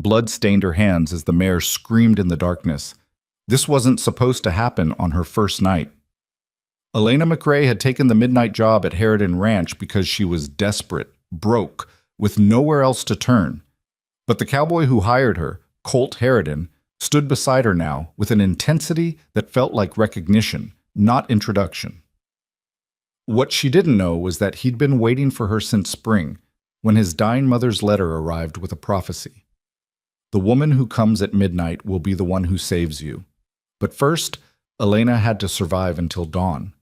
Blood stained her hands as the mare screamed in the darkness. This wasn't supposed to happen on her first night. Elena McRae had taken the midnight job at Harridan Ranch because she was desperate, broke, with nowhere else to turn. But the cowboy who hired her, Colt Harridan, stood beside her now with an intensity that felt like recognition, not introduction. What she didn't know was that he'd been waiting for her since spring, when his dying mother's letter arrived with a prophecy. The woman who comes at midnight will be the one who saves you. But first, Elena had to survive until dawn.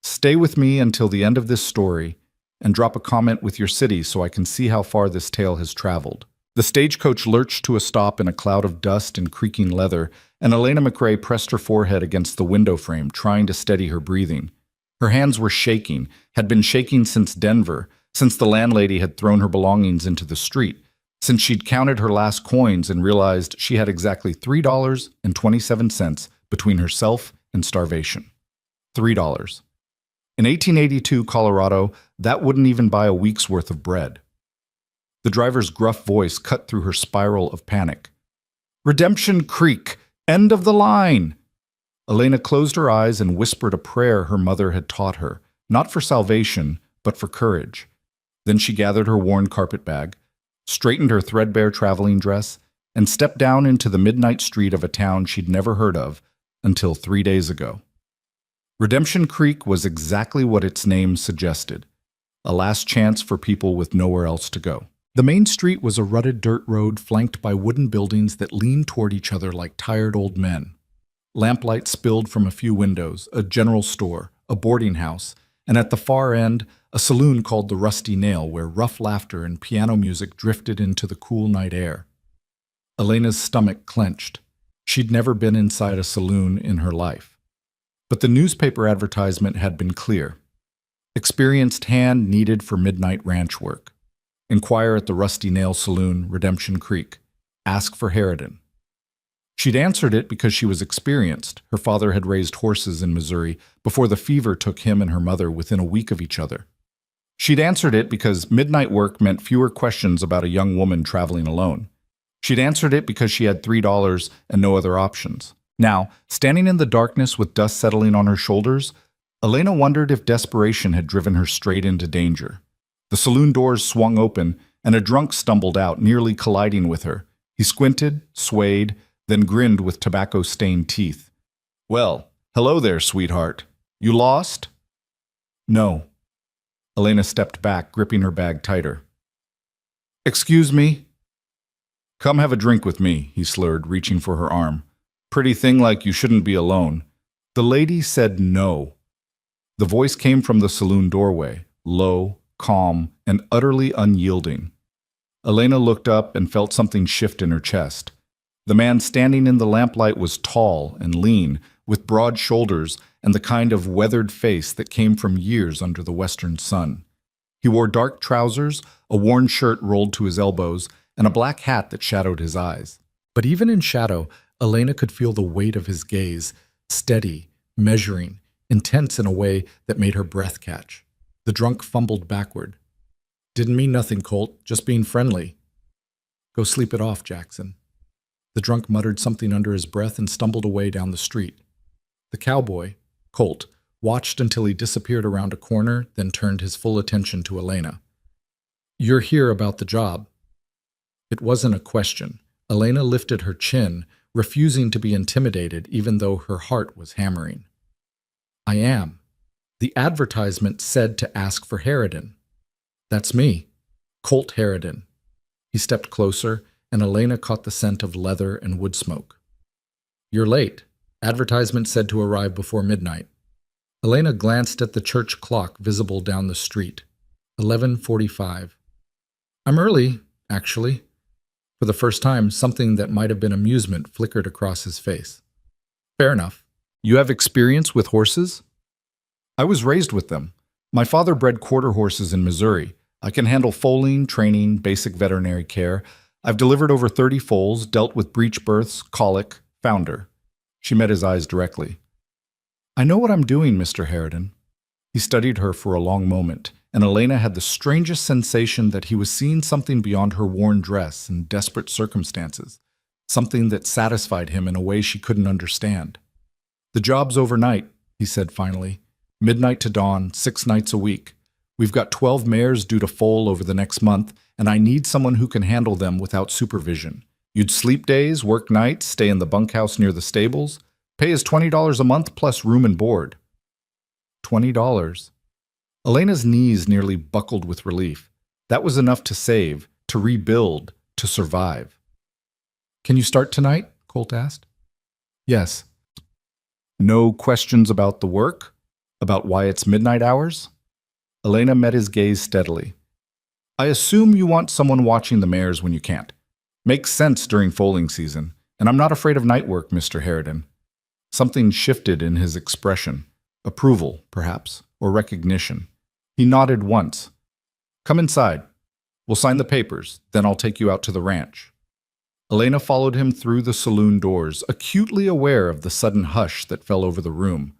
Stay with me until the end of this story and drop a comment with your city so I can see how far this tale has traveled. The stagecoach lurched to a stop in a cloud of dust and creaking leather, and Elena McRae pressed her forehead against the window frame, trying to steady her breathing. Her hands were shaking, had been shaking since Denver, since the landlady had thrown her belongings into the street, since she'd counted her last coins and realized she had exactly $3.27 between herself and starvation. $3. In 1882 Colorado, that wouldn't even buy a week's worth of bread. The driver's gruff voice cut through her spiral of panic. Redemption Creek! End of the line! Elena closed her eyes and whispered a prayer her mother had taught her, not for salvation, but for courage. Then she gathered her worn carpet bag, straightened her threadbare traveling dress, and stepped down into the midnight street of a town she'd never heard of until 3 days ago. Redemption Creek was exactly what its name suggested, a last chance for people with nowhere else to go. The main street was a rutted dirt road flanked by wooden buildings that leaned toward each other like tired old men. Lamplight spilled from a few windows, a general store, a boarding house, and at the far end, a saloon called the Rusty Nail where rough laughter and piano music drifted into the cool night air. Elena's stomach clenched. She'd never been inside a saloon in her life. But the newspaper advertisement had been clear. Experienced hand needed for midnight ranch work. Inquire at the Rusty Nail Saloon, Redemption Creek. Ask for Harridan. She'd answered it because she was experienced. Her father had raised horses in Missouri before the fever took him and her mother within a week of each other. She'd answered it because midnight work meant fewer questions about a young woman traveling alone. She'd answered it because she had $3 and no other options. Now, standing in the darkness with dust settling on her shoulders, Elena wondered if desperation had driven her straight into danger. The saloon doors swung open, and a drunk stumbled out, nearly colliding with her. He squinted, swayed, then grinned with tobacco-stained teeth. "Well, hello there, sweetheart. You lost?" "No." Elena stepped back, gripping her bag tighter. "Excuse me?" "Come have a drink with me," he slurred, reaching for her arm. "Pretty thing like you shouldn't be alone." The lady said no. The voice came from the saloon doorway, low, calm, and utterly unyielding. Elena looked up and felt something shift in her chest. The man standing in the lamplight was tall and lean, with broad shoulders and the kind of weathered face that came from years under the western sun. He wore dark trousers, a worn shirt rolled to his elbows, and a black hat that shadowed his eyes. But even in shadow, Elena could feel the weight of his gaze, steady, measuring, intense in a way that made her breath catch. The drunk fumbled backward. "Didn't mean nothing, Colt, just being friendly." "Go sleep it off, Jackson." The drunk muttered something under his breath and stumbled away down the street. The cowboy, Colt, watched until he disappeared around a corner, then turned his full attention to Elena. "You're here about the job." It wasn't a question. Elena lifted her chin, refusing to be intimidated even though her heart was hammering. "I am. The advertisement said to ask for Harridan." "That's me. Colt Harridan." He stepped closer, and Elena caught the scent of leather and wood smoke. "You're late. Advertisement said to arrive before midnight." Elena glanced at the church clock visible down the street. 11:45. "I'm early, actually." For the first time, something that might have been amusement flickered across his face. "Fair enough. You have experience with horses?" "I was raised with them. My father bred quarter horses in Missouri. I can handle foaling, training, basic veterinary care. I've delivered over 30 foals, dealt with breech births, colic, founder." She met his eyes directly. "I know what I'm doing, Mr. Harridan." He studied her for a long moment, and Elena had the strangest sensation that he was seeing something beyond her worn dress in desperate circumstances, something that satisfied him in a way she couldn't understand. "The job's overnight," he said finally. "Midnight to dawn, 6 nights a week. We've got 12 mares due to foal over the next month, and I need someone who can handle them without supervision. You'd sleep days, work nights, stay in the bunkhouse near the stables. Pay is $20 a month plus room and board." $20. Elena's knees nearly buckled with relief. That was enough to save, to rebuild, to survive. "Can you start tonight?" Colt asked. "Yes." "No questions about the work? About why it's midnight hours?" Elena met his gaze steadily. "I assume you want someone watching the mares when you can't. Makes sense during foaling season, and I'm not afraid of night work, Mr. Harridan." Something shifted in his expression. Approval, perhaps, or recognition. He nodded once. "Come inside. We'll sign the papers, then I'll take you out to the ranch." Elena followed him through the saloon doors, acutely aware of the sudden hush that fell over the room.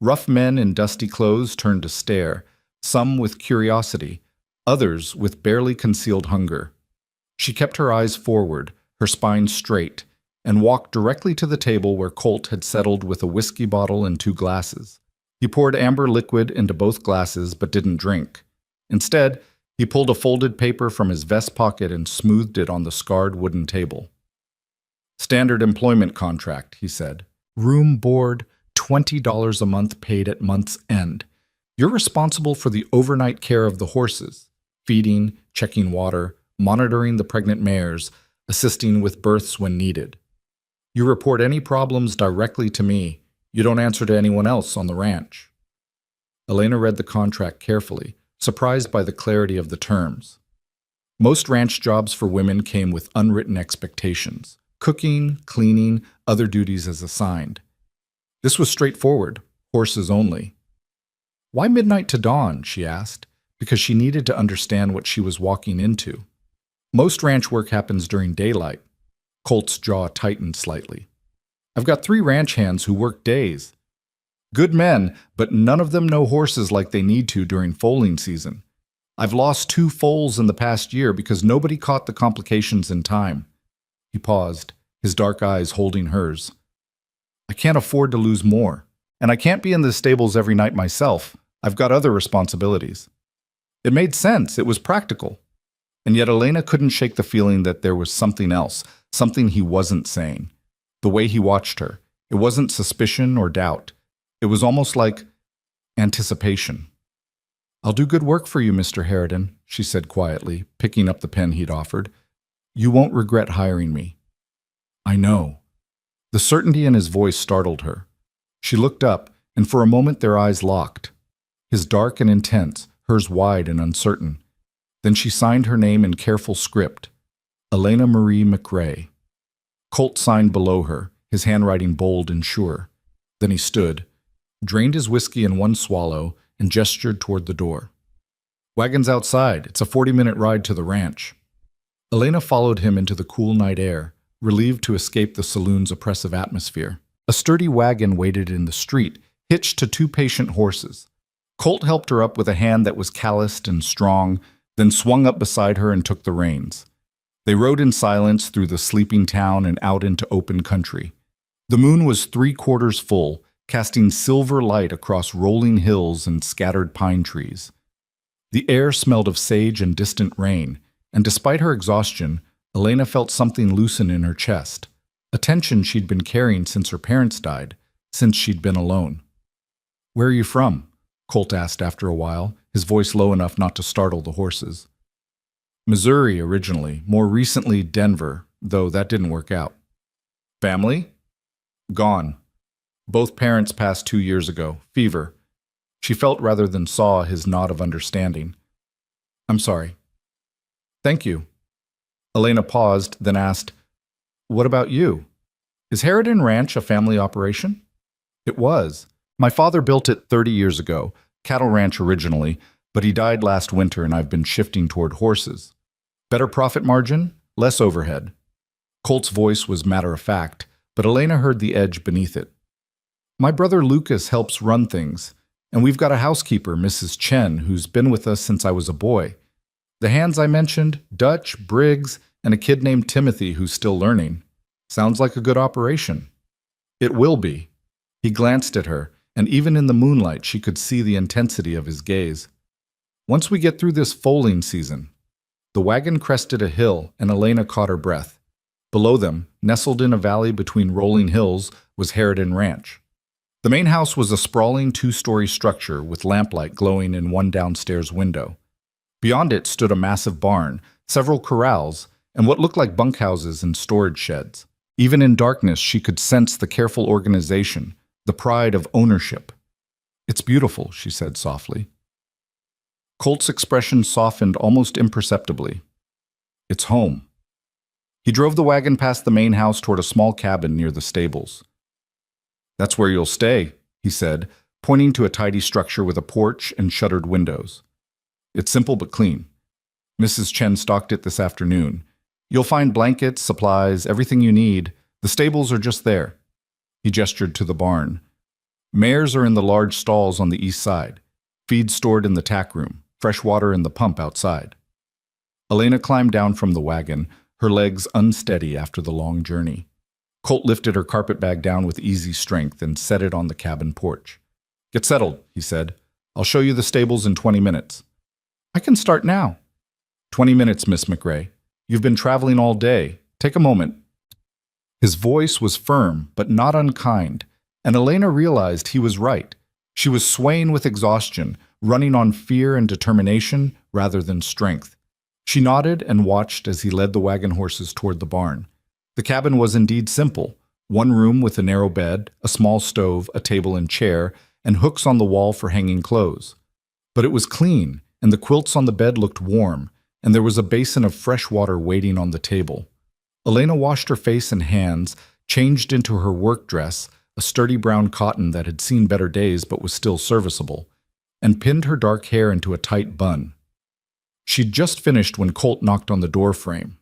Rough men in dusty clothes turned to stare, some with curiosity, others with barely concealed hunger. She kept her eyes forward, her spine straight, and walked directly to the table where Colt had settled with a whiskey bottle and 2 glasses. He poured amber liquid into both glasses but didn't drink. Instead, he pulled a folded paper from his vest pocket and smoothed it on the scarred wooden table. "Standard employment contract," he said. "Room, board, $20 a month paid at month's end. You're responsible for the overnight care of the horses, feeding, checking water, monitoring the pregnant mares, assisting with births when needed. You report any problems directly to me. You don't answer to anyone else on the ranch." Elena read the contract carefully, surprised by the clarity of the terms. Most ranch jobs for women came with unwritten expectations: cooking, cleaning, other duties as assigned. This was straightforward, horses only. "Why midnight to dawn?" she asked, because she needed to understand what she was walking into. "Most ranch work happens during daylight." Colt's jaw tightened slightly. "I've got 3 ranch hands who work days. Good men, but none of them know horses like they need to during foaling season. I've lost 2 foals in the past year because nobody caught the complications in time." He paused, his dark eyes holding hers. "I can't afford to lose more. And I can't be in the stables every night myself. I've got other responsibilities." It made sense. It was practical. And yet Elena couldn't shake the feeling that there was something else, something he wasn't saying. The way he watched her, it wasn't suspicion or doubt. It was almost like anticipation. "I'll do good work for you, Mr. Harridan," she said quietly, picking up the pen he'd offered. "You won't regret hiring me." "I know." The certainty in his voice startled her. She looked up, and for a moment their eyes locked. His dark and intense, hers wide and uncertain. Then she signed her name in careful script. Elena Marie McRae. Colt signed below her, his handwriting bold and sure. Then he stood, drained his whiskey in one swallow, and gestured toward the door. "Wagon's outside. It's a 40-minute ride to the ranch." Elena followed him into the cool night air, relieved to escape the saloon's oppressive atmosphere. A sturdy wagon waited in the street, hitched to 2 patient horses. Colt helped her up with a hand that was calloused and strong, then swung up beside her and took the reins. They rode in silence through the sleeping town and out into open country. The moon was 3/4 full, casting silver light across rolling hills and scattered pine trees. The air smelled of sage and distant rain, and despite her exhaustion, Elena felt something loosen in her chest, a tension she'd been carrying since her parents died, since she'd been alone. "Where are you from?" Colt asked after a while, his voice low enough not to startle the horses. "Missouri originally, more recently Denver, though that didn't work out." "Family?" "Gone. Both parents passed 2 years ago. Fever." She felt rather than saw his nod of understanding. "I'm sorry." "Thank you." Elena paused, then asked, "What about you? Is Harridan Ranch a family operation?" "It was. My father built it 30 years ago, cattle ranch originally, but he died last winter and I've been shifting toward horses. Better profit margin, less overhead." Colt's voice was matter-of-fact, but Elena heard the edge beneath it. "My brother Lucas helps run things. And we've got a housekeeper, Mrs. Chen, who's been with us since I was a boy. The hands I mentioned, Dutch, Briggs, and a kid named Timothy who's still learning. Sounds like a good operation. It will be. He glanced at her, and even in the moonlight she could see the intensity of his gaze. Once we get through this foaling season. The wagon crested a hill, and Elena caught her breath. Below them, nestled in a valley between rolling hills, was Harridan Ranch. The main house was a sprawling two-story structure with lamplight glowing in one downstairs window. Beyond it stood a massive barn, several corrals, and what looked like bunkhouses and storage sheds. Even in darkness, she could sense the careful organization, the pride of ownership. "It's beautiful," she said softly. Colt's expression softened almost imperceptibly. "It's home." He drove the wagon past the main house toward a small cabin near the stables. "That's where you'll stay," he said, pointing to a tidy structure with a porch and shuttered windows. "It's simple but clean. Mrs. Chen stocked it this afternoon. You'll find blankets, supplies, everything you need. The stables are just there." He gestured to the barn. "Mares are in the large stalls on the east side. Feed stored in the tack room. Fresh water in the pump outside." Elena climbed down from the wagon, her legs unsteady after the long journey. Colt lifted her carpet bag down with easy strength and set it on the cabin porch. "Get settled," he said. "I'll show you the stables in 20 minutes. "I can start now." 20 minutes, Miss McRae. You've been traveling all day. Take a moment." His voice was firm, but not unkind, and Elena realized he was right. She was swaying with exhaustion, running on fear and determination rather than strength. She nodded and watched as he led the wagon horses toward the barn. The cabin was indeed simple. One room with a narrow bed, a small stove, a table and chair, and hooks on the wall for hanging clothes. But it was clean, and the quilts on the bed looked warm, and there was a basin of fresh water waiting on the table. Elena washed her face and hands, changed into her work dress, a sturdy brown cotton that had seen better days but was still serviceable, and pinned her dark hair into a tight bun. She'd just finished when Colt knocked on the door frame.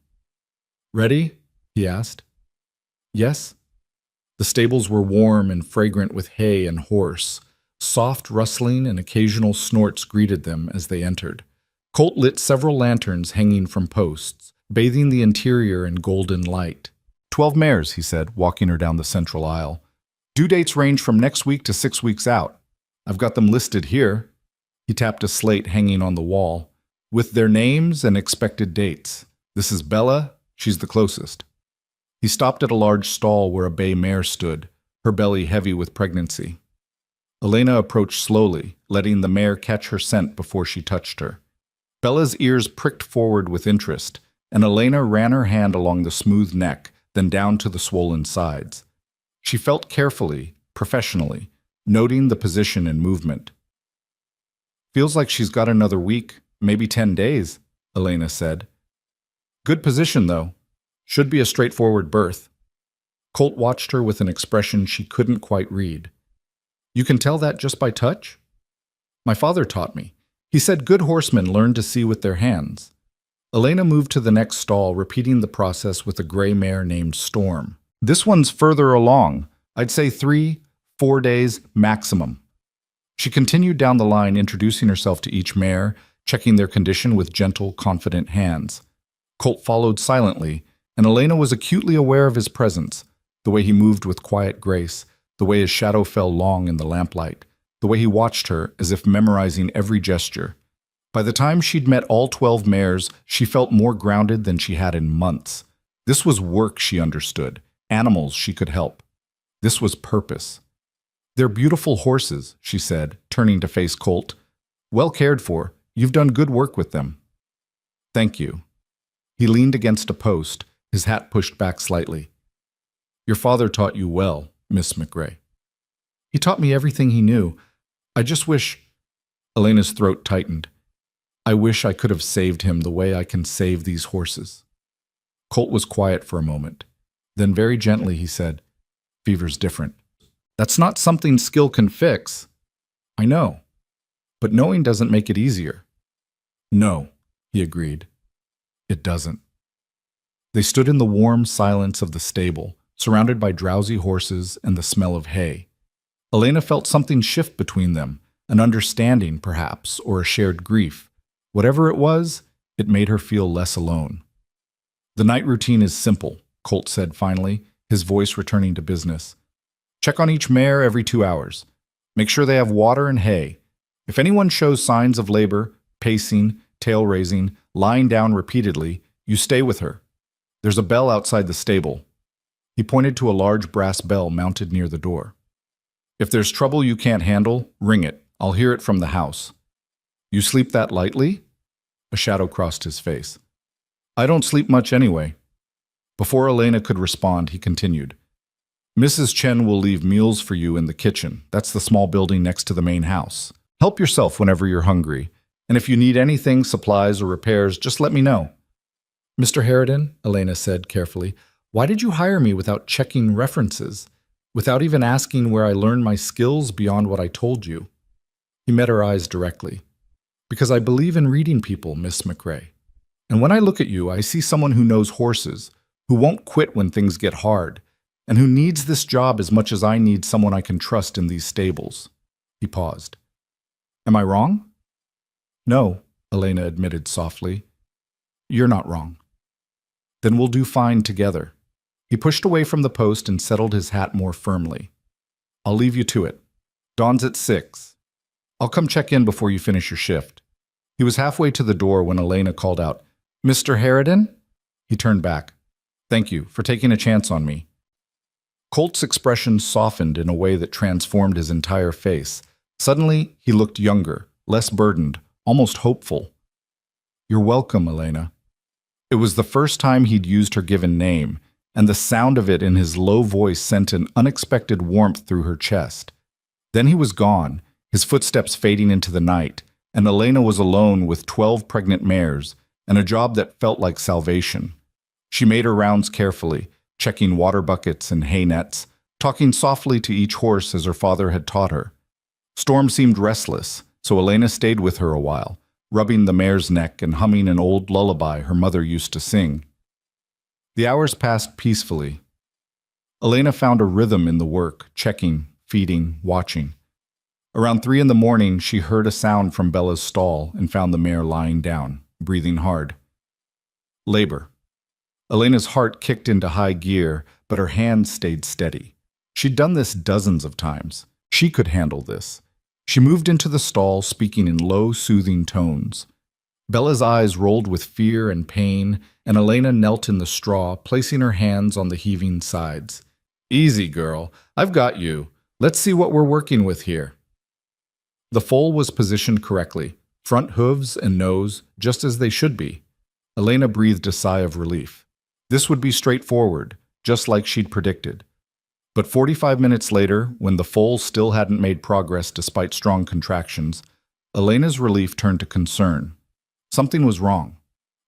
"Ready?" he asked. "Yes." The stables were warm and fragrant with hay and horse. Soft rustling and occasional snorts greeted them as they entered. Colt lit several lanterns hanging from posts, bathing the interior in golden light. 12 mares, he said, walking her down the central aisle. "Due dates range from next week to 6 weeks out. I've got them listed here." He tapped a slate hanging on the wall, "with their names and expected dates. This is Bella. She's the closest." He stopped at a large stall where a bay mare stood, her belly heavy with pregnancy. Elena approached slowly, letting the mare catch her scent before she touched her. Bella's ears pricked forward with interest, and Elena ran her hand along the smooth neck, then down to the swollen sides. She felt carefully, professionally, noting the position and movement. "Feels like she's got another week, maybe 10 days, Elena said. "Good position, though. Should be a straightforward birth." Colt watched her with an expression she couldn't quite read. "You can tell that just by touch?" "My father taught me. He said good horsemen learn to see with their hands." Elena moved to the next stall, repeating the process with a gray mare named Storm. "This one's further along. I'd say 3, 4 days maximum." She continued down the line, introducing herself to each mare, checking their condition with gentle, confident hands. Colt followed silently, and Elena was acutely aware of his presence, the way he moved with quiet grace, the way his shadow fell long in the lamplight, the way he watched her as if memorizing every gesture. By the time she'd met all 12 mares, she felt more grounded than she had in months. This was work she understood, animals she could help. This was purpose. "They're beautiful horses," she said, turning to face Colt. "Well cared for. You've done good work with them." "Thank you." He leaned against a post, his hat pushed back slightly. "Your father taught you well, Miss McRae." "He taught me everything he knew. I just wish—" Elena's throat tightened. "I wish I could have saved him the way I can save these horses." Colt was quiet for a moment. Then very gently he said, "Fever's different. That's not something skill can fix." "I know. But knowing doesn't make it easier." "No," he agreed. "It doesn't." They stood in the warm silence of the stable, surrounded by drowsy horses and the smell of hay. Elena felt something shift between them, an understanding, perhaps, or a shared grief. Whatever it was, it made her feel less alone. The night routine is simple, Colt said finally, his voice returning to business. Check on each mare every 2 hours. Make sure they have water and hay. If anyone shows signs of labor, pacing, tail raising, lying down repeatedly, you stay with her. There's a bell outside the stable. He pointed to a large brass bell mounted near the door. If there's trouble you can't handle, ring it. I'll hear it from the house. You sleep that lightly? A shadow crossed his face. I don't sleep much anyway. Before Elena could respond, he continued. Mrs. Chen will leave meals for you in the kitchen. That's the small building next to the main house. Help yourself whenever you're hungry. And if you need anything, supplies or repairs, just let me know. Mr. Harridan, Elena said carefully, why did you hire me without checking references? Without even asking where I learned my skills beyond what I told you? He met her eyes directly. Because I believe in reading people, Miss McRae. And when I look at you, I see someone who knows horses, who won't quit when things get hard, and who needs this job as much as I need someone I can trust in these stables. He paused. Am I wrong? No, Elena admitted softly. You're not wrong. Then we'll do fine together. He pushed away from the post and settled his hat more firmly. I'll leave you to it. Dawn's at 6. I'll come check in before you finish your shift. He was halfway to the door when Elena called out, Mr. Harridan? He turned back. Thank you for taking a chance on me. Colt's expression softened in a way that transformed his entire face. Suddenly, he looked younger, less burdened, almost hopeful. You're welcome, Elena. It was the first time he'd used her given name, and the sound of it in his low voice sent an unexpected warmth through her chest. Then he was gone, his footsteps fading into the night, and Elena was alone with 12 pregnant mares and a job that felt like salvation. She made her rounds carefully, checking water buckets and hay nets, talking softly to each horse as her father had taught her. Storm seemed restless, so Elena stayed with her a while, rubbing the mare's neck and humming an old lullaby her mother used to sing. The hours passed peacefully. Elena found a rhythm in the work, checking, feeding, watching. Around 3 in the morning, she heard a sound from Bella's stall and found the mare lying down, breathing hard. Labor. Elena's heart kicked into high gear, but her hands stayed steady. She'd done this dozens of times. She could handle this. She moved into the stall, speaking in low, soothing tones. Bella's eyes rolled with fear and pain, and Elena knelt in the straw, placing her hands on the heaving sides. Easy, girl. I've got you. Let's see what we're working with here. The foal was positioned correctly, front hooves and nose, just as they should be. Elena breathed a sigh of relief. This would be straightforward, just like she'd predicted. But 45 minutes later, when the foal still hadn't made progress despite strong contractions, Elena's relief turned to concern. Something was wrong.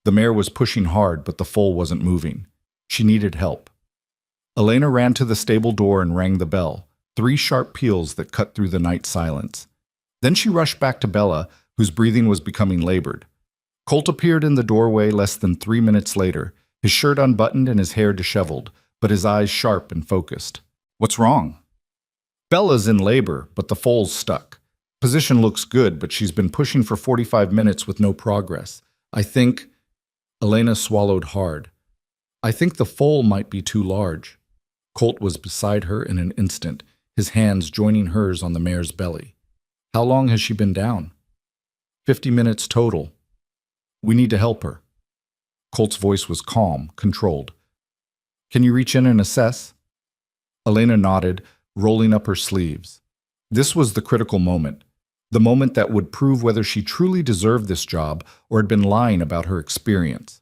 The mare was pushing hard, but the foal wasn't moving. She needed help. Elena ran to the stable door and rang the bell, 3 sharp peals that cut through the night silence. Then she rushed back to Bella, whose breathing was becoming labored. Colt appeared in the doorway less than 3 minutes later, his shirt unbuttoned and his hair disheveled, but his eyes sharp and focused. What's wrong? Bella's in labor, but the foal's stuck. Position looks good, but she's been pushing for 45 minutes with no progress. I think... Elena swallowed hard. I think the foal might be too large. Colt was beside her in an instant, his hands joining hers on the mare's belly. How long has she been down? 50 minutes total. We need to help her. Colt's voice was calm, controlled. Can you reach in and assess? Elena nodded, rolling up her sleeves. This was the critical moment, the moment that would prove whether she truly deserved this job or had been lying about her experience.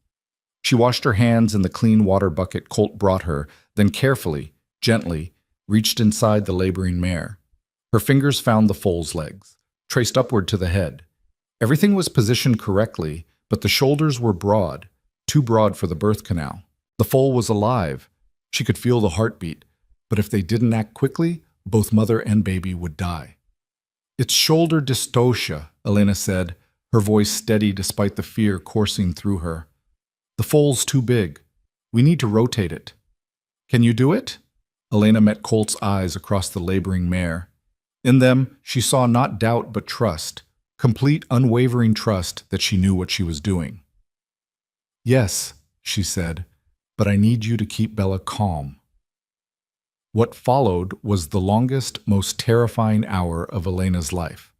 She washed her hands in the clean water bucket Colt brought her, then carefully, gently, reached inside the laboring mare. Her fingers found the foal's legs, traced upward to the head. Everything was positioned correctly, but the shoulders were broad, too broad for the birth canal. The foal was alive. She could feel the heartbeat, but if they didn't act quickly, both mother and baby would die. It's shoulder dystocia, Elena said, her voice steady despite the fear coursing through her. The foal's too big. We need to rotate it. Can you do it? Elena met Colt's eyes across the laboring mare. In them, she saw not doubt but trust, complete unwavering trust that she knew what she was doing. "Yes," she said, "but I need you to keep Bella calm." What followed was the longest, most terrifying hour of Elena's life.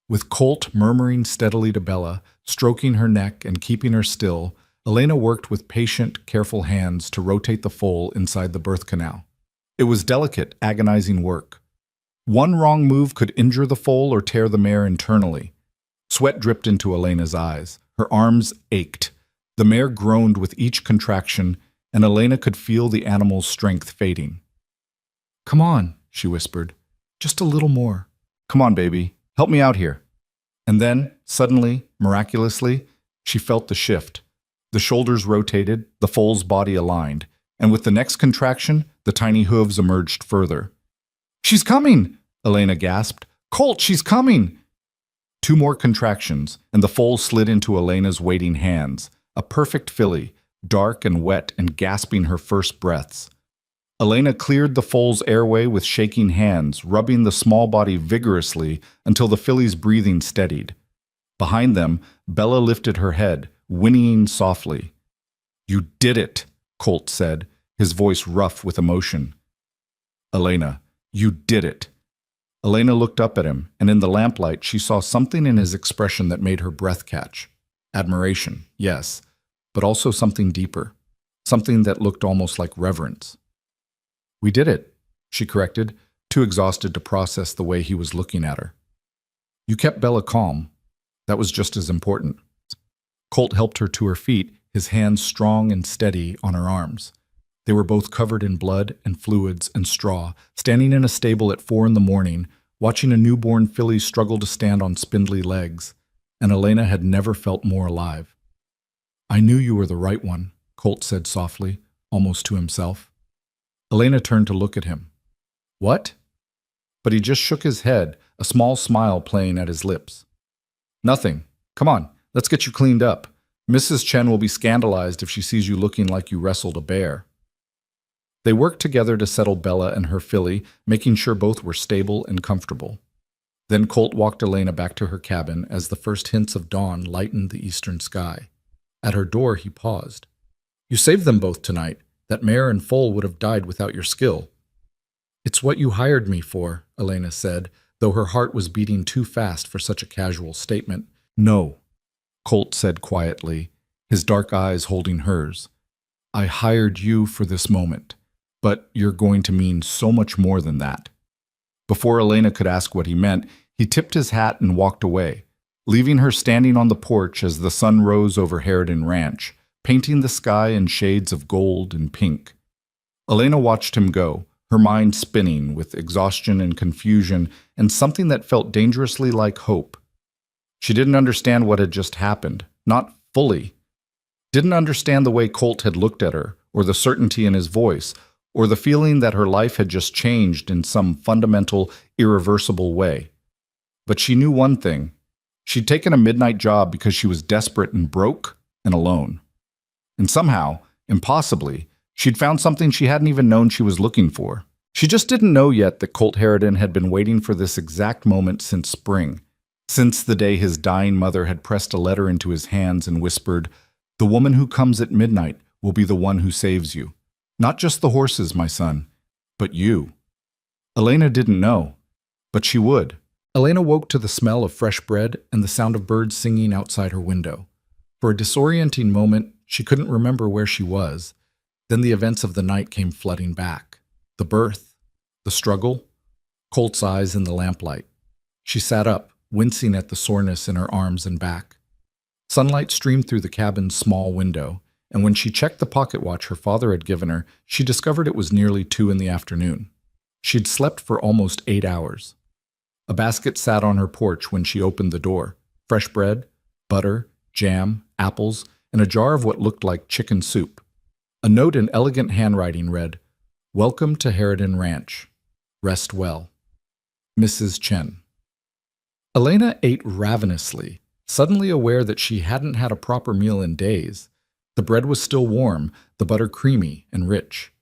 With Colt murmuring steadily to Bella, stroking her neck and keeping her still, Elena worked with patient, careful hands to rotate the foal inside the birth canal. It was delicate, agonizing work. One wrong move could injure the foal or tear the mare internally. Sweat dripped into Elena's eyes. Her arms ached. The mare groaned with each contraction, and Elena could feel the animal's strength fading. "Come on," she whispered. "Just a little more. Come on, baby. Help me out here." And then, suddenly, miraculously, she felt the shift. The shoulders rotated, the foal's body aligned, and with the next contraction, the tiny hooves emerged further. "She's coming!" Elena gasped. "Colt, she's coming!" Two more contractions, and the foal slid into Elena's waiting hands, a perfect filly, dark and wet and gasping her first breaths. Elena cleared the foal's airway with shaking hands, rubbing the small body vigorously until the filly's breathing steadied. Behind them, Bella lifted her head, whinnying softly. "You did it," Colt said, his voice rough with emotion. "Elena, you did it." Elena looked up at him, and in the lamplight she saw something in his expression that made her breath catch. Admiration, yes, but also something deeper, something that looked almost like reverence. "We did it," she corrected, too exhausted to process the way he was looking at her. "You kept Bella calm. That was just as important." Colt helped her to her feet, his hands strong and steady on her arms. They were both covered in blood and fluids and straw, standing in a stable at 4 a.m, watching a newborn filly struggle to stand on spindly legs, and Elena had never felt more alive. "I knew you were the right one," Colt said softly, almost to himself. Elena turned to look at him. "What?" But he just shook his head, a small smile playing at his lips. "Nothing. Come on, let's get you cleaned up. Mrs. Chen will be scandalized if she sees you looking like you wrestled a bear." They worked together to settle Bella and her filly, making sure both were stable and comfortable. Then Colt walked Elena back to her cabin as the first hints of dawn lightened the eastern sky. At her door, he paused. "You saved them both tonight. That mare and foal would have died without your skill." "It's what you hired me for," Elena said, though her heart was beating too fast for such a casual statement. "No," Colt said quietly, his dark eyes holding hers. "I hired you for this moment, but you're going to mean so much more than that." Before Elena could ask what he meant, he tipped his hat and walked away, leaving her standing on the porch as the sun rose over Harridan Ranch, painting the sky in shades of gold and pink. Elena watched him go, her mind spinning with exhaustion and confusion and something that felt dangerously like hope. She didn't understand what had just happened, not fully. Didn't understand the way Colt had looked at her, or the certainty in his voice, or the feeling that her life had just changed in some fundamental, irreversible way. But she knew one thing. She'd taken a midnight job because she was desperate and broke and alone. And somehow, impossibly, she'd found something she hadn't even known she was looking for. She just didn't know yet that Colt Harridan had been waiting for this exact moment since spring, since the day his dying mother had pressed a letter into his hands and whispered, "The woman who comes at midnight will be the one who saves you. Not just the horses, my son, but you." Elena didn't know, but she would. Elena woke to the smell of fresh bread and the sound of birds singing outside her window. For a disorienting moment, she couldn't remember where she was. Then the events of the night came flooding back. The birth, the struggle, Colt's eyes in the lamplight. She sat up, wincing at the soreness in her arms and back. Sunlight streamed through the cabin's small window, and when she checked the pocket watch her father had given her, she discovered it was nearly 2 p.m. She'd slept for almost 8 hours. A basket sat on her porch when she opened the door. Fresh bread, butter, jam, apples, and a jar of what looked like chicken soup. A note in elegant handwriting read, "Welcome to Harridan Ranch. Rest well. Mrs. Chen." Elena ate ravenously, suddenly aware that she hadn't had a proper meal in days. The bread was still warm, the butter creamy and rich.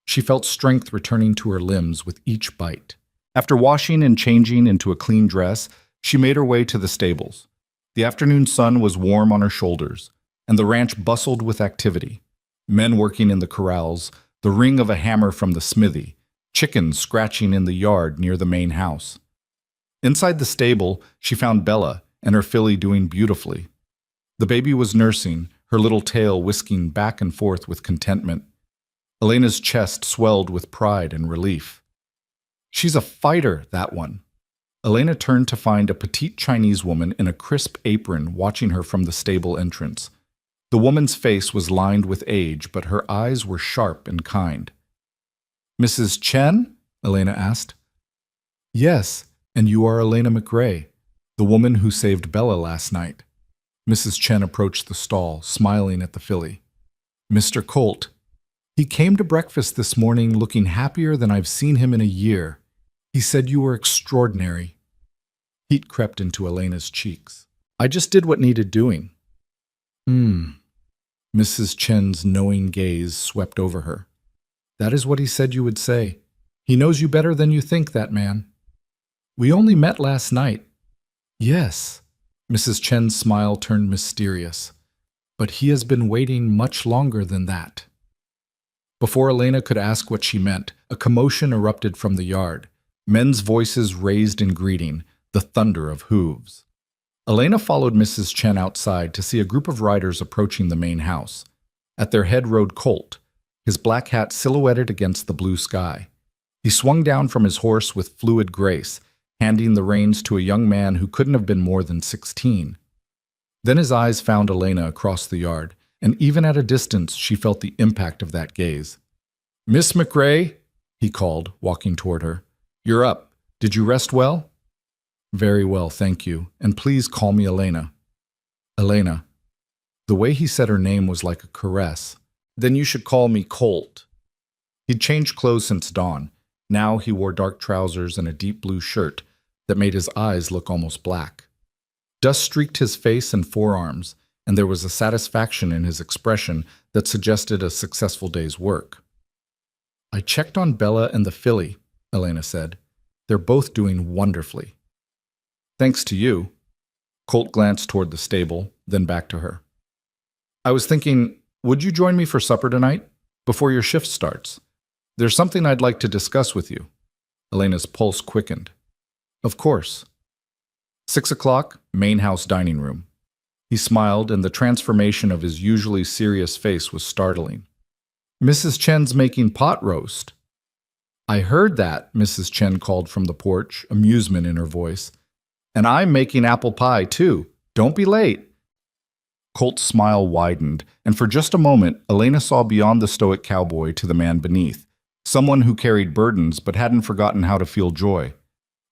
She felt strength returning to her limbs with each bite. After washing and changing into a clean dress, she made her way to the stables. The afternoon sun was warm on her shoulders, and the ranch bustled with activity. Men working in the corrals, the ring of a hammer from the smithy, chickens scratching in the yard near the main house. Inside the stable, she found Bella and her filly doing beautifully. The baby was nursing, her little tail whisking back and forth with contentment. Elena's chest swelled with pride and relief. She's a fighter, that one. Elena turned to find a petite Chinese woman in a crisp apron watching her from the stable entrance. The woman's face was lined with age, but her eyes were sharp and kind. "Mrs. Chen?" Elena asked. "Yes, and you are Elena McRae, the woman who saved Bella last night." Mrs. Chen approached the stall, smiling at the filly. "Mr. Colt. He came to breakfast this morning looking happier than I've seen him in a year. He said you were extraordinary." Heat crept into Elena's cheeks. "I just did what needed doing." Mrs. Chen's knowing gaze swept over her. "That is what he said you would say. He knows you better than you think, that man." "We only met last night." "Yes." Mrs. Chen's smile turned mysterious. "But he has been waiting much longer than that." Before Elena could ask what she meant, a commotion erupted from the yard. Men's voices raised in greeting, the thunder of hooves. Elena followed Mrs. Chen outside to see a group of riders approaching the main house. At their head rode Colt, his black hat silhouetted against the blue sky. He swung down from his horse with fluid grace, handing the reins to a young man who couldn't have been more than 16. Then his eyes found Elena across the yard, and even at a distance she felt the impact of that gaze. "Miss McRae," he called, walking toward her. "You're up. Did you rest well?" "Very well, thank you, and please call me Elena." "Elena." The way he said her name was like a caress. "Then you should call me Colt." He'd changed clothes since dawn. Now he wore dark trousers and a deep blue shirt that made his eyes look almost black. Dust streaked his face and forearms, and there was a satisfaction in his expression that suggested a successful day's work. "I checked on Bella and the filly," Elena said. "They're both doing wonderfully." "Thanks to you." Colt glanced toward the stable, then back to her. "I was thinking, would you join me for supper tonight, before your shift starts? There's something I'd like to discuss with you." Elena's pulse quickened. "Of course." 6 o'clock, main house dining room. He smiled, and the transformation of his usually serious face was startling. "Mrs. Chen's making pot roast." "I heard that," Mrs. Chen called from the porch, amusement in her voice. "And I'm making apple pie, too. Don't be late." Colt's smile widened, and for just a moment, Elena saw beyond the stoic cowboy to the man beneath, someone who carried burdens but hadn't forgotten how to feel joy.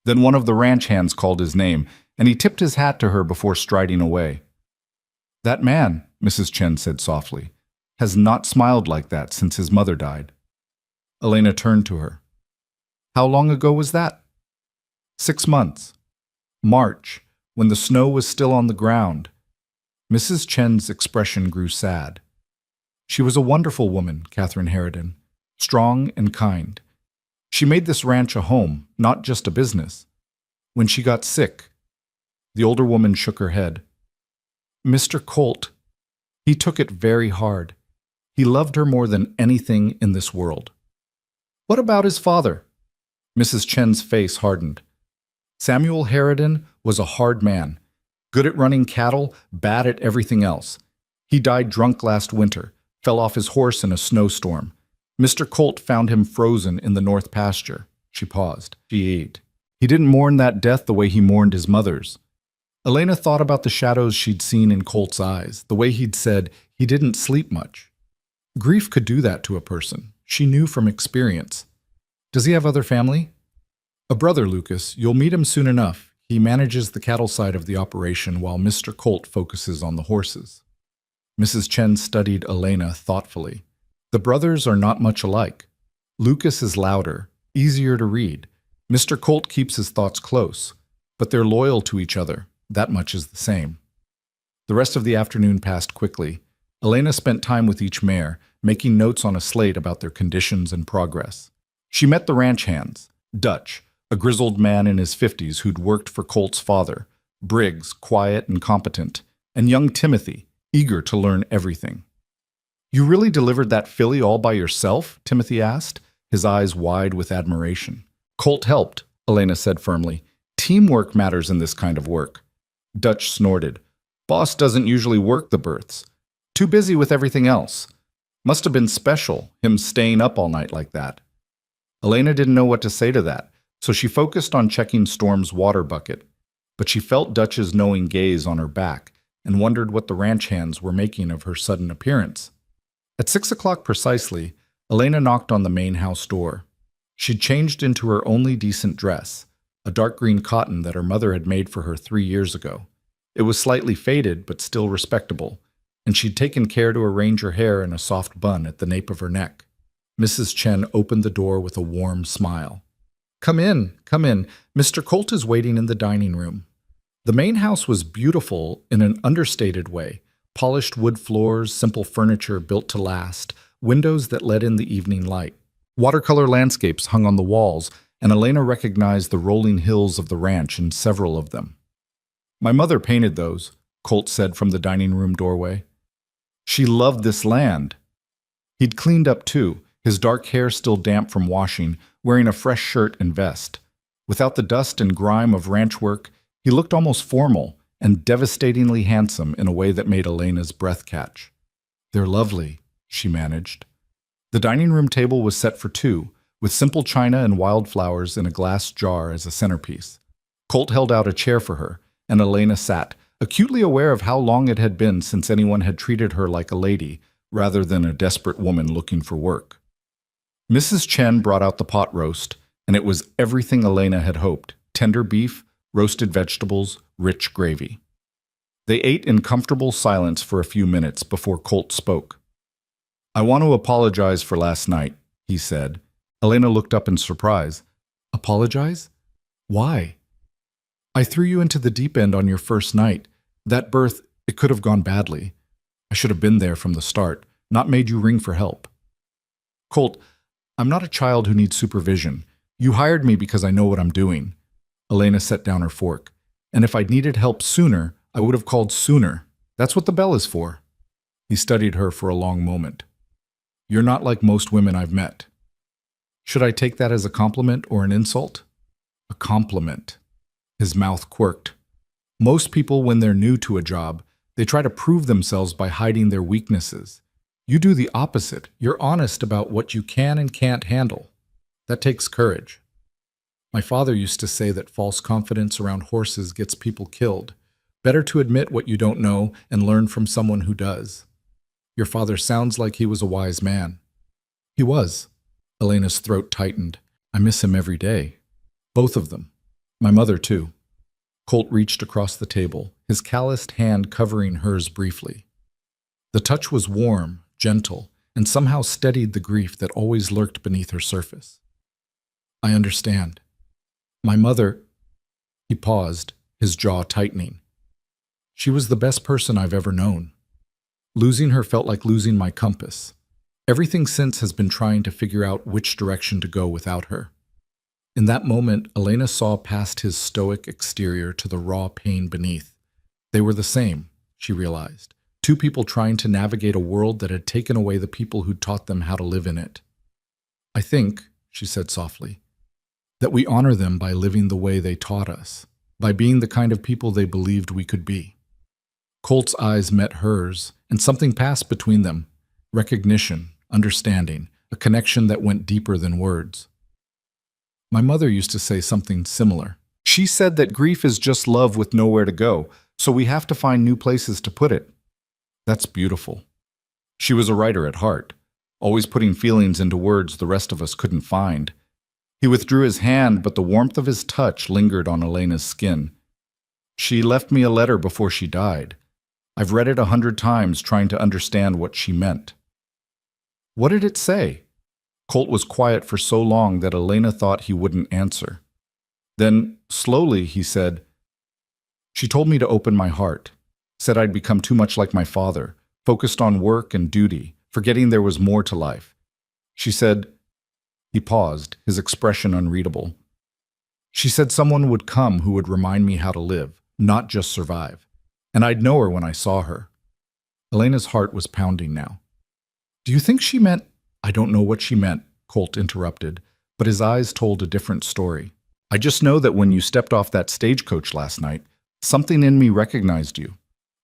Then one of the ranch hands called his name, and he tipped his hat to her before striding away. "That man," Mrs. Chen said softly, "has not smiled like that since his mother died." Elena turned to her. "How long ago was that?" 6 months. March, when the snow was still on the ground." Mrs. Chen's expression grew sad. "She was a wonderful woman, Catherine Harridan, strong and kind. She made this ranch a home, not just a business. When she got sick..." The older woman shook her head. "Mr. Colt, he took it very hard. He loved her more than anything in this world." "What about his father?" Mrs. Chen's face hardened. "Samuel Harridan was a hard man, good at running cattle, bad at everything else. He died drunk last winter, fell off his horse in a snowstorm. Mr. Colt found him frozen in the north pasture." She paused. She ate. "He didn't mourn that death the way he mourned his mother's." Elena thought about the shadows she'd seen in Colt's eyes, the way he'd said he didn't sleep much. Grief could do that to a person. She knew from experience. "Does he have other family?" "A brother, Lucas. You'll meet him soon enough. He manages the cattle side of the operation while Mr. Colt focuses on the horses." Mrs. Chen studied Elena thoughtfully. "The brothers are not much alike. Lucas is louder, easier to read. Mr. Colt keeps his thoughts close, but they're loyal to each other. That much is the same." The rest of the afternoon passed quickly. Elena spent time with each mare, making notes on a slate about their conditions and progress. She met the ranch hands, Dutch, a grizzled man in his 50s who'd worked for Colt's father, Briggs, quiet and competent, and young Timothy, eager to learn everything. "You really delivered that filly all by yourself?" Timothy asked, his eyes wide with admiration. "Colt helped," Elena said firmly. "Teamwork matters in this kind of work." Dutch snorted. "Boss doesn't usually work the berths. Too busy with everything else. Must have been special, him staying up all night like that." Elena didn't know what to say to that, so she focused on checking Storm's water bucket. But she felt Dutch's knowing gaze on her back and wondered what the ranch hands were making of her sudden appearance. At 6 o'clock precisely, Elena knocked on the main house door. She'd changed into her only decent dress, a dark green cotton that her mother had made for her 3 years ago. It was slightly faded, but still respectable, and she'd taken care to arrange her hair in a soft bun at the nape of her neck. Mrs. Chen opened the door with a warm smile. Come in. Mr. Colt is waiting in the dining room." The main house was beautiful in an understated way. Polished wood floors, simple furniture built to last, windows that let in the evening light. Watercolor landscapes hung on the walls, and Elena recognized the rolling hills of the ranch in several of them. "My mother painted those," Colt said from the dining room doorway. "She loved this land." He'd cleaned up too, his dark hair still damp from washing, wearing a fresh shirt and vest. Without the dust and grime of ranch work, he looked almost formal and devastatingly handsome in a way that made Elena's breath catch. "They're lovely," she managed. The dining room table was set for two, with simple china and wildflowers in a glass jar as a centerpiece. Colt held out a chair for her, and Elena sat, acutely aware of how long it had been since anyone had treated her like a lady, rather than a desperate woman looking for work. Mrs. Chen brought out the pot roast, and it was everything Elena had hoped: tender beef, roasted vegetables, rich gravy. They ate in comfortable silence for a few minutes before Colt spoke. "I want to apologize for last night," he said. Elena looked up in surprise. "Apologize? Why?" "I threw you into the deep end on your first night. That birth, it could have gone badly. I should have been there from the start, not made you ring for help." "Colt, I'm not a child who needs supervision. You hired me because I know what I'm doing." Elena set down her fork. "And if I'd needed help sooner, I would have called sooner. That's what the bell is for." He studied her for a long moment. "You're not like most women I've met." Should I take that as a compliment or an insult? A compliment. His mouth quirked. Most people, when they're new to a job, they try to prove themselves by hiding their weaknesses. You do the opposite. You're honest about what you can and can't handle. That takes courage. My father used to say that false confidence around horses gets people killed. Better to admit what you don't know and learn from someone who does. Your father sounds like he was a wise man. He was. Elena's throat tightened. I miss him every day. Both of them. My mother, too. Colt reached across the table, his calloused hand covering hers briefly. The touch was warm, gentle, and somehow steadied the grief that always lurked beneath her surface. I understand. My mother... He paused, his jaw tightening. She was the best person I've ever known. Losing her felt like losing my compass. Everything since has been trying to figure out which direction to go without her. In that moment, Elena saw past his stoic exterior to the raw pain beneath. They were the same, she realized. Two people trying to navigate a world that had taken away the people who'd taught them how to live in it. I think, she said softly, that we honor them by living the way they taught us, by being the kind of people they believed we could be. Colt's eyes met hers, and something passed between them. Recognition, understanding, a connection that went deeper than words. My mother used to say something similar. She said that grief is just love with nowhere to go, so we have to find new places to put it. That's beautiful. She was a writer at heart, always putting feelings into words the rest of us couldn't find. He withdrew his hand, but the warmth of his touch lingered on Elena's skin. She left me a letter before she died. I've read it 100 times trying to understand what she meant. What did it say? Colt was quiet for so long that Elena thought he wouldn't answer. Then, slowly, he said, She told me to open my heart, said I'd become too much like my father, focused on work and duty, forgetting there was more to life. She said, he paused, his expression unreadable. She said someone would come who would remind me how to live, not just survive. And I'd know her when I saw her. Elena's heart was pounding now. Do you think she meant— I don't know what she meant, Colt interrupted, but his eyes told a different story. I just know that when you stepped off that stagecoach last night, something in me recognized you.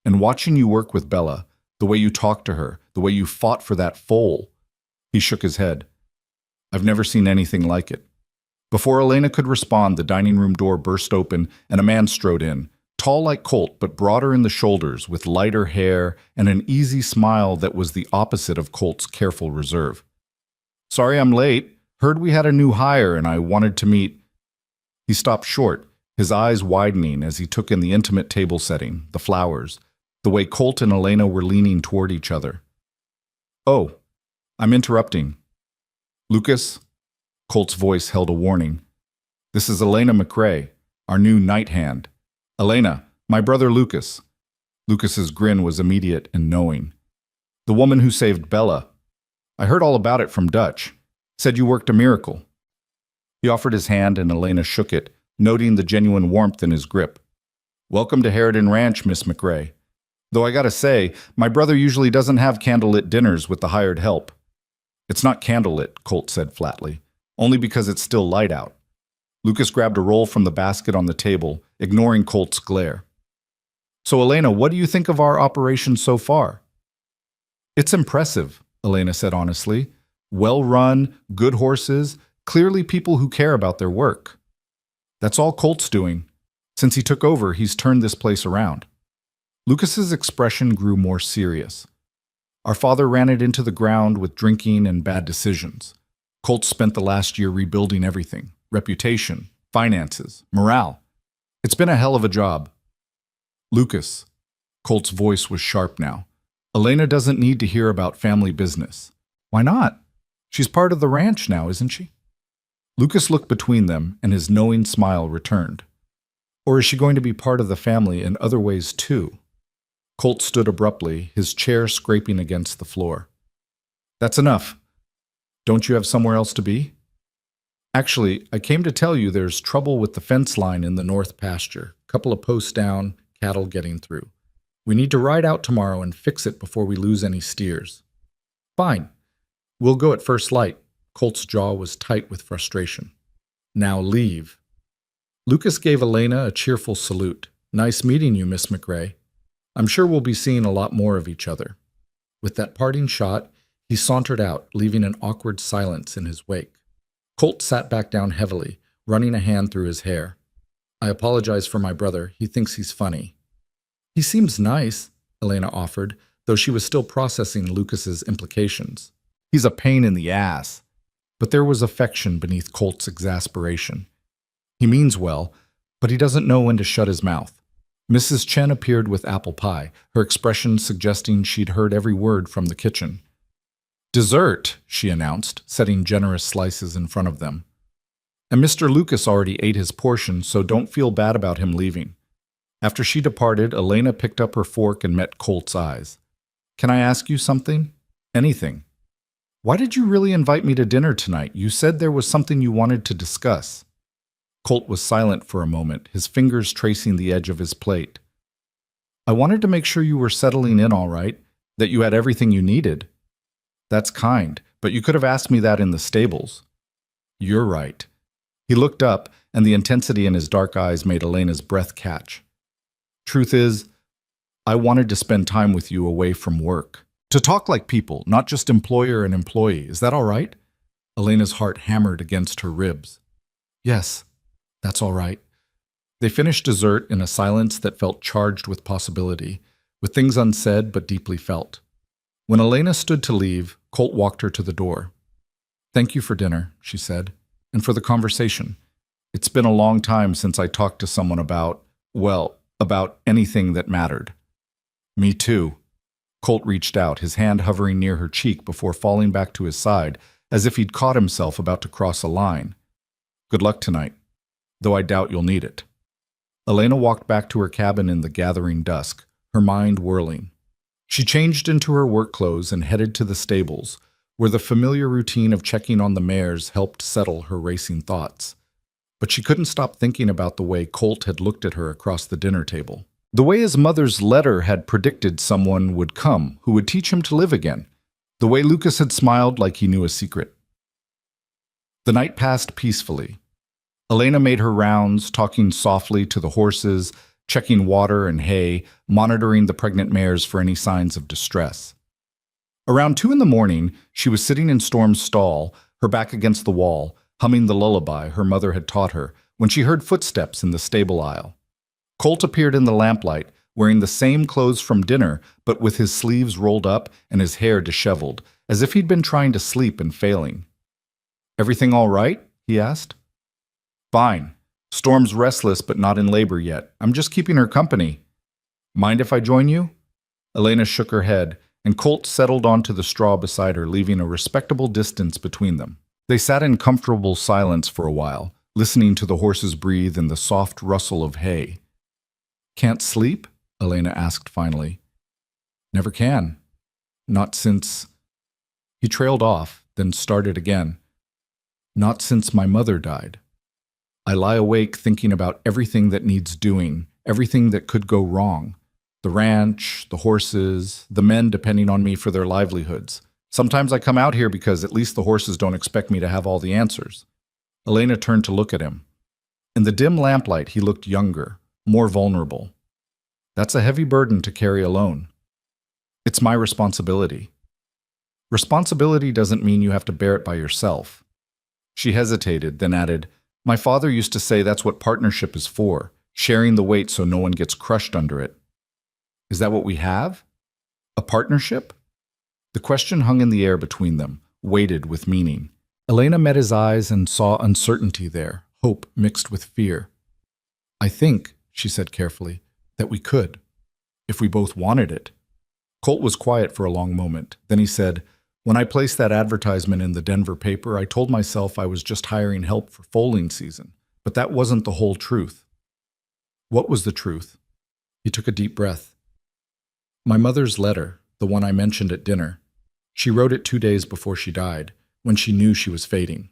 And watching you work with Bella, the way you talked to her, the way you fought for that foal— He shook his head. I've never seen anything like it. Before Elena could respond, the dining room door burst open and a man strode in, tall like Colt but broader in the shoulders, with lighter hair and an easy smile that was the opposite of Colt's careful reserve. Sorry I'm late. Heard we had a new hire and I wanted to meet— He stopped short, his eyes widening as he took in the intimate table setting, the flowers, the way Colt and Elena were leaning toward each other. Oh, I'm interrupting. Lucas, Colt's voice held a warning. This is Elena McRae, our new night hand. Elena, my brother Lucas. Lucas's grin was immediate and knowing. The woman who saved Bella. I heard all about it from Dutch. Said you worked a miracle. He offered his hand and Elena shook it, noting the genuine warmth in his grip. Welcome to Harridan Ranch, Miss McRae. Though I gotta say, my brother usually doesn't have candlelit dinners with the hired help. It's not candlelit, Colt said flatly, only because it's still light out. Lucas grabbed a roll from the basket on the table, ignoring Colt's glare. So, Elena, what do you think of our operation so far? It's impressive, Elena said honestly. Well run, good horses, clearly people who care about their work. That's all Colt's doing. Since he took over, he's turned this place around. Lucas's expression grew more serious. Our father ran it into the ground with drinking and bad decisions. Colt spent the last year rebuilding everything: reputation, finances, morale. It's been a hell of a job. Lucas, Colt's voice was sharp now. Elena doesn't need to hear about family business. Why not? She's part of the ranch now, isn't she? Lucas looked between them and his knowing smile returned. Or is she going to be part of the family in other ways too? Colt stood abruptly, his chair scraping against the floor. That's enough. Don't you have somewhere else to be? Actually, I came to tell you there's trouble with the fence line in the north pasture. Couple of posts down, cattle getting through. We need to ride out tomorrow and fix it before we lose any steers. Fine. We'll go at first light. Colt's jaw was tight with frustration. Now leave. Lucas gave Elena a cheerful salute. Nice meeting you, Miss McRae. I'm sure we'll be seeing a lot more of each other. With that parting shot, he sauntered out, leaving an awkward silence in his wake. Colt sat back down heavily, running a hand through his hair. I apologize for my brother. He thinks he's funny. He seems nice, Elena offered, though she was still processing Lucas's implications. He's a pain in the ass. But there was affection beneath Colt's exasperation. He means well, but he doesn't know when to shut his mouth. Mrs. Chen appeared with apple pie, her expression suggesting she'd heard every word from the kitchen. Dessert, she announced, setting generous slices in front of them. And Mr. Lucas already ate his portion, so don't feel bad about him leaving. After she departed, Elena picked up her fork and met Colt's eyes. Can I ask you something? Anything. Why did you really invite me to dinner tonight? You said there was something you wanted to discuss. Colt was silent for a moment, his fingers tracing the edge of his plate. I wanted to make sure you were settling in all right, that you had everything you needed. That's kind, but you could have asked me that in the stables. You're right. He looked up, and the intensity in his dark eyes made Elena's breath catch. Truth is, I wanted to spend time with you away from work. To talk like people, not just employer and employee. Is that all right? Elena's heart hammered against her ribs. Yes. That's all right. They finished dessert in a silence that felt charged with possibility, with things unsaid but deeply felt. When Elena stood to leave, Colt walked her to the door. Thank you for dinner, she said, and for the conversation. It's been a long time since I talked to someone about anything that mattered. Me too. Colt reached out, his hand hovering near her cheek before falling back to his side, as if he'd caught himself about to cross a line. Good luck tonight. Though I doubt you'll need it. Elena walked back to her cabin in the gathering dusk, her mind whirling. She changed into her work clothes and headed to the stables, where the familiar routine of checking on the mares helped settle her racing thoughts. But she couldn't stop thinking about the way Colt had looked at her across the dinner table. The way his mother's letter had predicted someone would come who would teach him to live again. The way Lucas had smiled like he knew a secret. The night passed peacefully. Elena made her rounds, talking softly to the horses, checking water and hay, monitoring the pregnant mares for any signs of distress. Around 2 in the morning, she was sitting in Storm's stall, her back against the wall, humming the lullaby her mother had taught her, when she heard footsteps in the stable aisle. Colt appeared in the lamplight, wearing the same clothes from dinner, but with his sleeves rolled up and his hair disheveled, as if he'd been trying to sleep and failing. "Everything all right?" he asked. "Fine. Storm's restless but not in labor yet. I'm just keeping her company. Mind if I join you?" Elena shook her head, and Colt settled onto the straw beside her, leaving a respectable distance between them. They sat in comfortable silence for a while, listening to the horses breathe and the soft rustle of hay. "Can't sleep?" Elena asked finally. "Never can. Not since—" He trailed off, then started again. "Not since my mother died. I lie awake thinking about everything that needs doing, everything that could go wrong. The ranch, the horses, the men depending on me for their livelihoods. Sometimes I come out here because at least the horses don't expect me to have all the answers." Elena turned to look at him. In the dim lamplight, he looked younger, more vulnerable. "That's a heavy burden to carry alone. It's my responsibility." "Responsibility doesn't mean you have to bear it by yourself." She hesitated, then added, "My father used to say that's what partnership is for, sharing the weight so no one gets crushed under it." "Is that what we have? A partnership?" The question hung in the air between them, weighted with meaning. Elena met his eyes and saw uncertainty there, hope mixed with fear. "I think," she said carefully, "that we could, if we both wanted it." Colt was quiet for a long moment. Then he said, "When I placed that advertisement in the Denver paper, I told myself I was just hiring help for foaling season. But that wasn't the whole truth." "What was the truth?" He took a deep breath. "My mother's letter, the one I mentioned at dinner. She wrote it 2 days before she died, when she knew she was fading.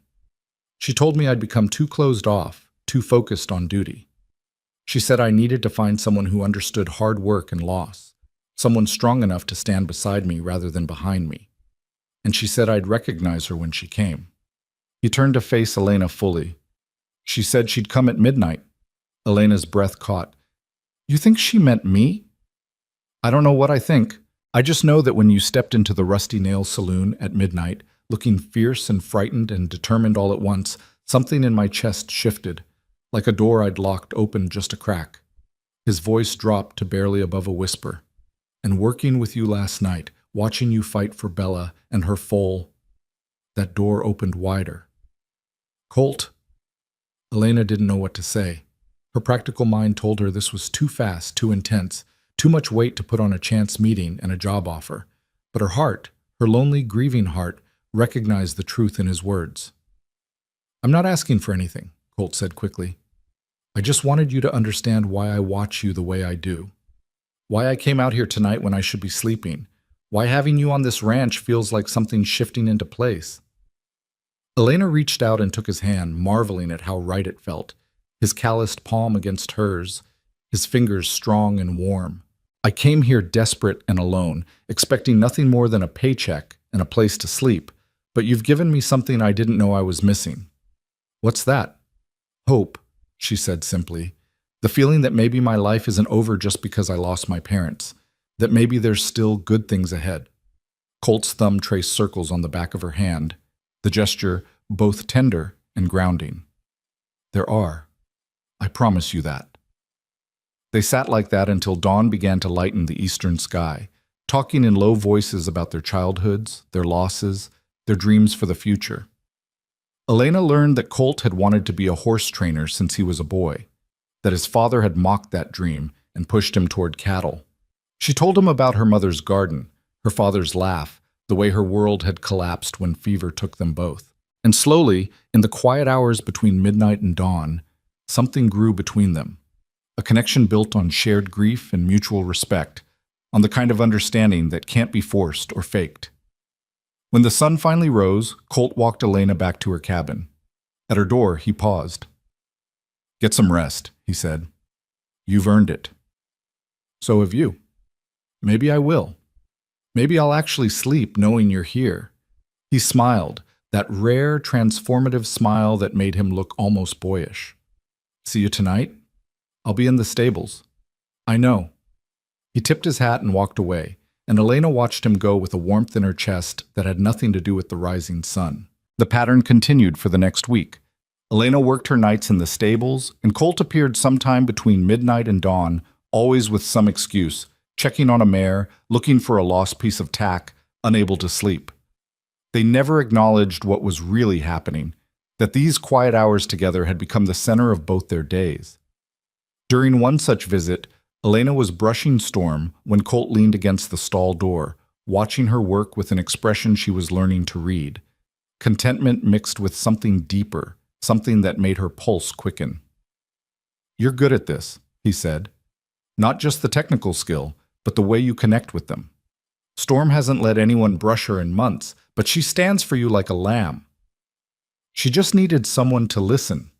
She told me I'd become too closed off, too focused on duty. She said I needed to find someone who understood hard work and loss, someone strong enough to stand beside me rather than behind me. And she said I'd recognize her when she came." He turned to face Elena fully. "She said she'd come at midnight." Elena's breath caught. "You think she meant me?" "I don't know what I think. I just know that when you stepped into the Rusty Nail Saloon at midnight, looking fierce and frightened and determined all at once, something in my chest shifted, like a door I'd locked open just a crack." His voice dropped to barely above a whisper. "And working with you last night, watching you fight for Bella and her foal, that door opened wider." "Colt." Elena didn't know what to say. Her practical mind told her this was too fast, too intense, too much weight to put on a chance meeting and a job offer. But her heart, her lonely, grieving heart, recognized the truth in his words. "I'm not asking for anything," Colt said quickly. "I just wanted you to understand why I watch you the way I do. Why I came out here tonight when I should be sleeping. Why having you on this ranch feels like something shifting into place." Elena reached out and took his hand, marveling at how right it felt, his calloused palm against hers, his fingers strong and warm. "I came here desperate and alone, expecting nothing more than a paycheck and a place to sleep, but you've given me something I didn't know I was missing." "What's that?" "Hope," she said simply. "The feeling that maybe my life isn't over just because I lost my parents, that maybe there's still good things ahead." Colt's thumb traced circles on the back of her hand, the gesture both tender and grounding. "There are. I promise you that." They sat like that until dawn began to lighten the eastern sky, talking in low voices about their childhoods, their losses, their dreams for the future. Elena learned that Colt had wanted to be a horse trainer since he was a boy, that his father had mocked that dream and pushed him toward cattle. She told him about her mother's garden, her father's laugh, the way her world had collapsed when fever took them both. And slowly, in the quiet hours between midnight and dawn, something grew between them. A connection built on shared grief and mutual respect, on the kind of understanding that can't be forced or faked. When the sun finally rose, Colt walked Elena back to her cabin. At her door, he paused. Get some rest, he said. You've earned it. So have you. Maybe I will. Maybe I'll actually sleep knowing you're here. He smiled, that rare, transformative smile that made him look almost boyish. See you tonight? I'll be in the stables. I know. He tipped his hat and walked away, and Elena watched him go with a warmth in her chest that had nothing to do with the rising sun. The pattern continued for the next week. Elena worked her nights in the stables, and Colt appeared sometime between midnight and dawn, always with some excuse, checking on a mare, looking for a lost piece of tack, unable to sleep. They never acknowledged what was really happening, that these quiet hours together had become the center of both their days. During one such visit, Elena was brushing Storm when Colt leaned against the stall door, watching her work with an expression she was learning to read. Contentment mixed with something deeper, something that made her pulse quicken. You're good at this, he said. Not just the technical skill, but the way you connect with them. Storm hasn't let anyone brush her in months, but she stands for you like a lamb. She just needed someone to listen.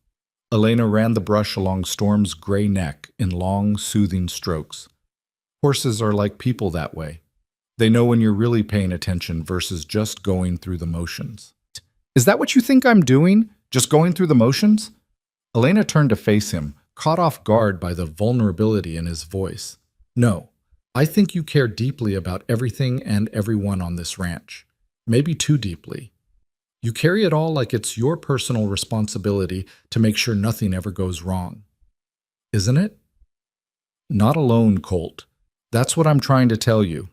Elena ran the brush along Storm's gray neck in long, soothing strokes. Horses are like people that way. They know when you're really paying attention versus just going through the motions. Is that what you think I'm doing? Just going through the motions? Elena turned to face him, caught off guard by the vulnerability in his voice. No, I think you care deeply about everything and everyone on this ranch. Maybe too deeply. You carry it all like it's your personal responsibility to make sure nothing ever goes wrong. Isn't it? Not alone, Colt. That's what I'm trying to tell you.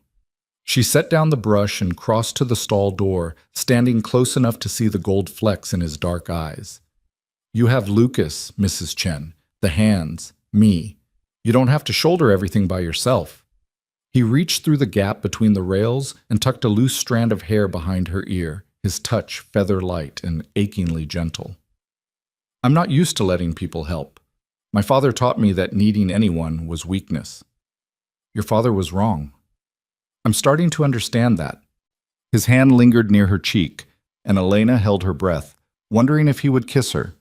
She set down the brush and crossed to the stall door, standing close enough to see the gold flecks in his dark eyes. You have Lucas, Mrs. Chen, the hands, me. You don't have to shoulder everything by yourself. He reached through the gap between the rails and tucked a loose strand of hair behind her ear, his touch feather-light and achingly gentle. I'm not used to letting people help. My father taught me that needing anyone was weakness. Your father was wrong. I'm starting to understand that. His hand lingered near her cheek, and Elena held her breath, wondering if he would kiss her.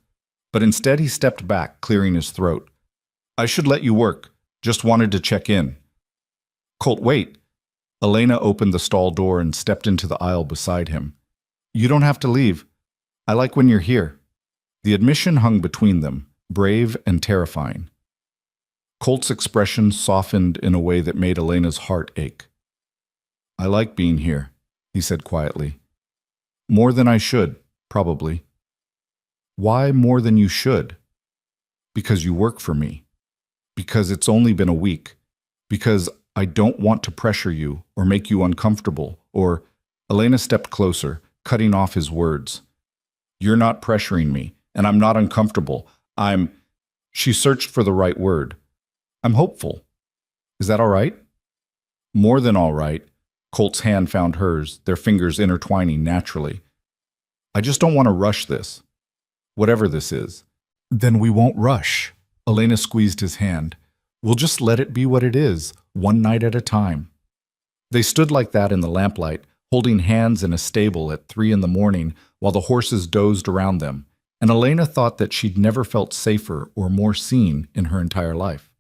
But instead he stepped back, clearing his throat. I should let you work. Just wanted to check in. Colt, wait. Elena opened the stall door and stepped into the aisle beside him. You don't have to leave. I like when you're here. The admission hung between them, brave and terrifying. Colt's expression softened in a way that made Elena's heart ache. I like being here, he said quietly. More than I should, probably. Why more than you should? Because you work for me. Because it's only been a week. Because I don't want to pressure you or make you uncomfortable, or... Elena stepped closer, cutting off his words. You're not pressuring me, and I'm not uncomfortable. She searched for the right word. I'm hopeful. Is that all right? More than all right. Colt's hand found hers, their fingers intertwining naturally. I just don't want to rush this. Whatever this is. Then we won't rush. Elena squeezed his hand. We'll just let it be what it is, one night at a time. They stood like that in the lamplight, holding hands in a stable at 3 a.m. while the horses dozed around them, and Elena thought that she'd never felt safer or more seen in her entire life.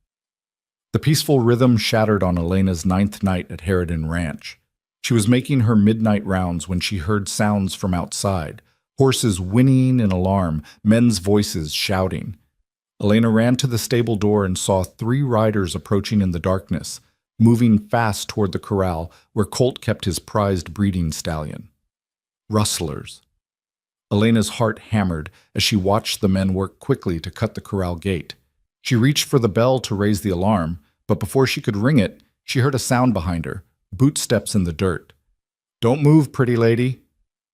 The peaceful rhythm shattered on Elena's 9th night at Harridan Ranch. She was making her midnight rounds when she heard sounds from outside, horses whinnying in alarm, men's voices shouting. Elena ran to the stable door and saw 3 riders approaching in the darkness, moving fast toward the corral where Colt kept his prized breeding stallion. Rustlers. Elena's heart hammered as she watched the men work quickly to cut the corral gate. She reached for the bell to raise the alarm, but before she could ring it, she heard a sound behind her, bootsteps in the dirt. Don't move, pretty lady.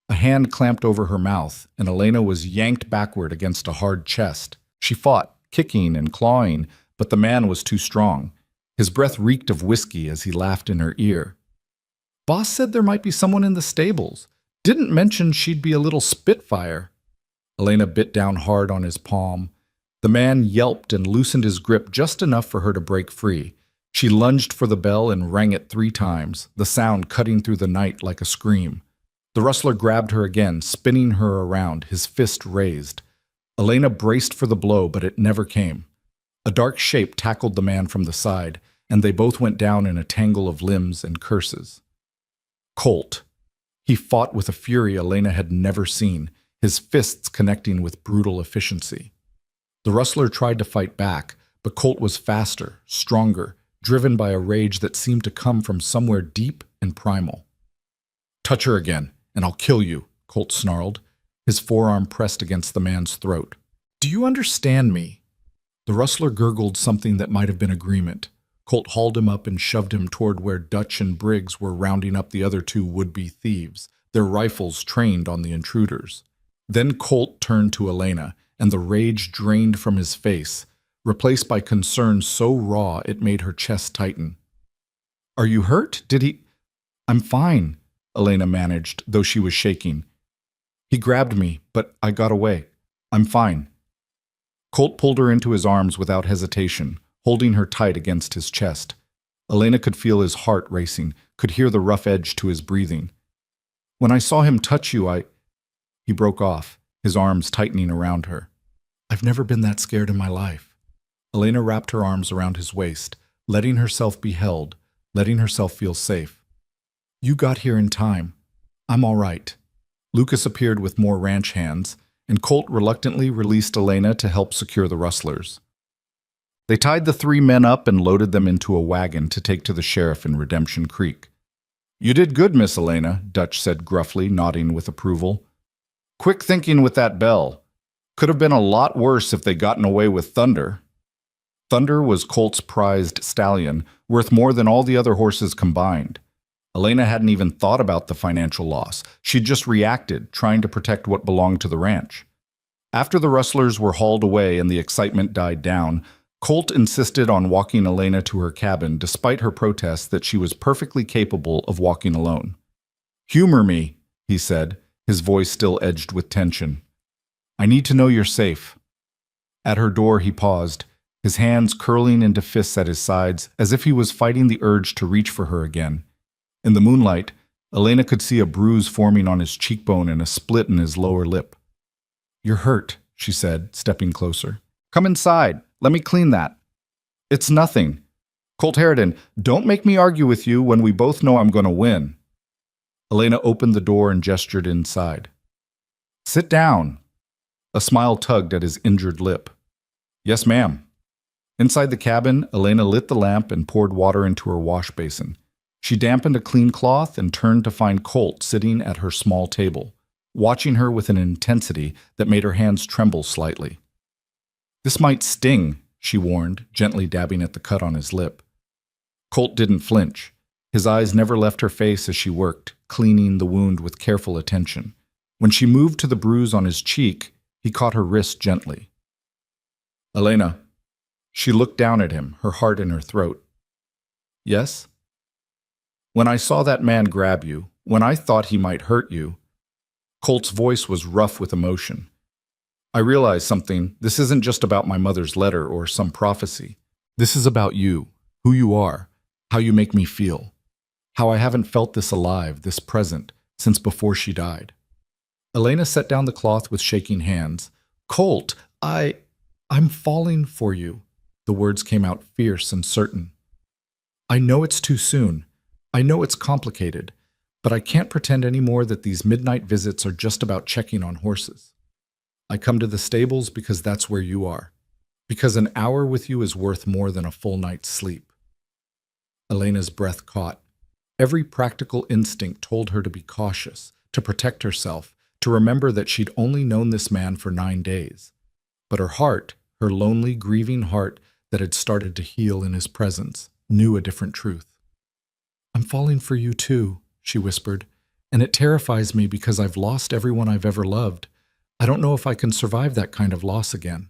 A hand clamped over her mouth, and Elena was yanked backward against a hard chest. She fought, kicking and clawing, but the man was too strong. His breath reeked of whiskey as he laughed in her ear. Boss said there might be someone in the stables. Didn't mention she'd be a little spitfire. Elena bit down hard on his palm. The man yelped and loosened his grip just enough for her to break free. She lunged for the bell and rang it 3 times, the sound cutting through the night like a scream. The rustler grabbed her again, spinning her around, his fist raised. Elena braced for the blow, but it never came. A dark shape tackled the man from the side, and they both went down in a tangle of limbs and curses. Colt. He fought with a fury Elena had never seen, his fists connecting with brutal efficiency. The rustler tried to fight back, but Colt was faster, stronger, driven by a rage that seemed to come from somewhere deep and primal. "Touch her again, and I'll kill you," Colt snarled, his forearm pressed against the man's throat. "Do you understand me?" The rustler gurgled something that might have been agreement. Colt hauled him up and shoved him toward where Dutch and Briggs were rounding up the other two would-be thieves, their rifles trained on the intruders. Then Colt turned to Elena, and the rage drained from his face, replaced by concern so raw it made her chest tighten. "Are you hurt? Did he—" "I'm fine," Elena managed, though she was shaking. "He grabbed me, but I got away. I'm fine." Colt pulled her into his arms without hesitation, holding her tight against his chest. Elena could feel his heart racing, could hear the rough edge to his breathing. "When I saw him touch you, He broke off, his arms tightening around her. "I've never been that scared in my life." Elena wrapped her arms around his waist, letting herself be held, letting herself feel safe. "You got here in time. I'm all right." Lucas appeared with more ranch hands, and Colt reluctantly released Elena to help secure the rustlers. They tied the three men up and loaded them into a wagon to take to the sheriff in Redemption Creek. "You did good, Miss Elena," Dutch said gruffly, nodding with approval. "Quick thinking with that bell. Could have been a lot worse if they'd gotten away with Thunder." Thunder was Colt's prized stallion, worth more than all the other horses combined. Elena hadn't even thought about the financial loss. She'd just reacted, trying to protect what belonged to the ranch. After the rustlers were hauled away and the excitement died down, Colt insisted on walking Elena to her cabin despite her protests that she was perfectly capable of walking alone. "Humor me," he said, his voice still edged with tension. "I need to know you're safe." At her door he paused, his hands curling into fists at his sides as if he was fighting the urge to reach for her again. In the moonlight, Elena could see a bruise forming on his cheekbone and a split in his lower lip. "You're hurt," she said, stepping closer. "Come inside. Let me clean that." "It's nothing." "Colt Harridan, don't make me argue with you when we both know I'm going to win." Elena opened the door and gestured inside. "Sit down." A smile tugged at his injured lip. "Yes, ma'am." Inside the cabin, Elena lit the lamp and poured water into her wash basin. She dampened a clean cloth and turned to find Colt sitting at her small table, watching her with an intensity that made her hands tremble slightly. "This might sting," she warned, gently dabbing at the cut on his lip. Colt didn't flinch. His eyes never left her face as she worked, cleaning the wound with careful attention. When she moved to the bruise on his cheek, he caught her wrist gently. "Elena." She looked down at him, her heart in her throat. "Yes?" "When I saw that man grab you, when I thought he might hurt you," Colt's voice was rough with emotion. "I realized something. This isn't just about my mother's letter or some prophecy. This is about you, who you are, how you make me feel, how I haven't felt this alive, this present, since before she died." Elena set down the cloth with shaking hands. "Colt, I'm falling for you." The words came out fierce and certain. "I know it's too soon. I know it's complicated, but I can't pretend anymore that these midnight visits are just about checking on horses. I come to the stables because that's where you are, because an hour with you is worth more than a full night's sleep." Elena's breath caught. Every practical instinct told her to be cautious, to protect herself, to remember that she'd only known this man for 9 days. But her heart, her lonely, grieving heart that had started to heal in his presence, knew a different truth. "I'm falling for you too," she whispered, "and it terrifies me because I've lost everyone I've ever loved. I don't know if I can survive that kind of loss again."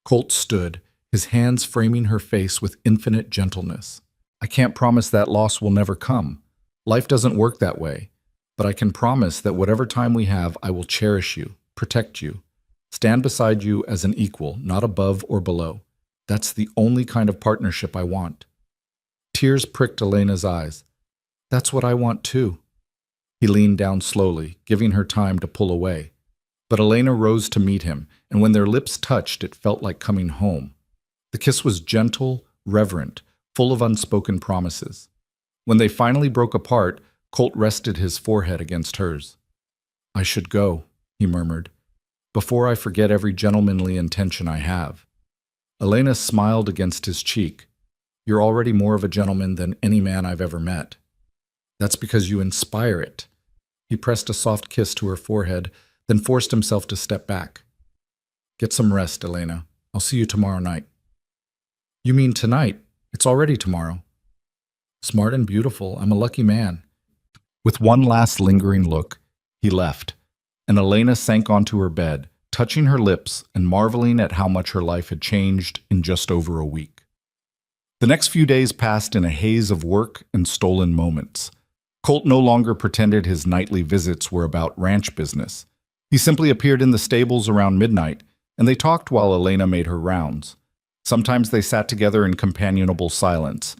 Colt stood, his hands framing her face with infinite gentleness. "I can't promise that loss will never come. Life doesn't work that way. But I can promise that whatever time we have, I will cherish you, protect you, stand beside you as an equal, not above or below. That's the only kind of partnership I want." Tears pricked Elena's eyes. "That's what I want too." He leaned down slowly, giving her time to pull away. But Elena rose to meet him, and when their lips touched, it felt like coming home. The kiss was gentle, reverent, full of unspoken promises. When they finally broke apart, Colt rested his forehead against hers. "I should go," he murmured, "before I forget every gentlemanly intention I have." Elena smiled against his cheek. "You're already more of a gentleman than any man I've ever met." "That's because you inspire it." He pressed a soft kiss to her forehead, then forced himself to step back. "Get some rest, Elena. I'll see you tomorrow night." "You mean tonight? It's already tomorrow." "Smart and beautiful. I'm a lucky man." With one last lingering look, he left, and Elena sank onto her bed, touching her lips and marveling at how much her life had changed in just over a week. The next few days passed in a haze of work and stolen moments. Colt no longer pretended his nightly visits were about ranch business. He simply appeared in the stables around midnight, and they talked while Elena made her rounds. Sometimes they sat together in companionable silence.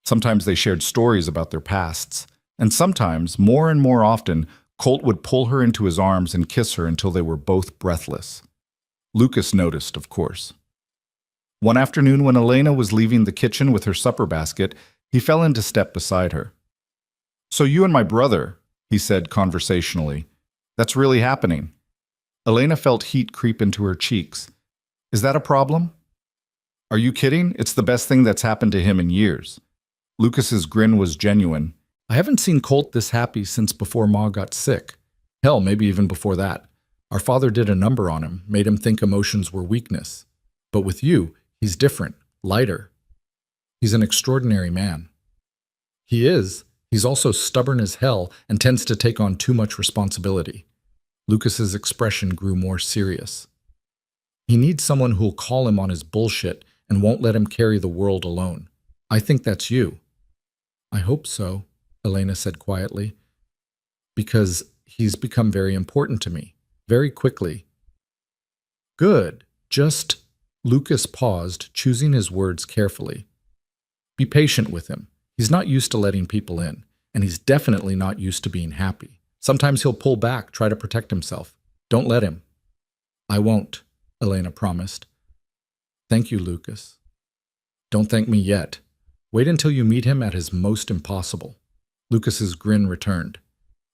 Sometimes they shared stories about their pasts. And sometimes, more and more often, Colt would pull her into his arms and kiss her until they were both breathless. Lucas noticed, of course. One afternoon when Elena was leaving the kitchen with her supper basket, he fell into step beside her. "So you and my brother," he said conversationally, "that's really happening." Elena felt heat creep into her cheeks. "Is that a problem?" "Are you kidding? It's the best thing that's happened to him in years." Lucas's grin was genuine. "I haven't seen Colt this happy since before Ma got sick. Hell, maybe even before that. Our father did a number on him, made him think emotions were weakness. But with you, he's different, lighter. He's an extraordinary man." "He is. He's also stubborn as hell and tends to take on too much responsibility." Lucas's expression grew more serious. "He needs someone who'll call him on his bullshit and won't let him carry the world alone. I think that's you." "I hope so," Elena said quietly, "because he's become very important to me, very quickly." "Good. Just—" Lucas paused, choosing his words carefully. "Be patient with him. He's not used to letting people in, and he's definitely not used to being happy. Sometimes he'll pull back, try to protect himself. Don't let him." "I won't," Elena promised. "Thank you, Lucas." "Don't thank me yet. Wait until you meet him at his most impossible." Lucas's grin returned.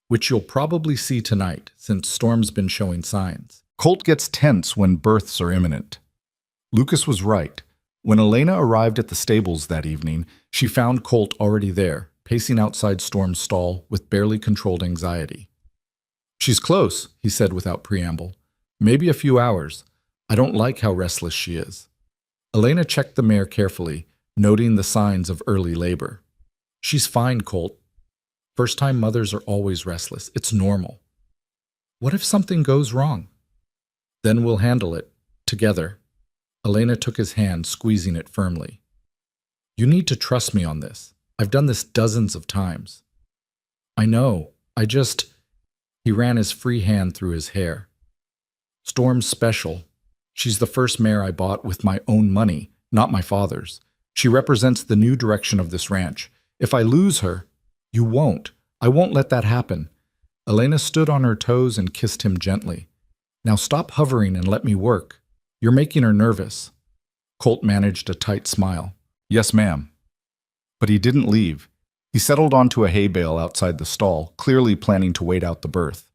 "Which you'll probably see tonight, since Storm's been showing signs." Colt gets tense when births are imminent. Lucas was right. When Elena arrived at the stables that evening, she found Colt already there, pacing outside Storm's stall with barely controlled anxiety. "She's close," he said without preamble. "Maybe a few hours. I don't like how restless she is." Elena checked the mare carefully, noting the signs of early labor. "She's fine, Colt. First-time mothers are always restless. It's normal." "What if something goes wrong?" "Then we'll handle it. Together." Elena took his hand, squeezing it firmly. "You need to trust me on this. I've done this dozens of times." "I know. He ran his free hand through his hair. "Storm's special. She's the first mare I bought with my own money, not my father's. She represents the new direction of this ranch. If I lose her—" "You won't. I won't let that happen." Elena stood on her toes and kissed him gently. "Now stop hovering and let me work. You're making her nervous." Colt managed a tight smile. "Yes, ma'am." But he didn't leave. He settled onto a hay bale outside the stall, clearly planning to wait out the birth.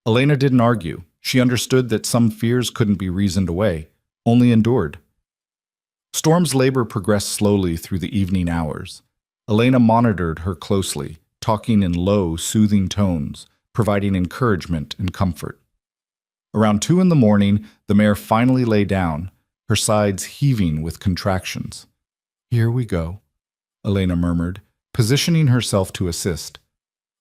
Elena didn't argue. She understood that some fears couldn't be reasoned away, only endured. Storm's labor progressed slowly through the evening hours. Elena monitored her closely, talking in low, soothing tones, providing encouragement and comfort. Around 2 in the morning, the mare finally lay down, her sides heaving with contractions. "Here we go," Elena murmured, positioning herself to assist.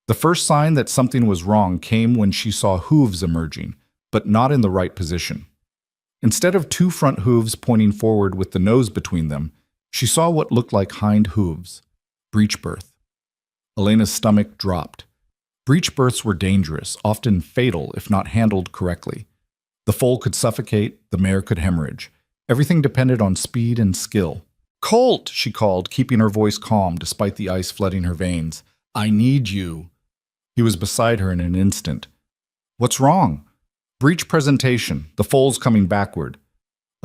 The first sign that something was wrong came when she saw hooves emerging, but not in the right position. Instead of 2 front hooves pointing forward with the nose between them, she saw what looked like hind hooves. Breech birth. Elena's stomach dropped. Breech births were dangerous, often fatal if not handled correctly. The foal could suffocate, the mare could hemorrhage. Everything depended on speed and skill. "Colt!" she called, keeping her voice calm despite the ice flooding her veins. "I need you." He was beside her in an instant. "What's wrong?" Breach presentation, the foal's coming backward.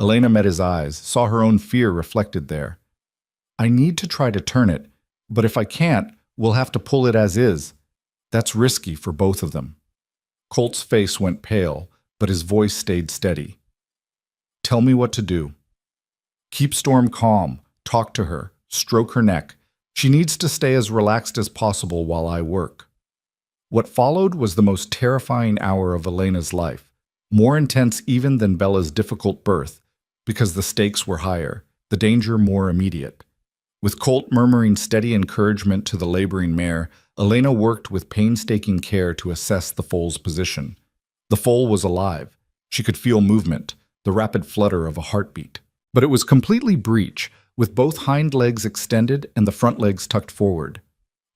Elena met his eyes, saw her own fear reflected there. I need to try to turn it, but if I can't, we'll have to pull it as is. That's risky for both of them. Colt's face went pale, but his voice stayed steady. Tell me what to do. Keep Storm calm, talk to her, stroke her neck. She needs to stay as relaxed as possible while I work. What followed was the most terrifying hour of Elena's life, more intense even than Bella's difficult birth, because the stakes were higher, the danger more immediate. With Colt murmuring steady encouragement to the laboring mare, Elena worked with painstaking care to assess the foal's position. The foal was alive. She could feel movement, the rapid flutter of a heartbeat. But it was completely breech, with both hind legs extended and the front legs tucked forward.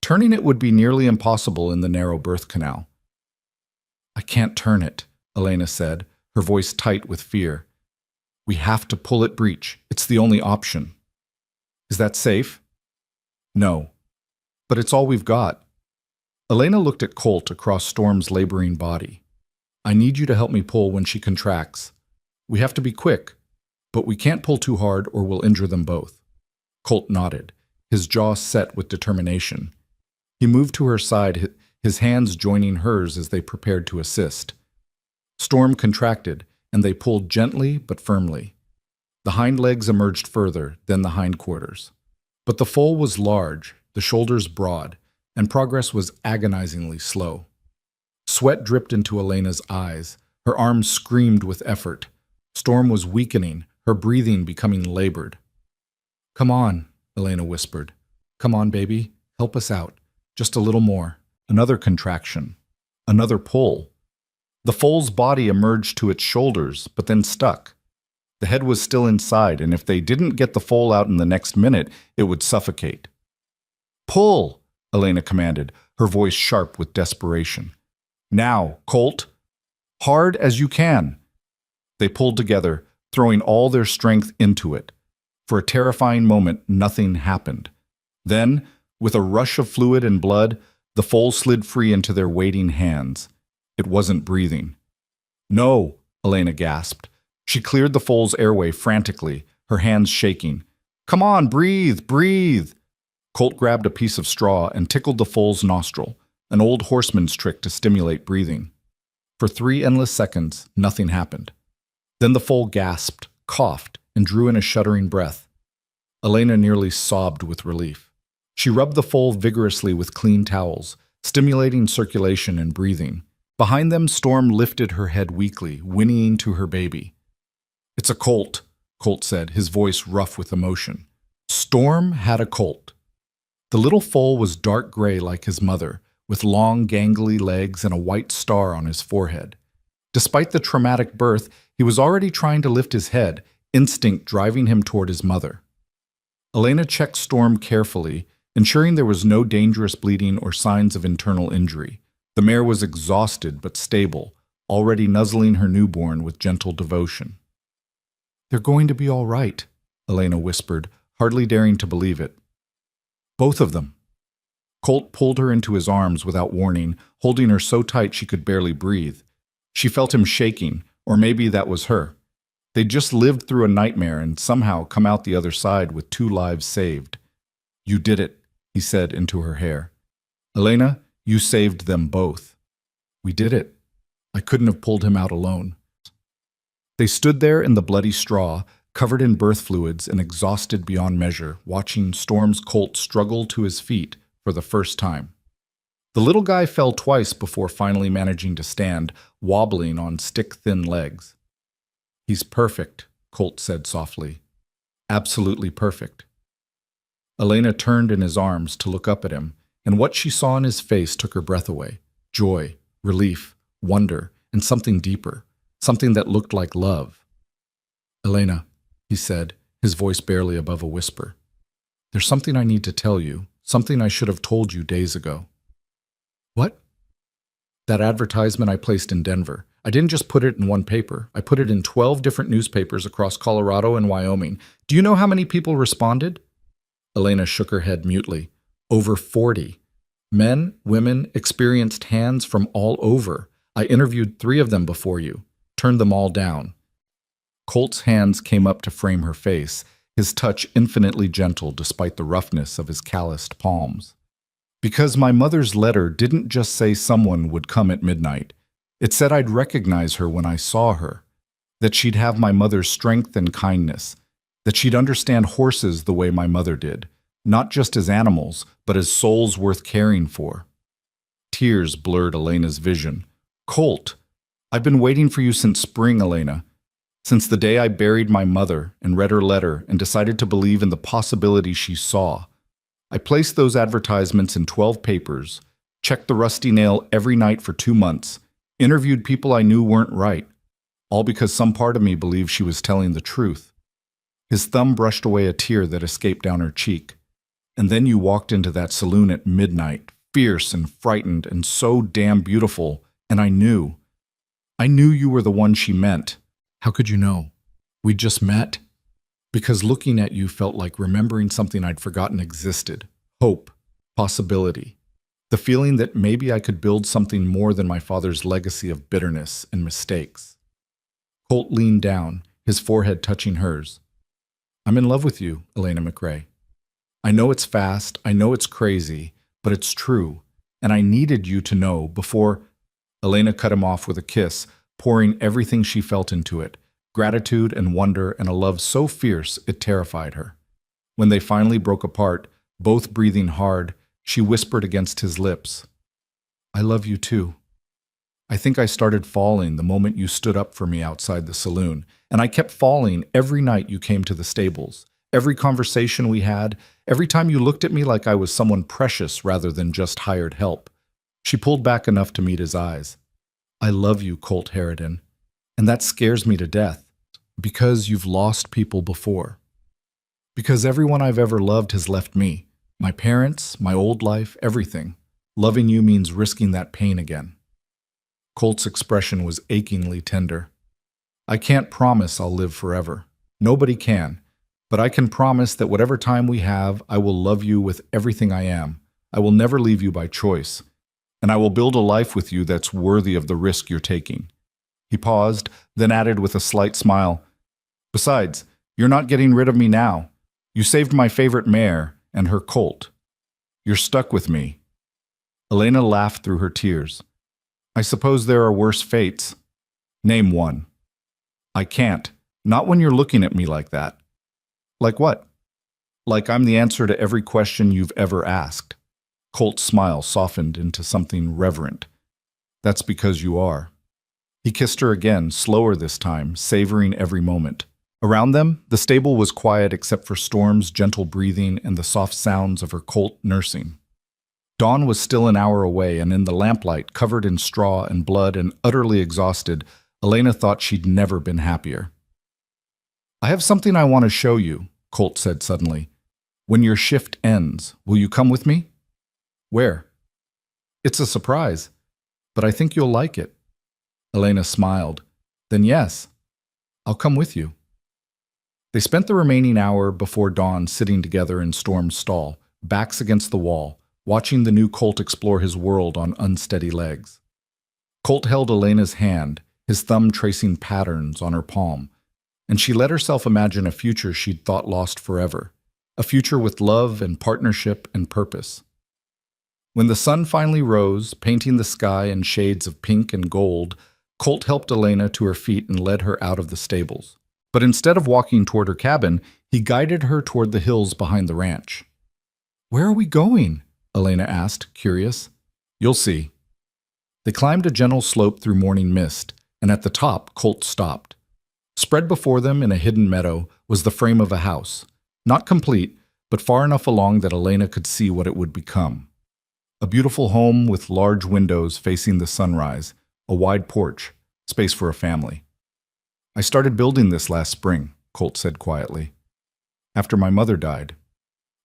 Turning it would be nearly impossible in the narrow birth canal. I can't turn it, Elena said, her voice tight with fear. We have to pull it breech. It's the only option. Is that safe? No. But it's all we've got. Elena looked at Colt across Storm's laboring body. I need you to help me pull when she contracts. We have to be quick, but we can't pull too hard or we'll injure them both. Colt nodded, his jaw set with determination. He moved to her side, his hands joining hers as they prepared to assist. Storm contracted, and they pulled gently but firmly. The hind legs emerged further, then the hindquarters. But the foal was large, the shoulders broad, and progress was agonizingly slow. Sweat dripped into Elena's eyes. Her arms screamed with effort. Storm was weakening, her breathing becoming labored. Come on, Elena whispered. Come on, baby. Help us out. Just a little more. Another contraction. Another pull. The foal's body emerged to its shoulders, but then stuck. The head was still inside, and if they didn't get the foal out in the next minute, it would suffocate. Pull, Elena commanded, her voice sharp with desperation. Now, Colt. Hard as you can. They pulled together, throwing all their strength into it. For a terrifying moment, nothing happened. Then, with a rush of fluid and blood, the foal slid free into their waiting hands. It wasn't breathing. No, Elena gasped. She cleared the foal's airway frantically, her hands shaking. Come on, breathe, breathe. Colt grabbed a piece of straw and tickled the foal's nostril, an old horseman's trick to stimulate breathing. For 3 endless seconds, nothing happened. Then the foal gasped, coughed, and drew in a shuddering breath. Elena nearly sobbed with relief. She rubbed the foal vigorously with clean towels, stimulating circulation and breathing. Behind them, Storm lifted her head weakly, whinnying to her baby. It's a colt, Colt said, his voice rough with emotion. Storm had a colt. The little foal was dark gray like his mother, with long, gangly legs and a white star on his forehead. Despite the traumatic birth, he was already trying to lift his head, instinct driving him toward his mother. Elena checked Storm carefully, ensuring there was no dangerous bleeding or signs of internal injury. The mare was exhausted but stable, already nuzzling her newborn with gentle devotion. They're going to be all right, Elena whispered, hardly daring to believe it. Both of them. Colt pulled her into his arms without warning, holding her so tight she could barely breathe. She felt him shaking, or maybe that was her. They'd just lived through a nightmare and somehow come out the other side with 2 lives saved. You did it, he said into her hair. Elena, you saved them both. We did it. I couldn't have pulled him out alone. They stood there in the bloody straw, covered in birth fluids and exhausted beyond measure, watching Storm's colt struggle to his feet for the first time. The little guy fell twice before finally managing to stand, wobbling on stick-thin legs. He's perfect, Colt said softly. Absolutely perfect. Elena turned in his arms to look up at him, and what she saw in his face took her breath away. Joy, relief, wonder, and something deeper, something that looked like love. Elena, he said, his voice barely above a whisper. There's something I need to tell you, something I should have told you days ago. What? That advertisement I placed in Denver. I didn't just put it in one paper. I put it in 12 different newspapers across Colorado and Wyoming. Do you know how many people responded? Elena shook her head mutely. Over 40. Men, women, experienced hands from all over. I interviewed 3 of them before you. Turn them all down. Colt's hands came up to frame her face, his touch infinitely gentle despite the roughness of his calloused palms. Because my mother's letter didn't just say someone would come at midnight. It said I'd recognize her when I saw her, that she'd have my mother's strength and kindness, that she'd understand horses the way my mother did, not just as animals, but as souls worth caring for. Tears blurred Elena's vision. Colt, I've been waiting for you since spring, Elena. Since the day I buried my mother and read her letter and decided to believe in the possibility she saw. I placed those advertisements in 12 papers, checked the Rusty Nail every night for 2 months, interviewed people I knew weren't right, all because some part of me believed she was telling the truth. His thumb brushed away a tear that escaped down her cheek. And then you walked into that saloon at midnight, fierce and frightened and so damn beautiful, and I knew you were the one she meant. How could you know? We just met? Because looking at you felt like remembering something I'd forgotten existed. Hope, possibility. The feeling that maybe I could build something more than my father's legacy of bitterness and mistakes. Colt leaned down, his forehead touching hers. I'm in love with you, Elena McRae. I know it's fast, I know it's crazy, but it's true, and I needed you to know before... Elena cut him off with a kiss, pouring everything she felt into it, gratitude and wonder and a love so fierce it terrified her. When they finally broke apart, both breathing hard, she whispered against his lips, I love you too. I think I started falling the moment you stood up for me outside the saloon, and I kept falling every night you came to the stables, every conversation we had, every time you looked at me like I was someone precious rather than just hired help. She pulled back enough to meet his eyes. I love you, Colt Harridan, and that scares me to death, because you've lost people before. Because everyone I've ever loved has left me, my parents, my old life, everything. Loving you means risking that pain again. Colt's expression was achingly tender. I can't promise I'll live forever. Nobody can. But I can promise that whatever time we have, I will love you with everything I am. I will never leave you by choice. And I will build a life with you that's worthy of the risk you're taking. He paused, then added with a slight smile, Besides, you're not getting rid of me now. You saved my favorite mare and her colt. You're stuck with me. Elena laughed through her tears. I suppose there are worse fates. Name one. I can't. Not when you're looking at me like that. Like what? Like I'm the answer to every question you've ever asked. Colt's smile softened into something reverent. That's because you are. He kissed her again, slower this time, savoring every moment. Around them, the stable was quiet except for Storm's gentle breathing and the soft sounds of her colt nursing. Dawn was still an hour away, and in the lamplight, covered in straw and blood and utterly exhausted, Elena thought she'd never been happier. I have something I want to show you, Colt said suddenly. When your shift ends, will you come with me? Where? It's a surprise, but I think you'll like it. Elena smiled. Then yes, I'll come with you. They spent the remaining hour before dawn sitting together in Storm's stall, backs against the wall, watching the new colt explore his world on unsteady legs. Colt held Elena's hand, his thumb tracing patterns on her palm, and she let herself imagine a future she'd thought lost forever, a future with love and partnership and purpose. When the sun finally rose, painting the sky in shades of pink and gold, Colt helped Elena to her feet and led her out of the stables. But instead of walking toward her cabin, he guided her toward the hills behind the ranch. Where are we going? Elena asked, curious. You'll see. They climbed a gentle slope through morning mist, and at the top, Colt stopped. Spread before them in a hidden meadow was the frame of a house, not complete, but far enough along that Elena could see what it would become. A beautiful home with large windows facing the sunrise, a wide porch, space for a family. I started building this last spring, Colt said quietly, after my mother died.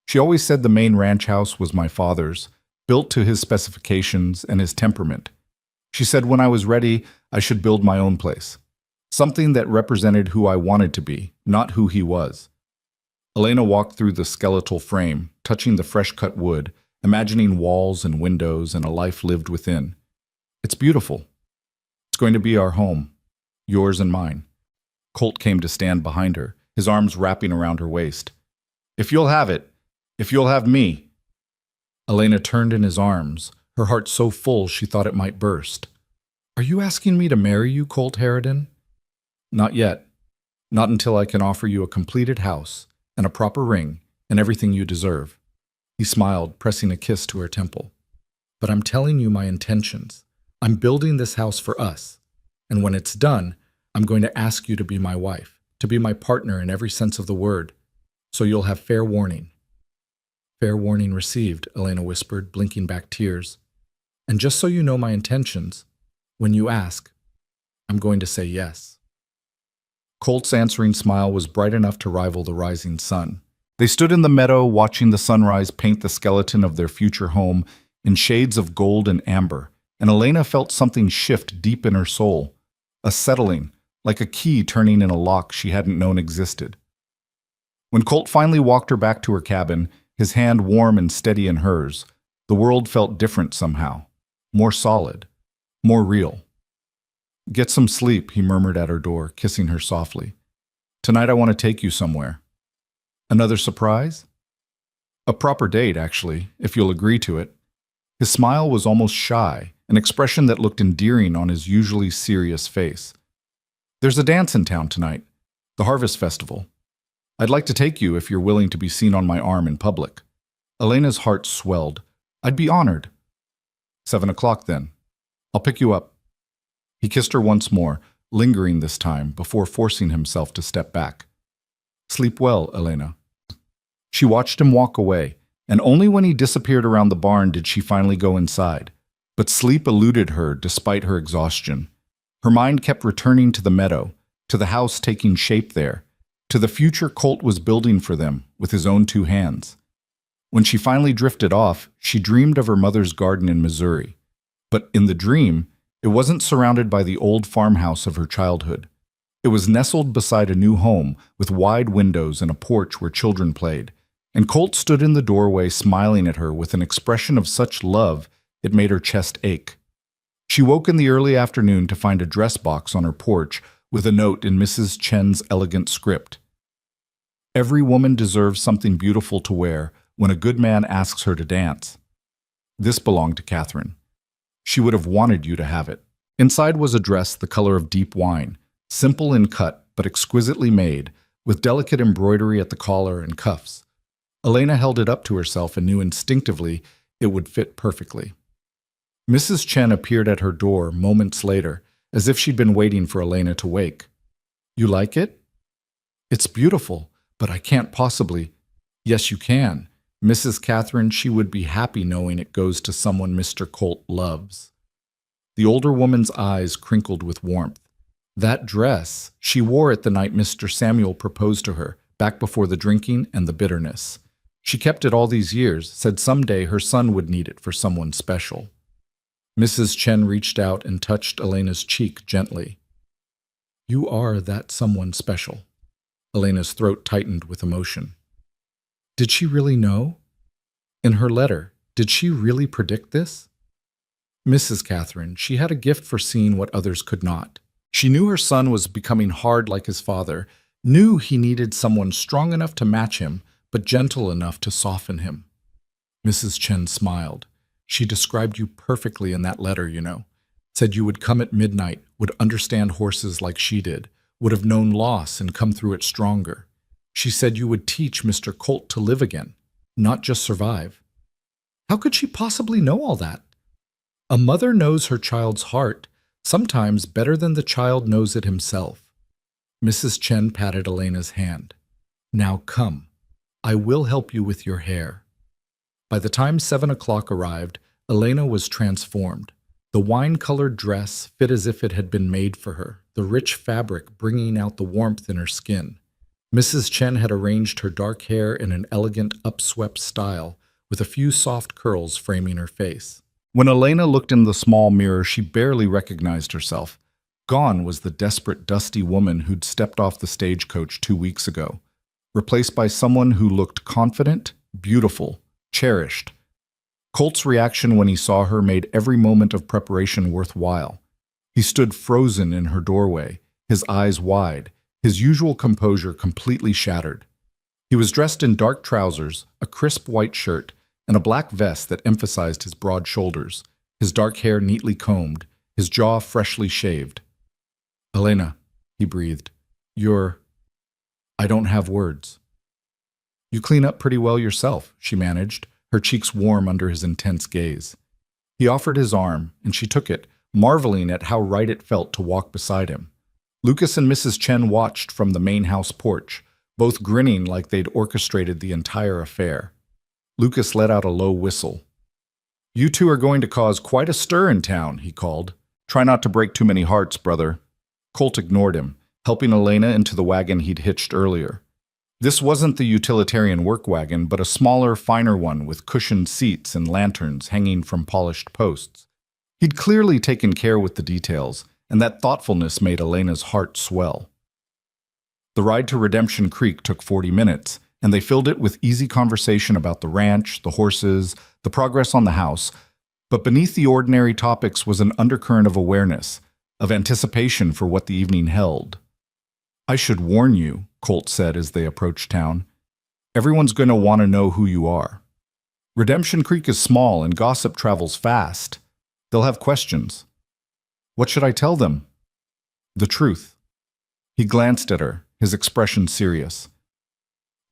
She always said the main ranch house was my father's, built to his specifications and his temperament. She said when I was ready, I should build my own place. Something that represented who I wanted to be, not who he was. Elena walked through the skeletal frame, touching the fresh-cut wood, imagining walls and windows and a life lived within. It's beautiful. It's going to be our home. Yours and mine. Colt came to stand behind her, his arms wrapping around her waist. If you'll have it, if you'll have me. Elena turned in his arms, her heart so full she thought it might burst. Are you asking me to marry you, Colt Harridan? Not yet. Not until I can offer you a completed house, and a proper ring, and everything you deserve. He smiled, pressing a kiss to her temple. But I'm telling you my intentions. I'm building this house for us. And when it's done, I'm going to ask you to be my wife, to be my partner in every sense of the word. So you'll have fair warning. Fair warning received, Elena whispered, blinking back tears. And just so you know my intentions, when you ask, I'm going to say yes. Colt's answering smile was bright enough to rival the rising sun. They stood in the meadow watching the sunrise paint the skeleton of their future home in shades of gold and amber, and Elena felt something shift deep in her soul, a settling, like a key turning in a lock she hadn't known existed. When Colt finally walked her back to her cabin, his hand warm and steady in hers, the world felt different somehow, more solid, more real. Get some sleep, he murmured at her door, kissing her softly. Tonight I want to take you somewhere. Another surprise? A proper date, actually, if you'll agree to it. His smile was almost shy, an expression that looked endearing on his usually serious face. There's a dance in town tonight, the Harvest Festival. I'd like to take you if you're willing to be seen on my arm in public. Elena's heart swelled. I'd be honored. 7 o'clock then. I'll pick you up. He kissed her once more, lingering this time before forcing himself to step back. Sleep well, Elena. She watched him walk away, and only when he disappeared around the barn did she finally go inside. But sleep eluded her despite her exhaustion. Her mind kept returning to the meadow, to the house taking shape there, to the future Colt was building for them with his own 2 hands. When she finally drifted off, she dreamed of her mother's garden in Missouri. But in the dream, it wasn't surrounded by the old farmhouse of her childhood. It was nestled beside a new home with wide windows and a porch where children played, and Colt stood in the doorway smiling at her with an expression of such love it made her chest ache. She woke in the early afternoon to find a dress box on her porch with a note in Mrs. Chen's elegant script. Every woman deserves something beautiful to wear when a good man asks her to dance. This belonged to Catherine. She would have wanted you to have it. Inside was a dress the color of deep wine, simple in cut but exquisitely made, with delicate embroidery at the collar and cuffs. Elena held it up to herself and knew instinctively it would fit perfectly. Mrs. Chen appeared at her door moments later, as if she'd been waiting for Elena to wake. You like it? It's beautiful, but I can't possibly. Yes, you can. Mrs. Catherine, she would be happy knowing it goes to someone Mr. Colt loves. The older woman's eyes crinkled with warmth. That dress, she wore it the night Mr. Samuel proposed to her, back before the drinking and the bitterness. She kept it all these years, said someday her son would need it for someone special. Mrs. Chen reached out and touched Elena's cheek gently. You are that someone special. Elena's throat tightened with emotion. Did she really know? In her letter, did she really predict this? Mrs. Catherine, she had a gift for seeing what others could not. She knew her son was becoming hard like his father, knew he needed someone strong enough to match him, but gentle enough to soften him. Mrs. Chen smiled. She described you perfectly in that letter, you know. Said you would come at midnight, would understand horses like she did, would have known loss and come through it stronger. She said you would teach Mr. Colt to live again, not just survive. How could she possibly know all that? A mother knows her child's heart, sometimes better than the child knows it himself. Mrs. Chen patted Elena's hand. Now come. I will help you with your hair. By the time 7 o'clock arrived, Elena was transformed. The wine-colored dress fit as if it had been made for her, the rich fabric bringing out the warmth in her skin. Mrs. Chen had arranged her dark hair in an elegant, upswept style, with a few soft curls framing her face. When Elena looked in the small mirror, she barely recognized herself. Gone was the desperate, dusty woman who'd stepped off the stagecoach 2 weeks ago, replaced by someone who looked confident, beautiful, cherished. Colt's reaction when he saw her made every moment of preparation worthwhile. He stood frozen in her doorway, his eyes wide, his usual composure completely shattered. He was dressed in dark trousers, a crisp white shirt, and a black vest that emphasized his broad shoulders, his dark hair neatly combed, his jaw freshly shaved. "Elena," he breathed, I don't have words." "You clean up pretty well yourself," she managed, her cheeks warm under his intense gaze. He offered his arm, and she took it, marveling at how right it felt to walk beside him. Lucas and Mrs. Chen watched from the main house porch, both grinning like they'd orchestrated the entire affair. Lucas let out a low whistle. "You two are going to cause quite a stir in town," he called. "Try not to break too many hearts, brother." Colt ignored him, helping Elena into the wagon he'd hitched earlier. This wasn't the utilitarian work wagon, but a smaller, finer one with cushioned seats and lanterns hanging from polished posts. He'd clearly taken care with the details, and that thoughtfulness made Elena's heart swell. The ride to Redemption Creek took 40 minutes, and they filled it with easy conversation about the ranch, the horses, the progress on the house. But beneath the ordinary topics was an undercurrent of awareness, of anticipation for what the evening held. "I should warn you," Colt said as they approached town. "Everyone's going to want to know who you are. Redemption Creek is small and gossip travels fast. They'll have questions." "What should I tell them?" "The truth." He glanced at her, his expression serious.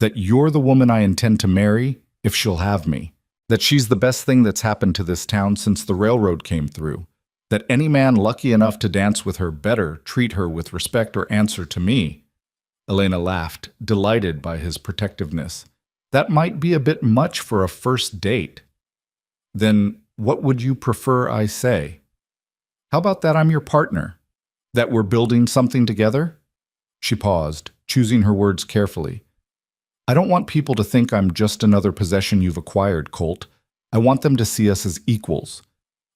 "That you're the woman I intend to marry, if she'll have me. That she's the best thing that's happened to this town since the railroad came through. That any man lucky enough to dance with her better treat her with respect or answer to me." Elena laughed, delighted by his protectiveness. "That might be a bit much for a first date." "Then what would you prefer I say?" "How about that I'm your partner? That we're building something together?" She paused, choosing her words carefully. "I don't want people to think I'm just another possession you've acquired, Colt. I want them to see us as equals."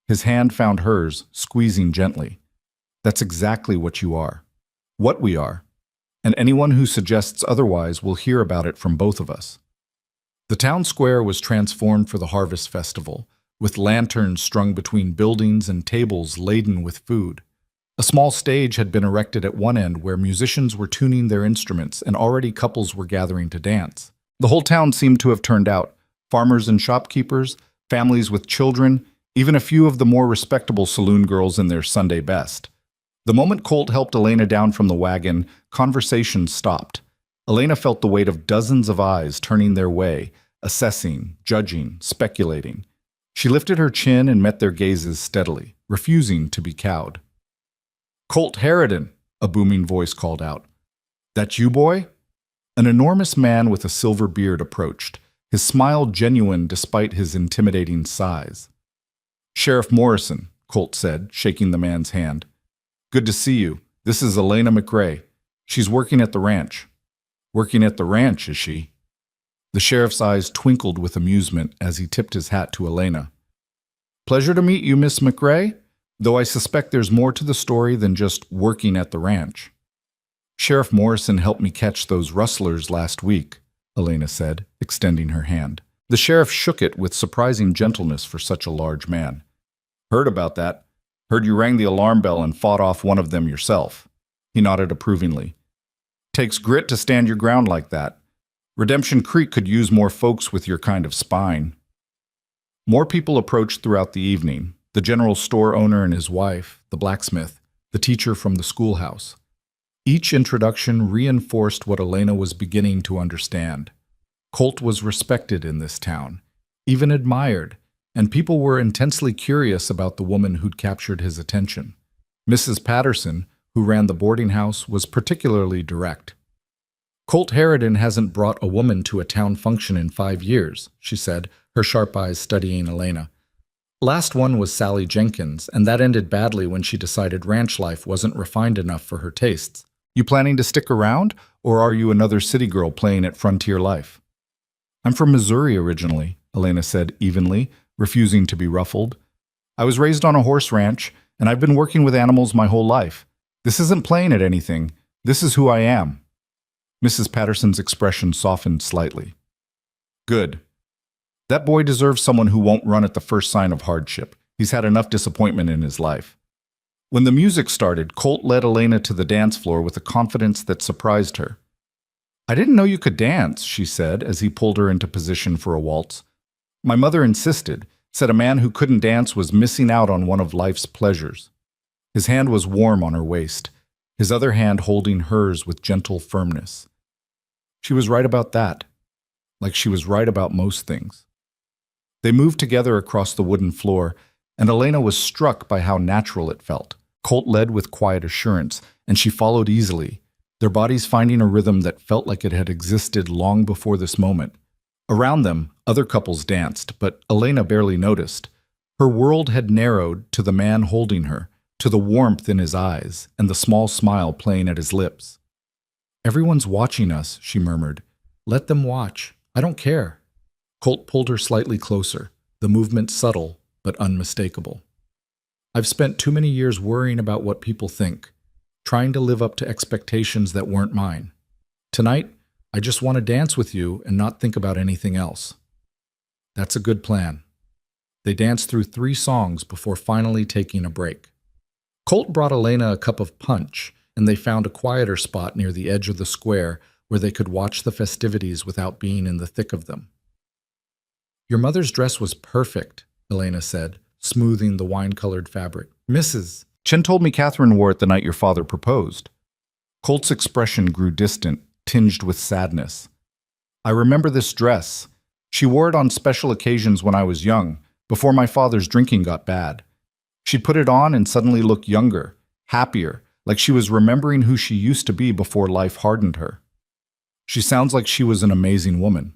His hand found hers, squeezing gently. "That's exactly what you are. What we are. And anyone who suggests otherwise will hear about it from both of us." The town square was transformed for the harvest festival, with lanterns strung between buildings and tables laden with food. A small stage had been erected at one end where musicians were tuning their instruments and already couples were gathering to dance. The whole town seemed to have turned out, farmers and shopkeepers, families with children, even a few of the more respectable saloon girls in their Sunday best. The moment Colt helped Elena down from the wagon, conversation stopped. Elena felt the weight of dozens of eyes turning their way, assessing, judging, speculating. She lifted her chin and met their gazes steadily, refusing to be cowed. "Colt Harridan," a booming voice called out. "That you, boy?" An enormous man with a silver beard approached, his smile genuine despite his intimidating size. "Sheriff Morrison," Colt said, shaking the man's hand. "Good to see you. This is Elena McRae. She's working at the ranch." "Working at the ranch, is she?" The sheriff's eyes twinkled with amusement as he tipped his hat to Elena. "Pleasure to meet you, Miss McRae, though I suspect there's more to the story than just working at the ranch." "Sheriff Morrison helped me catch those rustlers last week," Elena said, extending her hand. The sheriff shook it with surprising gentleness for such a large man. "Heard about that. Heard you rang the alarm bell and fought off one of them yourself." He nodded approvingly. "Takes grit to stand your ground like that. Redemption Creek could use more folks with your kind of spine." More people approached throughout the evening, the general store owner and his wife, the blacksmith, the teacher from the schoolhouse. Each introduction reinforced what Elena was beginning to understand. Colt was respected in this town, even admired, and people were intensely curious about the woman who'd captured his attention. Mrs. Patterson, who ran the boarding house, was particularly direct. "Colt Harridan hasn't brought a woman to a town function in 5 years," she said, her sharp eyes studying Elena. "Last one was Sally Jenkins, and that ended badly when she decided ranch life wasn't refined enough for her tastes. You planning to stick around, or are you another city girl playing at frontier life?" "I'm from Missouri originally," Elena said evenly, refusing to be ruffled. "I was raised on a horse ranch, and I've been working with animals my whole life. This isn't playing at anything. This is who I am." Mrs. Patterson's expression softened slightly. "Good. That boy deserves someone who won't run at the first sign of hardship. He's had enough disappointment in his life." When the music started, Colt led Elena to the dance floor with a confidence that surprised her. "I didn't know you could dance," she said as he pulled her into position for a waltz. "My mother insisted, said a man who couldn't dance was missing out on one of life's pleasures." His hand was warm on her waist, his other hand holding hers with gentle firmness. She was right about that, like she was right about most things. They moved together across the wooden floor, and Elena was struck by how natural it felt. Colt led with quiet assurance, and she followed easily, their bodies finding a rhythm that felt like it had existed long before this moment. Around them, other couples danced, but Elena barely noticed. Her world had narrowed to the man holding her, to the warmth in his eyes, and the small smile playing at his lips. "Everyone's watching us," she murmured. "Let them watch. I don't care." Colt pulled her slightly closer, the movement subtle but unmistakable. "I've spent too many years worrying about what people think, trying to live up to expectations that weren't mine. Tonight, I just want to dance with you and not think about anything else." "That's a good plan." They danced through 3 songs before finally taking a break. Colt brought Elena a cup of punch, and they found a quieter spot near the edge of the square where they could watch the festivities without being in the thick of them. "Your mother's dress was perfect," Elena said, smoothing the wine-colored fabric. "Mrs. Chen told me Catherine wore it the night your father proposed." Colt's expression grew distant, tinged with sadness. "I remember this dress. She wore it on special occasions when I was young, before my father's drinking got bad. She'd put it on and suddenly look younger, happier, like she was remembering who she used to be before life hardened her. She sounds like she was an amazing woman."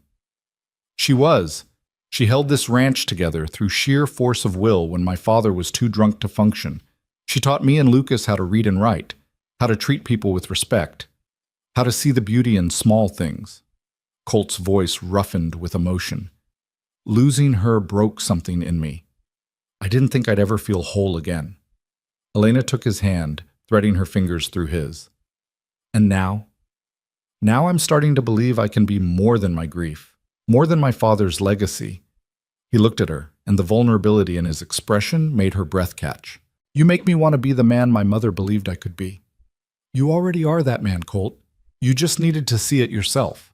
"She was. She held this ranch together through sheer force of will when my father was too drunk to function. She taught me and Lucas how to read and write, how to treat people with respect, how to see the beauty in small things." Colt's voice roughened with emotion. "Losing her broke something in me. I didn't think I'd ever feel whole again." Elena took his hand, threading her fingers through his. "And now? Now I'm starting to believe I can be more than my grief, more than my father's legacy." He looked at her, and the vulnerability in his expression made her breath catch. "You make me want to be the man my mother believed I could be." "You already are that man, Colt. You just needed to see it yourself."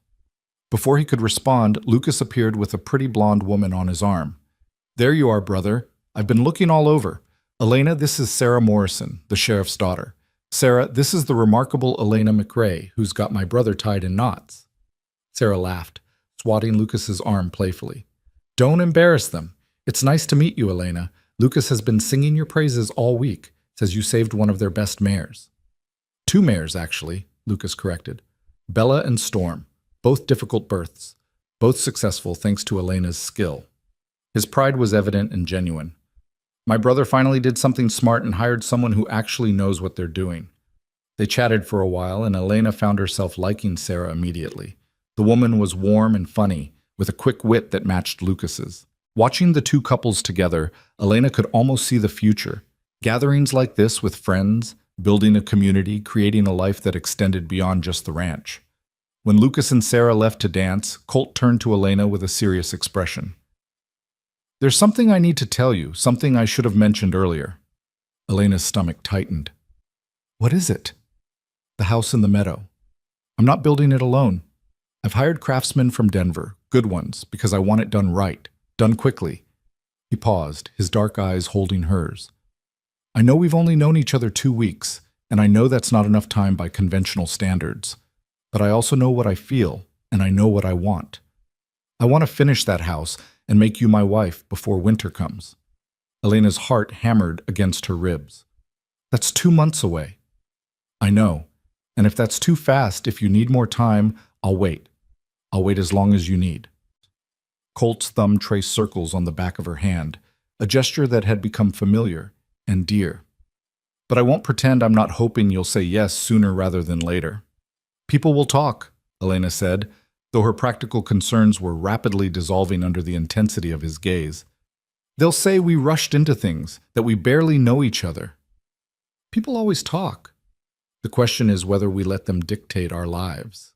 Before he could respond, Lucas appeared with a pretty blonde woman on his arm. "There you are, brother. I've been looking all over. Elena, this is Sarah Morrison, the sheriff's daughter. Sarah, this is the remarkable Elena McRae, who's got my brother tied in knots." Sarah laughed, swatting Lucas's arm playfully. "Don't embarrass them. It's nice to meet you, Elena. Lucas has been singing your praises all week, says you saved one of their best mares." "2 mares, actually," Lucas corrected. "Bella and Storm, both difficult births, both successful thanks to Elena's skill." His pride was evident and genuine. "My brother finally did something smart and hired someone who actually knows what they're doing." They chatted for a while, and Elena found herself liking Sarah immediately. The woman was warm and funny, with a quick wit that matched Lucas's. Watching the 2 couples together, Elena could almost see the future. Gatherings like this with friends, building a community, creating a life that extended beyond just the ranch. When Lucas and Sarah left to dance, Colt turned to Elena with a serious expression. "There's something I need to tell you, something I should have mentioned earlier." Elena's stomach tightened. "What is it?" "The house in the meadow. I'm not building it alone. I've hired craftsmen from Denver, good ones, because I want it done right, done quickly." He paused, his dark eyes holding hers. "I know we've only known each other 2 weeks, and I know that's not enough time by conventional standards. But I also know what I feel, and I know what I want. I want to finish that house and make you my wife before winter comes." Elena's heart hammered against her ribs. "That's 2 months away." "I know, and if that's too fast, if you need more time, I'll wait. I'll wait as long as you need." Colt's thumb traced circles on the back of her hand, a gesture that had become familiar and dear. "But I won't pretend I'm not hoping you'll say yes sooner rather than later." "People will talk," Elena said, though her practical concerns were rapidly dissolving under the intensity of his gaze. "They'll say we rushed into things, that we barely know each other." "People always talk. The question is whether we let them dictate our lives."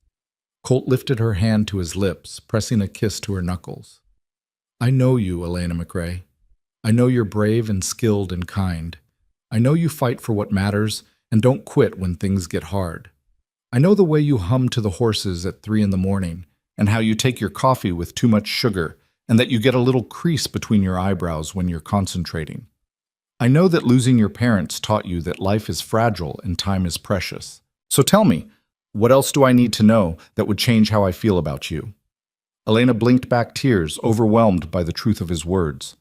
Colt lifted her hand to his lips, pressing a kiss to her knuckles. "I know you, Elena McRae. I know you're brave and skilled and kind. I know you fight for what matters and don't quit when things get hard. I know the way you hum to the horses at 3 in the morning and how you take your coffee with too much sugar and that you get a little crease between your eyebrows when you're concentrating. I know that losing your parents taught you that life is fragile and time is precious. So tell me, what else do I need to know that would change how I feel about you? Elena blinked back tears, overwhelmed by the truth of his words.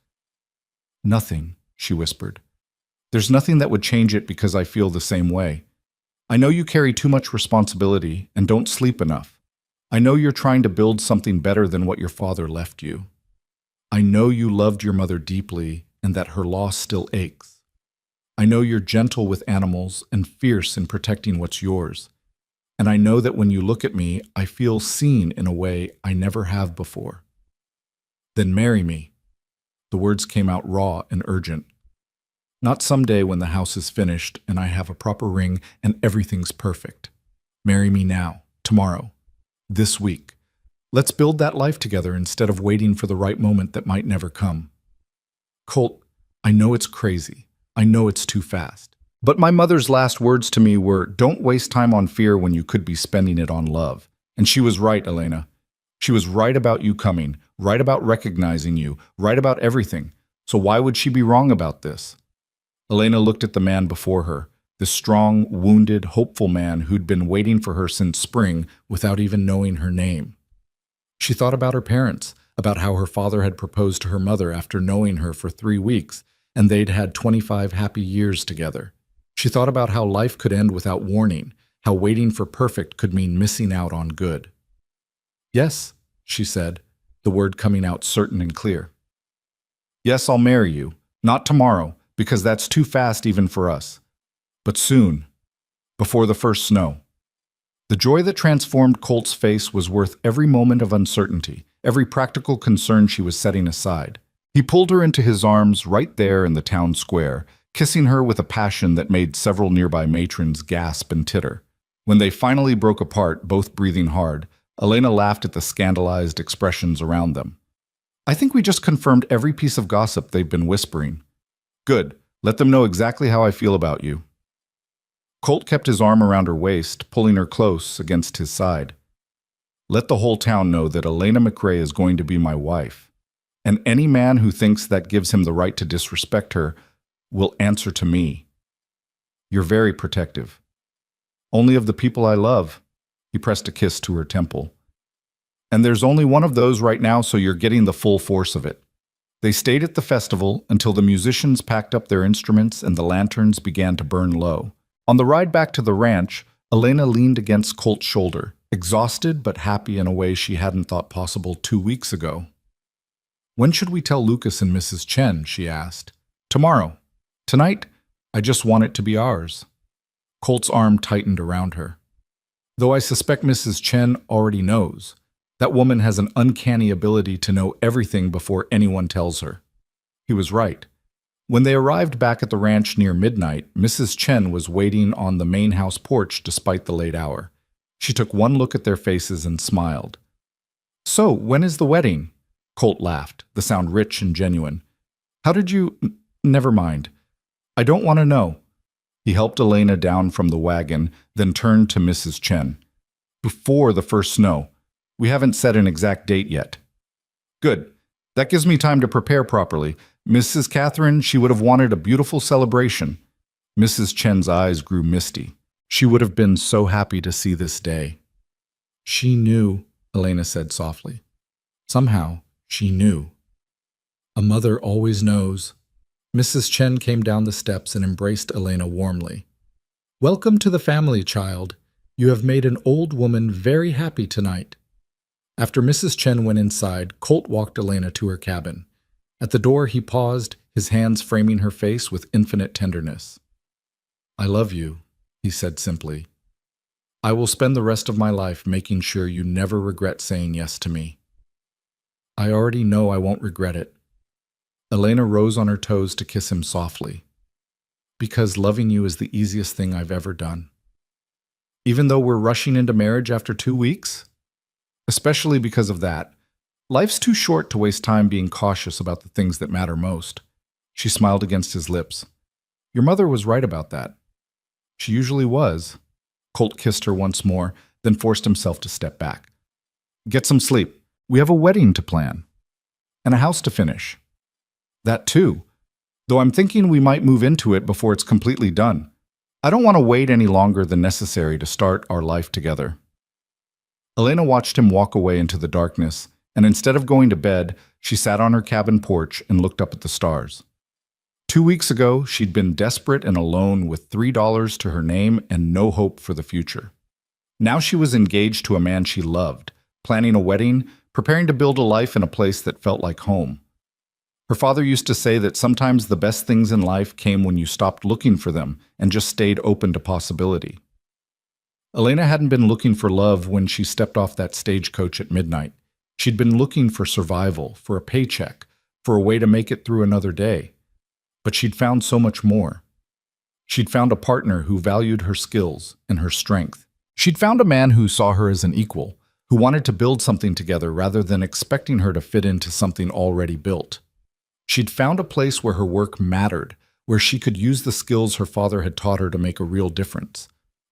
Nothing, she whispered. There's nothing that would change it because I feel the same way. I know you carry too much responsibility and don't sleep enough. I know you're trying to build something better than what your father left you. I know you loved your mother deeply and that her loss still aches. I know you're gentle with animals and fierce in protecting what's yours. And I know that when you look at me, I feel seen in a way I never have before. Then marry me. The words came out raw and urgent. Not someday when the house is finished and I have a proper ring and everything's perfect. Marry me now, tomorrow, this week. Let's build that life together instead of waiting for the right moment that might never come. Colt, I know it's crazy. I know it's too fast. But my mother's last words to me were, don't waste time on fear when you could be spending it on love. And she was right, Elena. She was right about you coming, right about recognizing you, right about everything. So why would she be wrong about this? Elena looked at the man before her, the strong, wounded, hopeful man who'd been waiting for her since spring without even knowing her name. She thought about her parents, about how her father had proposed to her mother after knowing her for 3 weeks, and they'd had 25 happy years together. She thought about how life could end without warning, how waiting for perfect could mean missing out on good. Yes, she said, the word coming out certain and clear. Yes, I'll marry you. Not tomorrow, because that's too fast even for us. But soon, before the first snow. The joy that transformed Colt's face was worth every moment of uncertainty, every practical concern she was setting aside. He pulled her into his arms right there in the town square, kissing her with a passion that made several nearby matrons gasp and titter. When they finally broke apart, both breathing hard, Elena laughed at the scandalized expressions around them. I think we just confirmed every piece of gossip they've been whispering. Good. Let them know exactly how I feel about you. Colt kept his arm around her waist, pulling her close against his side. Let the whole town know that Elena McRae is going to be my wife. And any man who thinks that gives him the right to disrespect her will answer to me. You're very protective. Only of the people I love. He pressed a kiss to her temple. And there's only one of those right now, so you're getting the full force of it. They stayed at the festival until the musicians packed up their instruments and the lanterns began to burn low. On the ride back to the ranch, Elena leaned against Colt's shoulder, exhausted but happy in a way she hadn't thought possible 2 weeks ago. When should we tell Lucas and Mrs. Chen? She asked. Tomorrow. Tonight, I just want it to be ours. Colt's arm tightened around her. Though I suspect Mrs. Chen already knows. That woman has an uncanny ability to know everything before anyone tells her. He was right. When they arrived back at the ranch near midnight, Mrs. Chen was waiting on the main house porch despite the late hour. She took one look at their faces and smiled. So, when is the wedding? Colt laughed, the sound rich and genuine. How did you— Never mind. I don't want to know. He helped Elena down from the wagon, then turned to Mrs. Chen. Before the first snow. We haven't set an exact date yet. Good. That gives me time to prepare properly. Mrs. Catherine, she would have wanted a beautiful celebration. Mrs. Chen's eyes grew misty. She would have been so happy to see this day. She knew, Elena said softly. Somehow, she knew. A mother always knows. Mrs. Chen came down the steps and embraced Elena warmly. Welcome to the family, child. You have made an old woman very happy tonight. After Mrs. Chen went inside, Colt walked Elena to her cabin. At the door, he paused, his hands framing her face with infinite tenderness. I love you, he said simply. I will spend the rest of my life making sure you never regret saying yes to me. I already know I won't regret it. Elena rose on her toes to kiss him softly. Because loving you is the easiest thing I've ever done. Even though we're rushing into marriage after 2 weeks? Especially because of that. Life's too short to waste time being cautious about the things that matter most. She smiled against his lips. Your mother was right about that. She usually was. Colt kissed her once more, then forced himself to step back. Get some sleep. We have a wedding to plan. And a house to finish. That too. Though I'm thinking we might move into it before it's completely done. I don't want to wait any longer than necessary to start our life together. Elena watched him walk away into the darkness, and instead of going to bed, she sat on her cabin porch and looked up at the stars. 2 weeks ago, she'd been desperate and alone with $3 to her name and no hope for the future. Now she was engaged to a man she loved, planning a wedding, preparing to build a life in a place that felt like home. Her father used to say that sometimes the best things in life came when you stopped looking for them and just stayed open to possibility. Elena hadn't been looking for love when she stepped off that stagecoach at midnight. She'd been looking for survival, for a paycheck, for a way to make it through another day. But she'd found so much more. She'd found a partner who valued her skills and her strength. She'd found a man who saw her as an equal, who wanted to build something together rather than expecting her to fit into something already built. She'd found a place where her work mattered, where she could use the skills her father had taught her to make a real difference.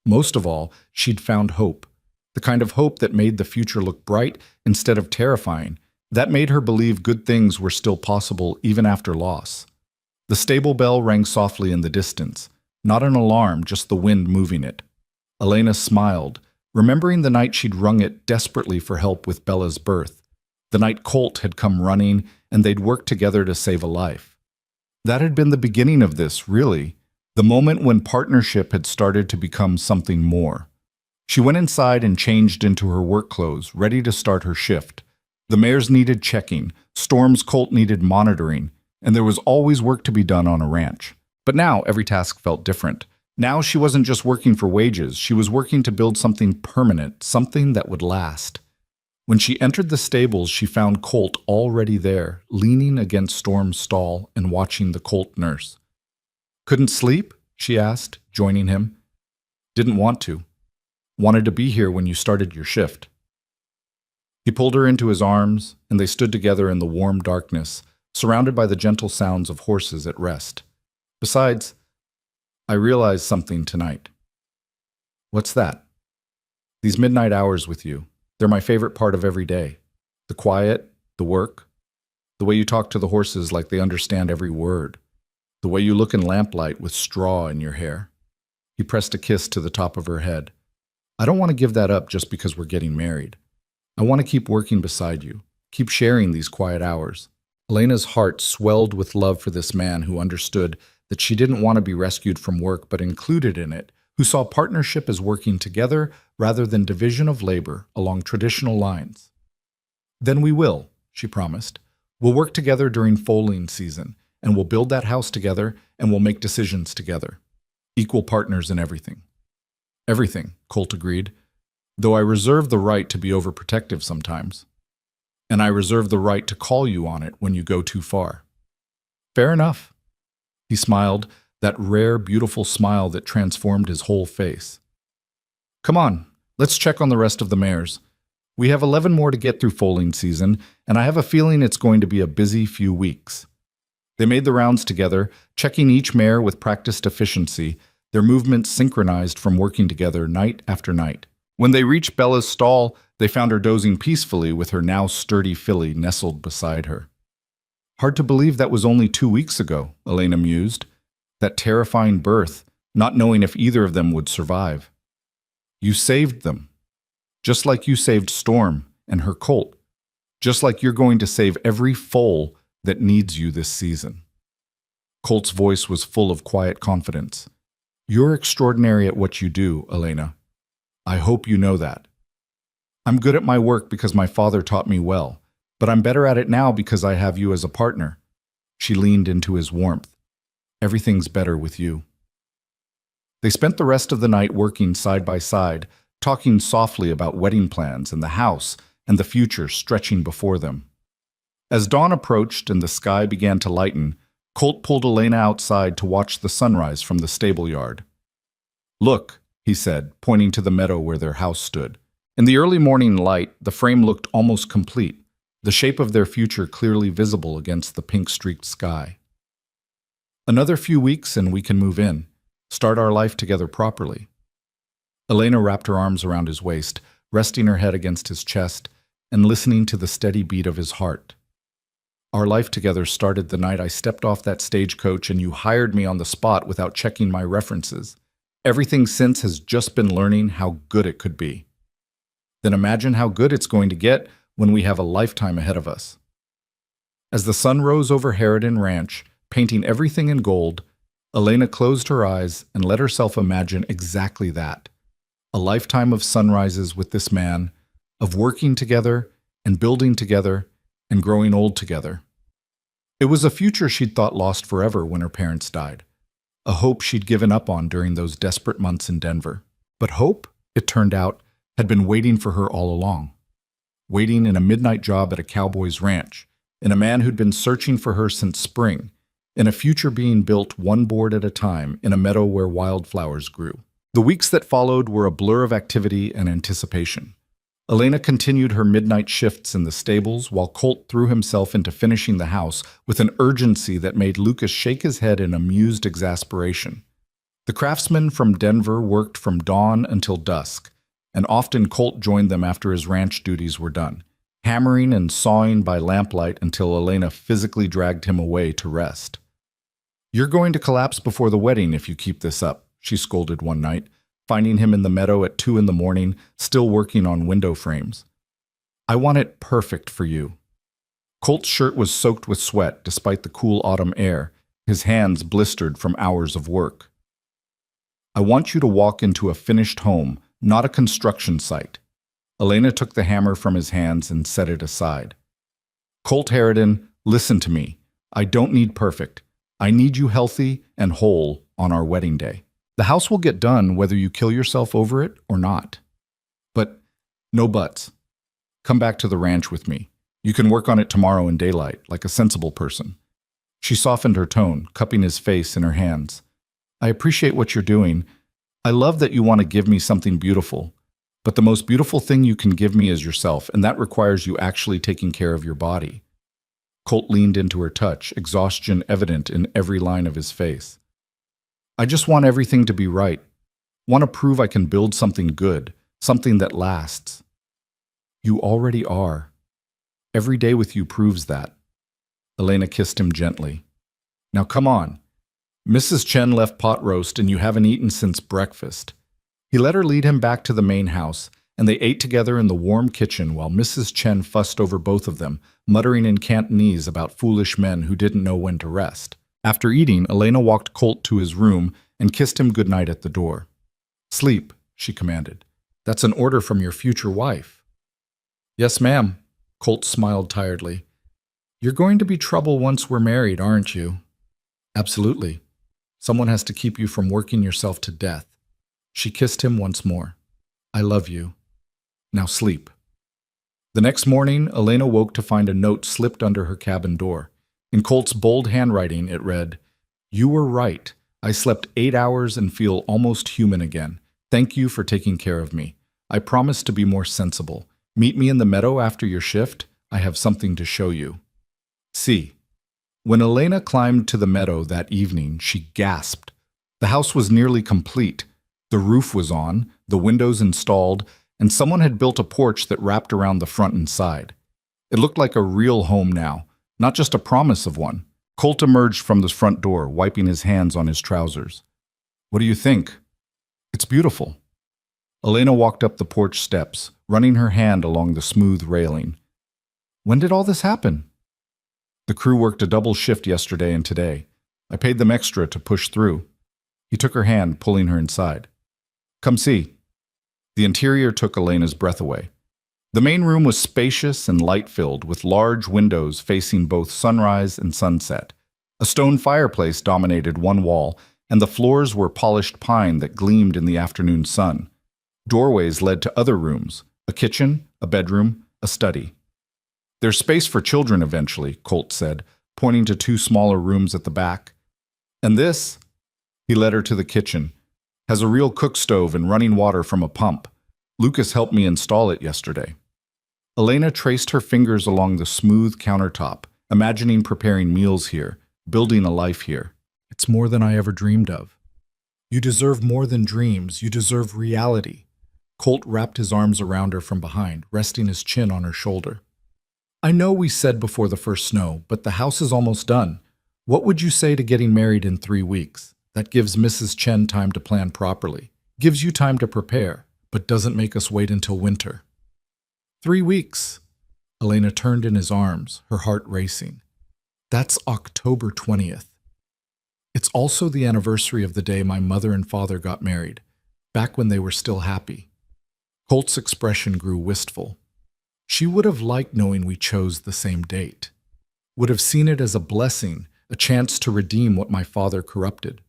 Most of all, she'd found hope, the kind of hope that made the future look bright instead of terrifying, that made her believe good things were still possible even after loss. The stable bell rang softly in the distance, not an alarm, just the wind moving it. Elena smiled, remembering the night she'd rung it desperately for help with Bella's birth, the night Colt had come running and they'd worked together to save a life. That had been the beginning of this, really, the moment when partnership had started to become something more. She went inside and changed into her work clothes, ready to start her shift. The mares needed checking, Storm's colt needed monitoring, and there was always work to be done on a ranch. But now every task felt different. Now she wasn't just working for wages, she was working to build something permanent, something that would last. When she entered the stables, she found Colt already there, leaning against Storm's stall and watching the colt nurse. Couldn't sleep? She asked, joining him. Didn't want to. Wanted to be here when you started your shift. He pulled her into his arms, and they stood together in the warm darkness, surrounded by the gentle sounds of horses at rest. Besides, I realized something tonight. What's that? These midnight hours with you, they're my favorite part of every day. The quiet, the work, the way you talk to the horses like they understand every word, the way you look in lamplight with straw in your hair. He pressed a kiss to the top of her head. I don't want to give that up just because we're getting married. I want to keep working beside you, keep sharing these quiet hours. Elena's heart swelled with love for this man who understood that she didn't want to be rescued from work but included in it, who saw partnership as working together rather than division of labor along traditional lines. Then we will, she promised. We'll work together during foaling season, and we'll build that house together, and we'll make decisions together. Equal partners in everything. Everything, Colt agreed, though I reserve the right to be overprotective sometimes. And I reserve the right to call you on it when you go too far. Fair enough. He smiled, that rare, beautiful smile that transformed his whole face. Come on, let's check on the rest of the mares. We have 11 more to get through foaling season, and I have a feeling it's going to be a busy few weeks. They made the rounds together, checking each mare with practiced efficiency, their movements synchronized from working together night after night. When they reached Bella's stall, they found her dozing peacefully with her now sturdy filly nestled beside her. Hard to believe that was only 2 weeks ago, Elena mused. That terrifying birth, not knowing if either of them would survive. You saved them. Just like you saved Storm and her colt. Just like you're going to save every foal that needs you this season. Colt's voice was full of quiet confidence. You're extraordinary at what you do, Elena. I hope you know that. I'm good at my work because my father taught me well, but I'm better at it now because I have you as a partner. She leaned into his warmth. Everything's better with you. They spent the rest of the night working side by side, talking softly about wedding plans and the house and the future stretching before them. As dawn approached and the sky began to lighten, Colt pulled Elena outside to watch the sunrise from the stable yard. Look, he said, pointing to the meadow where their house stood. In the early morning light, the frame looked almost complete, the shape of their future clearly visible against the pink-streaked sky. Another few weeks and we can move in, start our life together properly. Elena wrapped her arms around his waist, resting her head against his chest and listening to the steady beat of his heart. Our life together started the night I stepped off that stagecoach and you hired me on the spot without checking my references. Everything since has just been learning how good it could be. Then imagine how good it's going to get when we have a lifetime ahead of us. As the sun rose over Harridan Ranch, painting everything in gold, Elena closed her eyes and let herself imagine exactly that. A lifetime of sunrises with this man, of working together and building together and growing old together. It was a future she'd thought lost forever when her parents died, a hope she'd given up on during those desperate months in Denver. But hope, it turned out, had been waiting for her all along, waiting in a midnight job at a cowboy's ranch, in a man who'd been searching for her since spring, in a future being built one board at a time in a meadow where wildflowers grew. The weeks that followed were a blur of activity and anticipation. Elena continued her midnight shifts in the stables while Colt threw himself into finishing the house with an urgency that made Lucas shake his head in amused exasperation. The craftsmen from Denver worked from dawn until dusk, and often Colt joined them after his ranch duties were done, hammering and sawing by lamplight until Elena physically dragged him away to rest. "You're going to collapse before the wedding if you keep this up," she scolded one night, finding him in the meadow at 2 a.m, still working on window frames. "I want it perfect for you." Colt's shirt was soaked with sweat despite the cool autumn air, his hands blistered from hours of work. "I want you to walk into a finished home, not a construction site." Elena took the hammer from his hands and set it aside. "Colt Harridan, listen to me. I don't need perfect. I need you healthy and whole on our wedding day. The house will get done whether you kill yourself over it or not. But no buts. Come back to the ranch with me. You can work on it tomorrow in daylight, like a sensible person." She softened her tone, cupping his face in her hands. "I appreciate what you're doing. I love that you want to give me something beautiful. But the most beautiful thing you can give me is yourself, and that requires you actually taking care of your body." Colt leaned into her touch, exhaustion evident in every line of his face. "I just want everything to be right. Want to prove I can build something good, something that lasts." "You already are. Every day with you proves that." Elena kissed him gently. "Now come on. Mrs. Chen left pot roast and you haven't eaten since breakfast." He let her lead him back to the main house, and they ate together in the warm kitchen while Mrs. Chen fussed over both of them, muttering in Cantonese about foolish men who didn't know when to rest. After eating, Elena walked Colt to his room and kissed him goodnight at the door. "Sleep," she commanded. "That's an order from your future wife." "Yes, ma'am." Colt smiled tiredly. "You're going to be trouble once we're married, aren't you?" "Absolutely. Someone has to keep you from working yourself to death." She kissed him once more. "I love you. Now sleep." The next morning, Elena woke to find a note slipped under her cabin door. In Colt's bold handwriting, it read, "You were right. I slept 8 hours and feel almost human again. Thank you for taking care of me. I promise to be more sensible. Meet me in the meadow after your shift. I have something to show you." See. When Elena climbed to the meadow that evening, she gasped. The house was nearly complete. The roof was on, the windows installed, and someone had built a porch that wrapped around the front and side. It looked like a real home now, not just a promise of one. Colt emerged from the front door, wiping his hands on his trousers. "What do you think?" "It's beautiful." Elena walked up the porch steps, running her hand along the smooth railing. "When did all this happen?" "The crew worked a double shift yesterday and today. I paid them extra to push through." He took her hand, pulling her inside. "Come see." The interior took Elena's breath away. The main room was spacious and light-filled, with large windows facing both sunrise and sunset. A stone fireplace dominated one wall, and the floors were polished pine that gleamed in the afternoon sun. Doorways led to other rooms, a kitchen, a bedroom, a study. "There's space for children eventually," Colt said, pointing to 2 smaller rooms at the back. "And this," he led her to the kitchen, "has a real cook stove and running water from a pump. Lucas helped me install it yesterday." Elena traced her fingers along the smooth countertop, imagining preparing meals here, building a life here. It's more than I ever dreamed of. You deserve more than dreams. You deserve reality. Colt wrapped his arms around her from behind, resting his chin on her shoulder. I know we said before the first snow, but the house is almost done. What would you say to getting married in 3 weeks? That gives Mrs. Chen time to plan properly, gives you time to prepare, but doesn't make us wait until winter. 3 weeks. Elena turned in his arms, her heart racing. That's October 20th. It's also the anniversary of the day my mother and father got married, back when they were still happy. Colt's expression grew wistful. She would have liked knowing we chose the same date, would have seen it as a blessing, a chance to redeem what my father corrupted.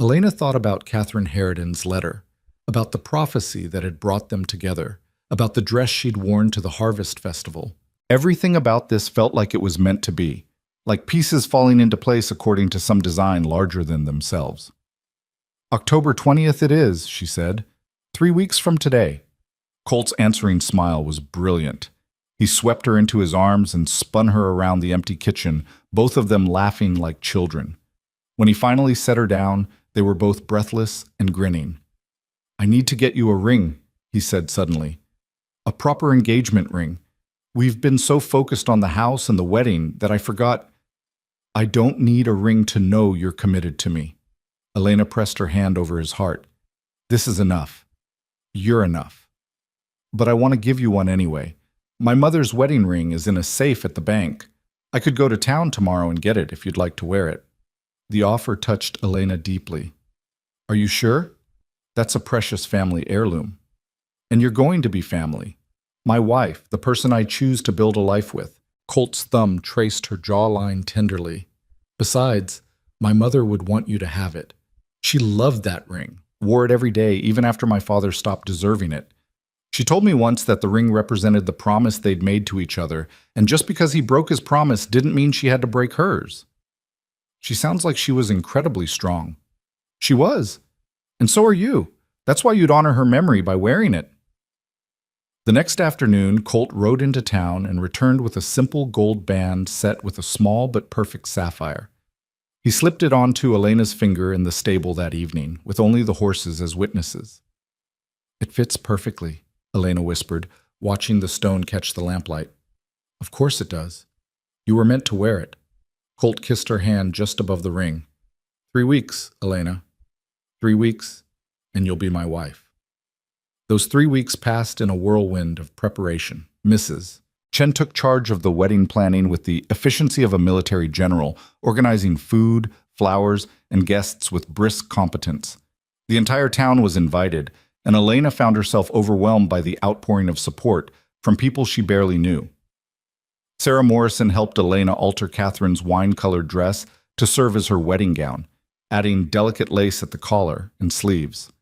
Elena thought about Catherine Harridan's letter, about the prophecy that had brought them together, about the dress she'd worn to the harvest festival. Everything about this felt like it was meant to be, like pieces falling into place according to some design larger than themselves. October 20th it is, she said. 3 weeks from today. Colt's answering smile was brilliant. He swept her into his arms and spun her around the empty kitchen, both of them laughing like children. When he finally set her down, they were both breathless and grinning. I need to get you a ring, he said suddenly. A proper engagement ring. We've been so focused on the house and the wedding that I forgot. I don't need a ring to know you're committed to me. Elena pressed her hand over his heart. This is enough. You're enough. But I want to give you one anyway. My mother's wedding ring is in a safe at the bank. I could go to town tomorrow and get it if you'd like to wear it. The offer touched Elena deeply. Are you sure? That's a precious family heirloom. And you're going to be family. My wife, the person I choose to build a life with. Colt's thumb traced her jawline tenderly. Besides, my mother would want you to have it. She loved that ring, wore it every day, even after my father stopped deserving it. She told me once that the ring represented the promise they'd made to each other, and just because he broke his promise didn't mean she had to break hers. She sounds like she was incredibly strong. She was. And so are you. That's why you'd honor her memory by wearing it. The next afternoon, Colt rode into town and returned with a simple gold band set with a small but perfect sapphire. He slipped it onto Elena's finger in the stable that evening, with only the horses as witnesses. It fits perfectly, Elena whispered, watching the stone catch the lamplight. Of course it does. You were meant to wear it. Colt kissed her hand just above the ring. 3 weeks, Elena. 3 weeks, and you'll be my wife. Those 3 weeks passed in a whirlwind of preparation. Mrs. Chen took charge of the wedding planning with the efficiency of a military general, organizing food, flowers, and guests with brisk competence. The entire town was invited, and Elena found herself overwhelmed by the outpouring of support from people she barely knew. Sarah Morrison helped Elena alter Catherine's wine-colored dress to serve as her wedding gown, adding delicate lace at the collar and sleeves.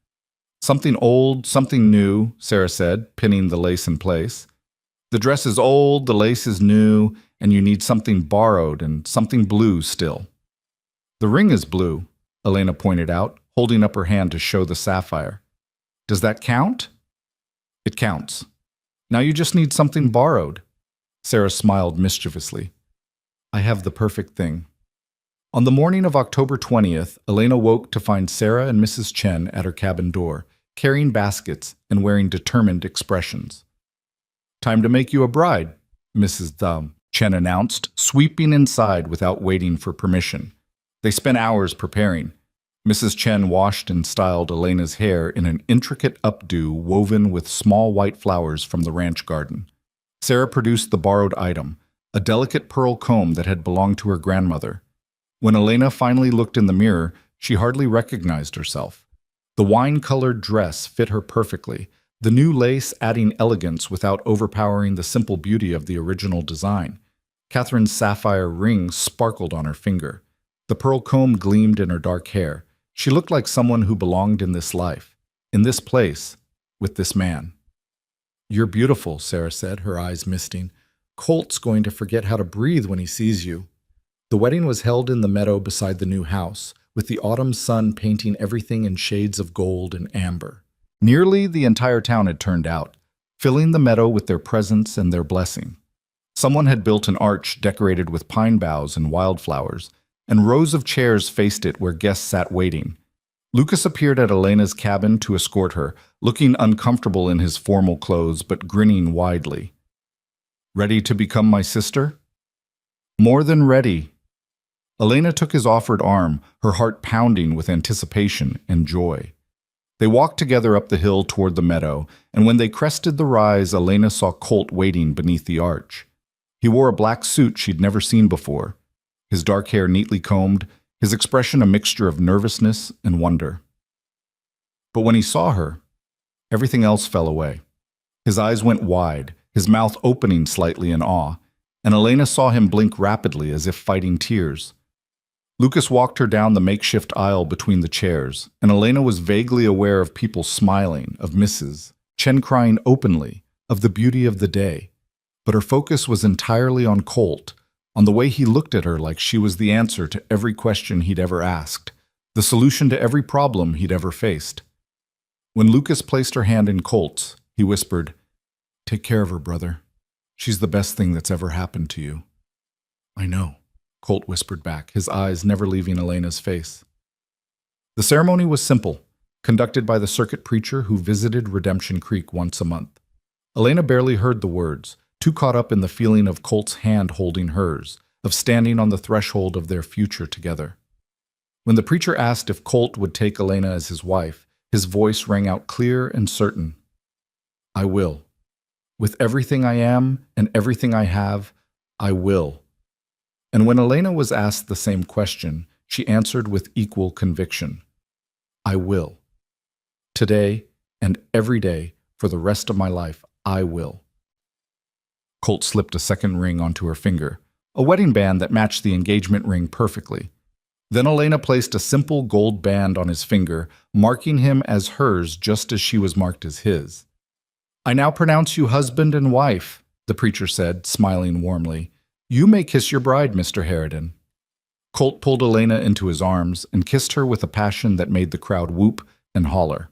Something old, something new, Sarah said, pinning the lace in place. The dress is old, the lace is new, and you need something borrowed and something blue still. The ring is blue, Elena pointed out, holding up her hand to show the sapphire. Does that count? It counts. Now you just need something borrowed. Sarah smiled mischievously. I have the perfect thing. On the morning of October 20th, Elena woke to find Sarah and Mrs. Chen at her cabin door, carrying baskets and wearing determined expressions. Time to make you a bride, Mrs. Chen announced, sweeping inside without waiting for permission. They spent hours preparing. Mrs. Chen washed and styled Elena's hair in an intricate updo woven with small white flowers from the ranch garden. Sarah produced the borrowed item, a delicate pearl comb that had belonged to her grandmother. When Elena finally looked in the mirror, she hardly recognized herself. The wine-colored dress fit her perfectly, the new lace adding elegance without overpowering the simple beauty of the original design. Catherine's sapphire ring sparkled on her finger. The pearl comb gleamed in her dark hair. She looked like someone who belonged in this life, in this place, with this man. You're beautiful, Sarah said, her eyes misting. Colt's going to forget how to breathe when he sees you. The wedding was held in the meadow beside the new house, with the autumn sun painting everything in shades of gold and amber. Nearly the entire town had turned out, filling the meadow with their presence and their blessing. Someone had built an arch decorated with pine boughs and wildflowers, and rows of chairs faced it where guests sat waiting. Lucas appeared at Elena's cabin to escort her, looking uncomfortable in his formal clothes but grinning widely. "Ready to become my sister?" "More than ready." Elena took his offered arm, her heart pounding with anticipation and joy. They walked together up the hill toward the meadow, and when they crested the rise, Elena saw Colt waiting beneath the arch. He wore a black suit she'd never seen before, his dark hair neatly combed, his expression a mixture of nervousness and wonder. But when he saw her, everything else fell away. His eyes went wide, his mouth opening slightly in awe, and Elena saw him blink rapidly as if fighting tears. Lucas walked her down the makeshift aisle between the chairs, and Elena was vaguely aware of people smiling, of Mrs. Chen crying openly, of the beauty of the day. But her focus was entirely on Colt, on the way he looked at her like she was the answer to every question he'd ever asked, the solution to every problem he'd ever faced. When Lucas placed her hand in Colt's, he whispered, "Take care of her, brother. She's the best thing that's ever happened to you." "I know," Colt whispered back, his eyes never leaving Elena's face. The ceremony was simple, conducted by the circuit preacher who visited Redemption Creek once a month. Elena barely heard the words, too caught up in the feeling of Colt's hand holding hers, of standing on the threshold of their future together. When the preacher asked if Colt would take Elena as his wife, his voice rang out clear and certain. "I will. With everything I am and everything I have, I will." And when Elena was asked the same question, she answered with equal conviction. "I will. Today and every day for the rest of my life, I will." Colt slipped a second ring onto her finger, a wedding band that matched the engagement ring perfectly. Then Elena placed a simple gold band on his finger, marking him as hers just as she was marked as his. "I now pronounce you husband and wife," the preacher said, smiling warmly. "You may kiss your bride, Mr. Harridan." Colt pulled Elena into his arms and kissed her with a passion that made the crowd whoop and holler.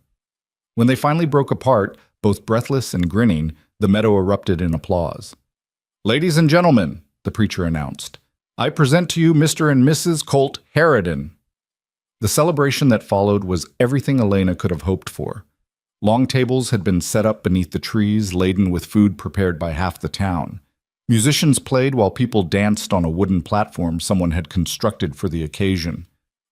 When they finally broke apart, both breathless and grinning, the meadow erupted in applause. "Ladies and gentlemen," the preacher announced, "I present to you Mr. and Mrs. Colt Harridan." The celebration that followed was everything Elena could have hoped for. Long tables had been set up beneath the trees, laden with food prepared by half the town. Musicians played while people danced on a wooden platform someone had constructed for the occasion.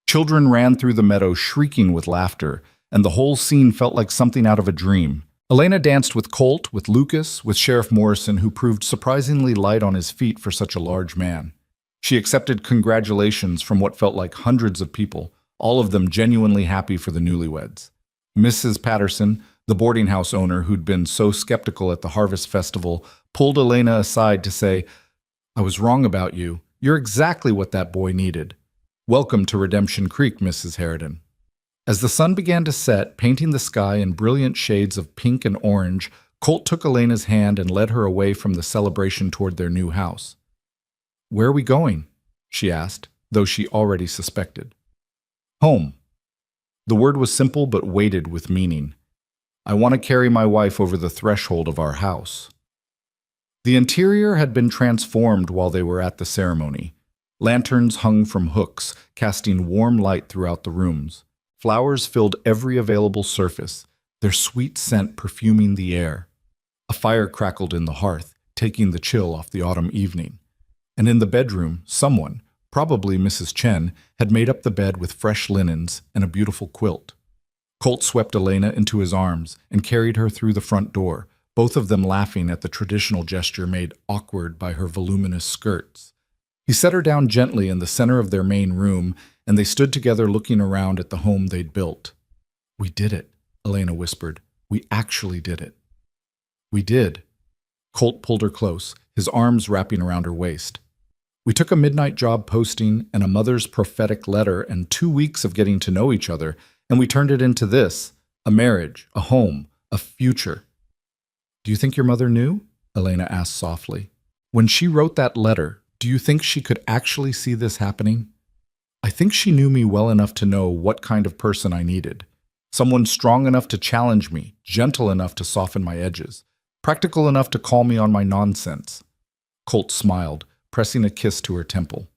Children ran through the meadow shrieking with laughter, and the whole scene felt like something out of a dream. Elena danced with Colt, with Lucas, with Sheriff Morrison, who proved surprisingly light on his feet for such a large man. She accepted congratulations from what felt like hundreds of people, all of them genuinely happy for the newlyweds. Mrs. Patterson, the boarding house owner who'd been so skeptical at the Harvest Festival, pulled Elena aside to say, "I was wrong about you. You're exactly what that boy needed. Welcome to Redemption Creek, Mrs. Harridan." As the sun began to set, painting the sky in brilliant shades of pink and orange, Colt took Elena's hand and led her away from the celebration toward their new house. "Where are we going?" she asked, though she already suspected. "Home." The word was simple but weighted with meaning. "I want to carry my wife over the threshold of our house." The interior had been transformed while they were at the ceremony. Lanterns hung from hooks, casting warm light throughout the rooms. Flowers filled every available surface, their sweet scent perfuming the air. A fire crackled in the hearth, taking the chill off the autumn evening. And in the bedroom, someone, probably Mrs. Chen, had made up the bed with fresh linens and a beautiful quilt. Colt swept Elena into his arms and carried her through the front door, both of them laughing at the traditional gesture made awkward by her voluminous skirts. He set her down gently in the center of their main room, and they stood together looking around at the home they'd built. "We did it," Elena whispered. "We actually did it." "We did." Colt pulled her close, his arms wrapping around her waist. "We took a midnight job posting and a mother's prophetic letter and 2 weeks of getting to know each other, and we turned it into this, a marriage, a home, a future." "Do you think your mother knew?" Elena asked softly. "When she wrote that letter, do you think she could actually see this happening?" "I think she knew me well enough to know what kind of person I needed. Someone strong enough to challenge me, gentle enough to soften my edges, practical enough to call me on my nonsense." Colt smiled, pressing a kiss to her temple.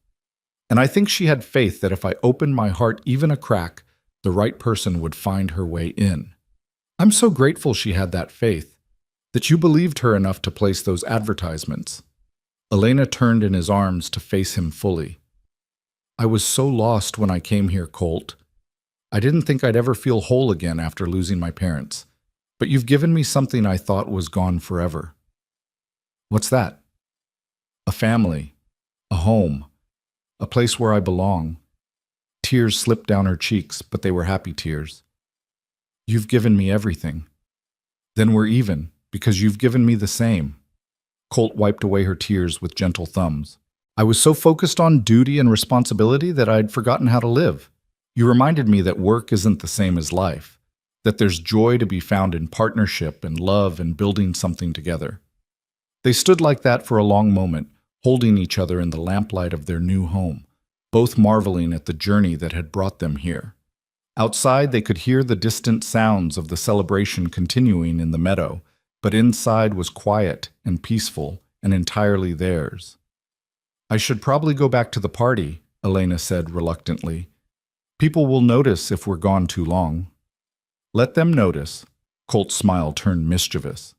And I think she had faith that if I opened my heart even a crack, the right person would find her way in. I'm so grateful she had that faith, that you believed her enough to place those advertisements. Elena turned in his arms to face him fully. I was so lost when I came here, Colt. I didn't think I'd ever feel whole again after losing my parents. But you've given me something I thought was gone forever. What's that? A family, a home, a place where I belong. Tears slipped down her cheeks, but they were happy tears. You've given me everything. Then we're even, because you've given me the same. Colt wiped away her tears with gentle thumbs. I was so focused on duty and responsibility that I'd forgotten how to live. You reminded me that work isn't the same as life, that there's joy to be found in partnership and love and building something together. They stood like that for a long moment, holding each other in the lamplight of their new home, both marveling at the journey that had brought them here. Outside, they could hear the distant sounds of the celebration continuing in the meadow, but inside was quiet and peaceful and entirely theirs. I should probably go back to the party, Elena said reluctantly. People will notice if we're gone too long. Let them notice. Colt's smile turned mischievous.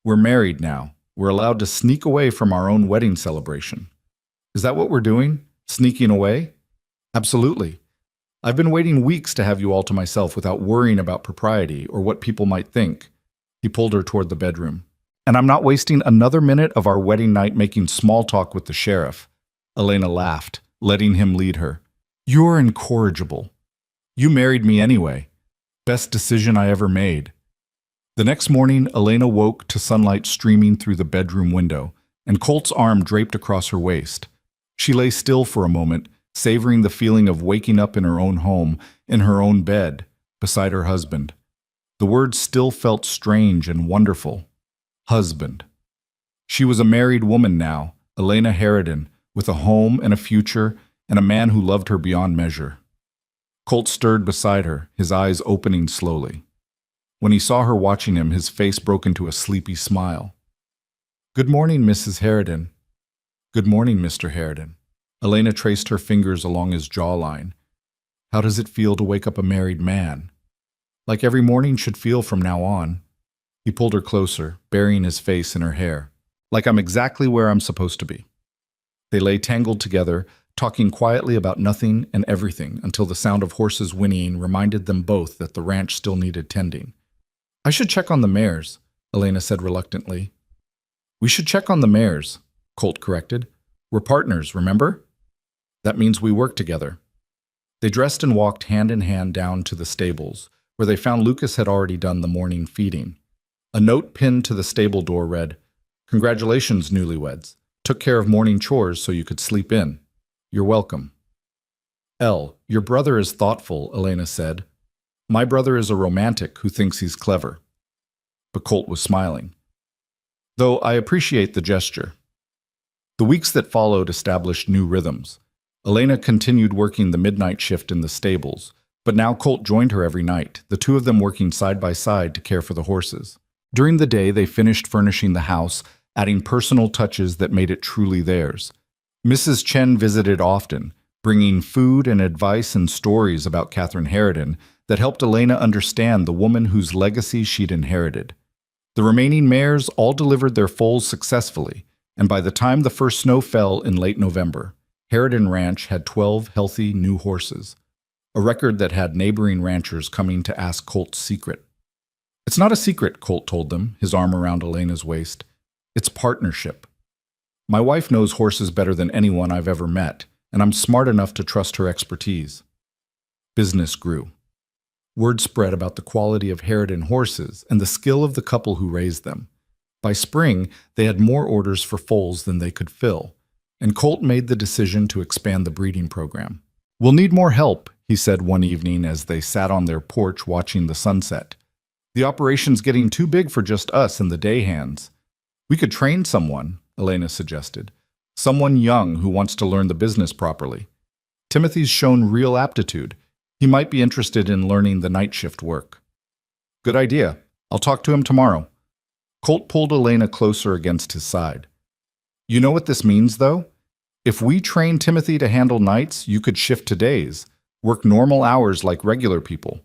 We're married now. We're allowed to sneak away from our own wedding celebration. Is that what we're doing? Sneaking away? Absolutely. I've been waiting weeks to have you all to myself without worrying about propriety or what people might think. He pulled her toward the bedroom. And I'm not wasting another minute of our wedding night making small talk with the sheriff. Elena laughed, letting him lead her. You're incorrigible. You married me anyway. Best decision I ever made. The next morning, Elena woke to sunlight streaming through the bedroom window, and Colt's arm draped across her waist. She lay still for a moment, savoring the feeling of waking up in her own home, in her own bed, beside her husband. The words still felt strange and wonderful. Husband. She was a married woman now, Elena Harridan, with a home and a future, and a man who loved her beyond measure. Colt stirred beside her, his eyes opening slowly. When he saw her watching him, his face broke into a sleepy smile. Good morning, Mrs. Harridan. Good morning, Mr. Harridan. Elena traced her fingers along his jawline. How does it feel to wake up a married man? Like every morning should feel from now on. He pulled her closer, burying his face in her hair. Like I'm exactly where I'm supposed to be. They lay tangled together, talking quietly about nothing and everything until the sound of horses whinnying reminded them both that the ranch still needed tending. I should check on the mares, Elena said reluctantly. We should check on the mares, Colt corrected. We're partners, remember? That means we work together. They dressed and walked hand in hand down to the stables, where they found Lucas had already done the morning feeding. A note pinned to the stable door read, Congratulations, newlyweds. Took care of morning chores so you could sleep in. You're welcome. Your brother is thoughtful, Elena said. My brother is a romantic who thinks he's clever. But Colt was smiling. Though I appreciate the gesture. The weeks that followed established new rhythms. Elena continued working the midnight shift in the stables, but now Colt joined her every night, the two of them working side by side to care for the horses. During the day, they finished furnishing the house, adding personal touches that made it truly theirs. Mrs. Chen visited often, bringing food and advice and stories about Catherine Harridan that helped Elena understand the woman whose legacy she'd inherited. The remaining mares all delivered their foals successfully, and by the time the first snow fell in late November, Harridan Ranch had 12 healthy new horses, a record that had neighboring ranchers coming to ask Colt's secret. It's not a secret, Colt told them, his arm around Elena's waist. It's partnership. My wife knows horses better than anyone I've ever met, and I'm smart enough to trust her expertise. Business grew. Word spread about the quality of Harridan horses and the skill of the couple who raised them. By spring, they had more orders for foals than they could fill, and Colt made the decision to expand the breeding program. We'll need more help, he said one evening as they sat on their porch watching the sunset. The operation's getting too big for just us and the day hands. We could train someone, Elena suggested. Someone young who wants to learn the business properly. Timothy's shown real aptitude. He might be interested in learning the night shift work. Good idea. I'll talk to him tomorrow. Colt pulled Elena closer against his side. You know what this means, though? If we train Timothy to handle nights, you could shift to days, work normal hours like regular people.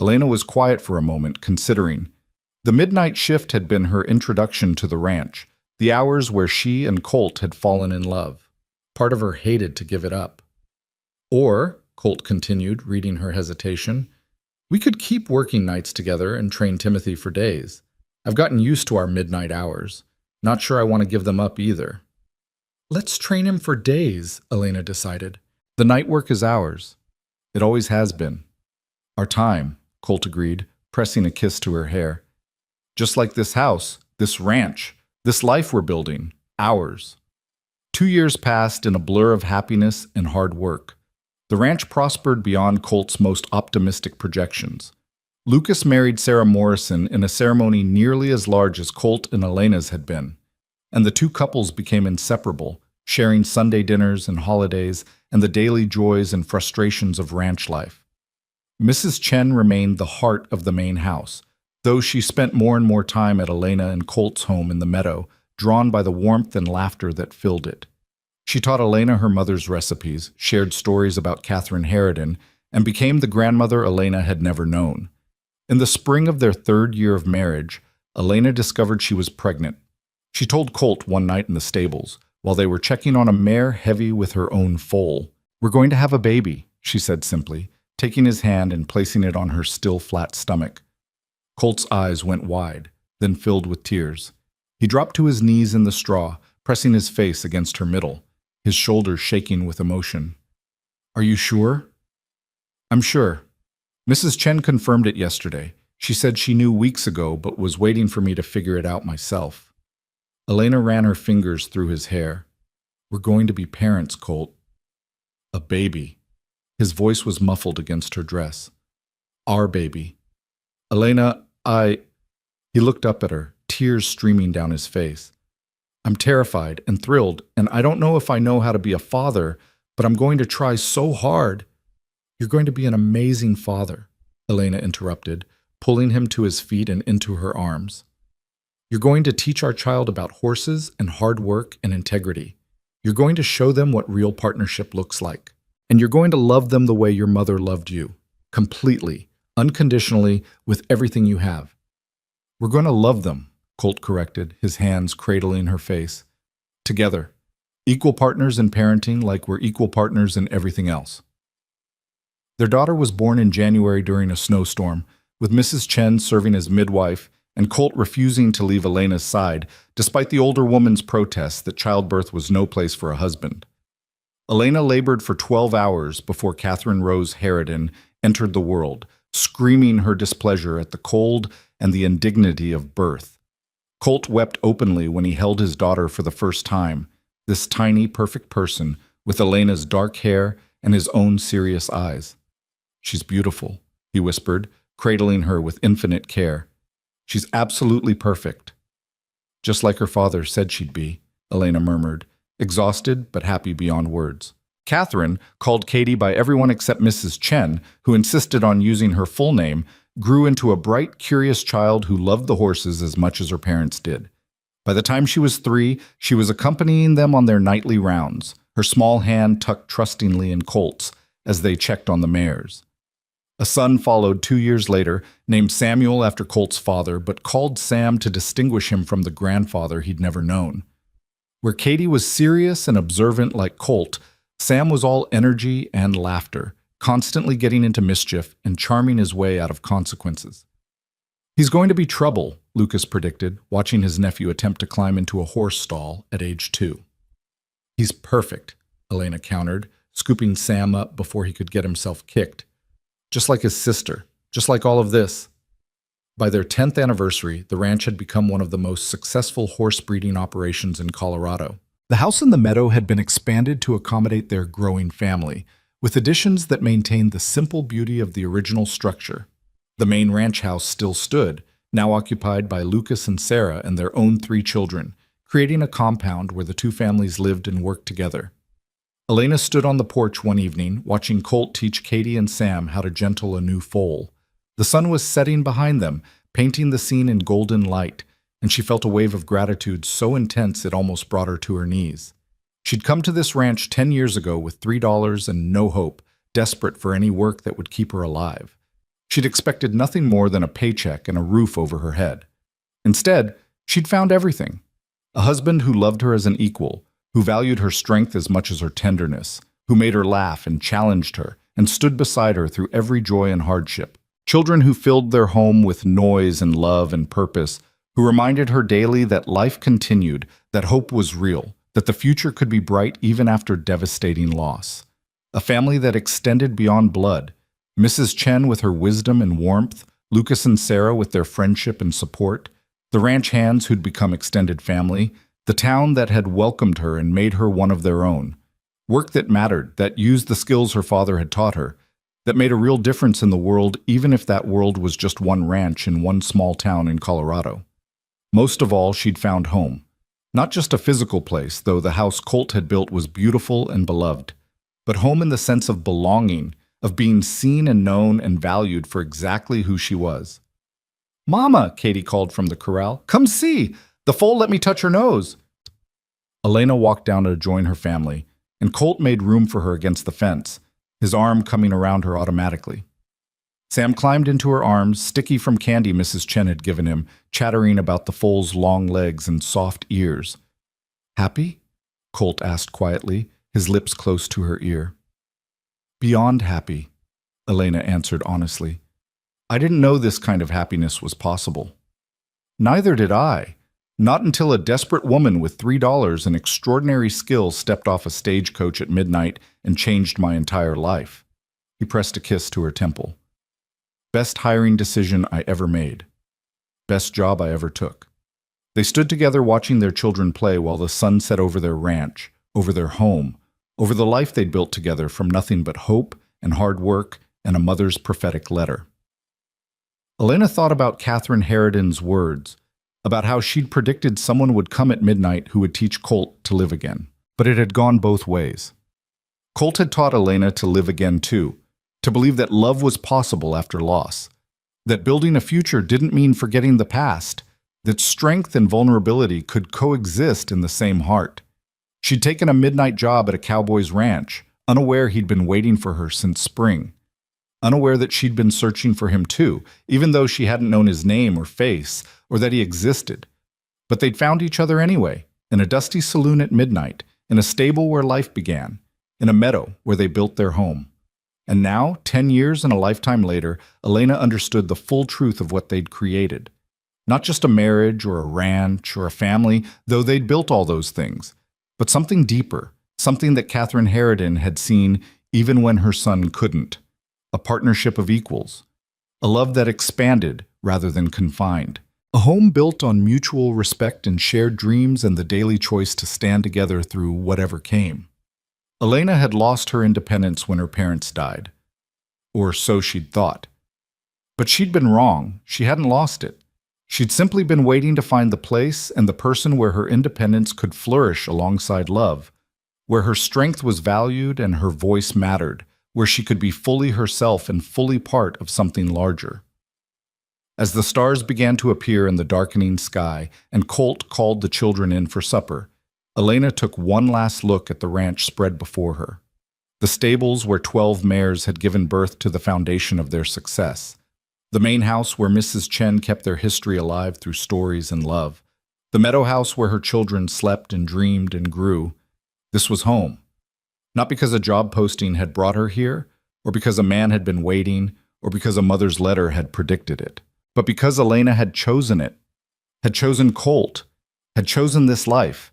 Elena was quiet for a moment, considering. The midnight shift had been her introduction to the ranch, the hours where she and Colt had fallen in love. Part of her hated to give it up. Or, Colt continued, reading her hesitation, we could keep working nights together and train Timothy for days. I've gotten used to our midnight hours. Not sure I want to give them up either. Let's train him for days, Elena decided. The night work is ours. It always has been. Our time, Colt agreed, pressing a kiss to her hair. Just like this house, this ranch, this life we're building, ours. 2 years passed in a blur of happiness and hard work. The ranch prospered beyond Colt's most optimistic projections. Lucas married Sarah Morrison in a ceremony nearly as large as Colt and Elena's had been, and the two couples became inseparable, sharing Sunday dinners and holidays and the daily joys and frustrations of ranch life. Mrs. Chen remained the heart of the main house, though she spent more and more time at Elena and Colt's home in the meadow, drawn by the warmth and laughter that filled it. She taught Elena her mother's recipes, shared stories about Catherine Harridan, and became the grandmother Elena had never known. In the spring of their 3rd year of marriage, Elena discovered she was pregnant. She told Colt one night in the stables, while they were checking on a mare heavy with her own foal. "We're going to have a baby," she said simply, taking his hand and placing it on her still flat stomach. Colt's eyes went wide, then filled with tears. He dropped to his knees in the straw, pressing his face against her middle, his shoulders shaking with emotion. "Are you sure?" "I'm sure. Mrs. Chen confirmed it yesterday. She said she knew weeks ago but was waiting for me to figure it out myself." Elena ran her fingers through his hair. "We're going to be parents, Colt." "A baby." His voice was muffled against her dress. "Our baby." "Elena, He looked up at her, tears streaming down his face. "I'm terrified and thrilled, and I don't know if I know how to be a father, but I'm going to try so hard." "You're going to be an amazing father," Elena interrupted, pulling him to his feet and into her arms. "You're going to teach our child about horses and hard work and integrity. You're going to show them what real partnership looks like. And you're going to love them the way your mother loved you, completely, unconditionally, with everything you have." "We're going to love them," Colt corrected, his hands cradling her face. "Together. Equal partners in parenting like we're equal partners in everything else." Their daughter was born in January during a snowstorm, with Mrs. Chen serving as midwife and Colt refusing to leave Elena's side, despite the older woman's protests that childbirth was no place for a husband. Elena labored for 12 hours before Catherine Rose Harridan entered the world, screaming her displeasure at the cold and the indignity of birth. Colt wept openly when he held his daughter for the first time, this tiny, perfect person with Elena's dark hair and his own serious eyes. "She's beautiful," he whispered, cradling her with infinite care. "She's absolutely perfect." "Just like her father said she'd be," Elena murmured, exhausted but happy beyond words. Catherine, called Katie by everyone except Mrs. Chen, who insisted on using her full name, grew into a bright, curious child who loved the horses as much as her parents did. By the time she was 3, she was accompanying them on their nightly rounds, her small hand tucked trustingly in Colt's as they checked on the mares. A son followed 2 years later, named Samuel after Colt's father, but called Sam to distinguish him from the grandfather he'd never known. Where Katie was serious and observant like Colt, Sam was all energy and laughter, constantly getting into mischief and charming his way out of consequences. "He's going to be trouble," Lucas predicted, watching his nephew attempt to climb into a horse stall at age 2. "He's perfect," Elena countered, scooping Sam up before he could get himself kicked. "Just like his sister, just like all of this." By their 10th anniversary, the ranch had become one of the most successful horse breeding operations in Colorado. The house in the meadow had been expanded to accommodate their growing family, with additions that maintained the simple beauty of the original structure. The main ranch house still stood, now occupied by Lucas and Sarah and their own 3 children, creating a compound where the 2 families lived and worked together. Elena stood on the porch one evening, watching Colt teach Katie and Sam how to gentle a new foal. The sun was setting behind them, painting the scene in golden light, and she felt a wave of gratitude so intense it almost brought her to her knees. She'd come to this ranch 10 years ago with $3 and no hope, desperate for any work that would keep her alive. She'd expected nothing more than a paycheck and a roof over her head. Instead, she'd found everything. A husband who loved her as an equal, who valued her strength as much as her tenderness, who made her laugh and challenged her and stood beside her through every joy and hardship. Children who filled their home with noise and love and purpose, who reminded her daily that life continued, that hope was real, that the future could be bright even after devastating loss. A family that extended beyond blood. Mrs. Chen with her wisdom and warmth, Lucas and Sarah with their friendship and support, the ranch hands who'd become extended family, the town that had welcomed her and made her one of their own. Work that mattered, that used the skills her father had taught her, that made a real difference in the world, even if that world was just one ranch in one small town in Colorado. Most of all, she'd found home. Not just a physical place, though the house Colt had built was beautiful and beloved, but home in the sense of belonging, of being seen and known and valued for exactly who she was. "Mama," Katie called from the corral, "come see! The foal let me touch her nose." Elena walked down to join her family, and Colt made room for her against the fence, his arm coming around her automatically. Sam climbed into her arms, sticky from candy Mrs. Chen had given him, chattering about the foal's long legs and soft ears. "Happy?" Colt asked quietly, his lips close to her ear. "Beyond happy," Elena answered honestly. "I didn't know this kind of happiness was possible." "Neither did I. Not until a desperate woman with $3 and extraordinary skill stepped off a stagecoach at midnight and changed my entire life." He pressed a kiss to her temple. "Best hiring decision I ever made. Best job I ever took." They stood together watching their children play while the sun set over their ranch, over their home, over the life they'd built together from nothing but hope and hard work and a mother's prophetic letter. Elena thought about Catherine Harridan's words, about how she'd predicted someone would come at midnight who would teach Colt to live again. But it had gone both ways. Colt had taught Elena to live again too, to believe that love was possible after loss, that building a future didn't mean forgetting the past, that strength and vulnerability could coexist in the same heart. She'd taken a midnight job at a cowboy's ranch, unaware he'd been waiting for her since spring, unaware that she'd been searching for him too, even though she hadn't known his name or face, or that he existed. But they'd found each other anyway, in a dusty saloon at midnight, in a stable where life began, in a meadow where they built their home. And now, 10 years and a lifetime later, Elena understood the full truth of what they'd created. Not just a marriage or a ranch or a family, though they'd built all those things, but something deeper, something that Catherine Harridan had seen even when her son couldn't. A partnership of equals. A love that expanded rather than confined. A home built on mutual respect and shared dreams and the daily choice to stand together through whatever came. Elena had lost her independence when her parents died. Or so she'd thought. But she'd been wrong. She hadn't lost it. She'd simply been waiting to find the place and the person where her independence could flourish alongside love, where her strength was valued and her voice mattered, where she could be fully herself and fully part of something larger. As the stars began to appear in the darkening sky and Colt called the children in for supper, Elena took one last look at the ranch spread before her. The stables where 12 mares had given birth to the foundation of their success. The main house where Mrs. Chen kept their history alive through stories and love. The meadow house where her children slept and dreamed and grew. This was home. Not because a job posting had brought her here, or because a man had been waiting, or because a mother's letter had predicted it, but because Elena had chosen it, had chosen Colt, had chosen this life,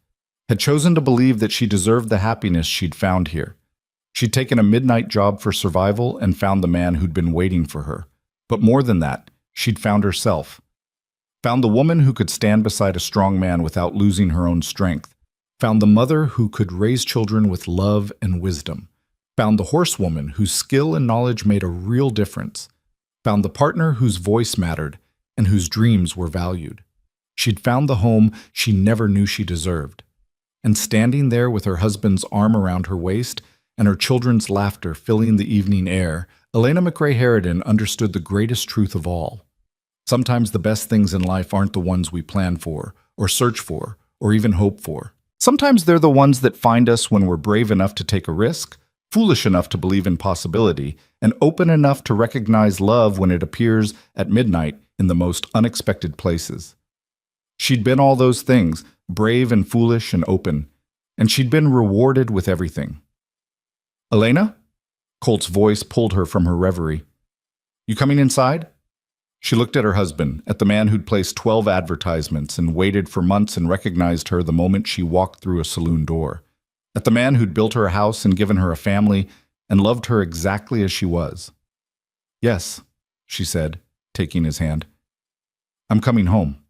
had chosen to believe that she deserved the happiness she'd found here. She'd taken a midnight job for survival and found the man who'd been waiting for her. But more than that, she'd found herself. Found the woman who could stand beside a strong man without losing her own strength. Found the mother who could raise children with love and wisdom. Found the horsewoman whose skill and knowledge made a real difference. Found the partner whose voice mattered and whose dreams were valued. She'd found the home she never knew she deserved. And standing there with her husband's arm around her waist and her children's laughter filling the evening air, Elena McRae Harridan understood the greatest truth of all. Sometimes the best things in life aren't the ones we plan for, or search for, or even hope for. Sometimes they're the ones that find us when we're brave enough to take a risk, foolish enough to believe in possibility, and open enough to recognize love when it appears at midnight in the most unexpected places. She'd been all those things, brave and foolish and open, and she'd been rewarded with everything. Elena? Colt's voice pulled her from her reverie. You coming inside? She looked at her husband, at the man who'd placed 12 advertisements and waited for months and recognized her the moment she walked through a saloon door, at the man who'd built her a house and given her a family and loved her exactly as she was. Yes, she said, taking his hand. I'm coming home.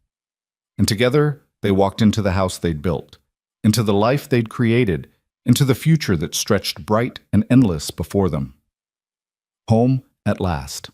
And together they walked into the house they'd built, into the life they'd created, into the future that stretched bright and endless before them. Home at last.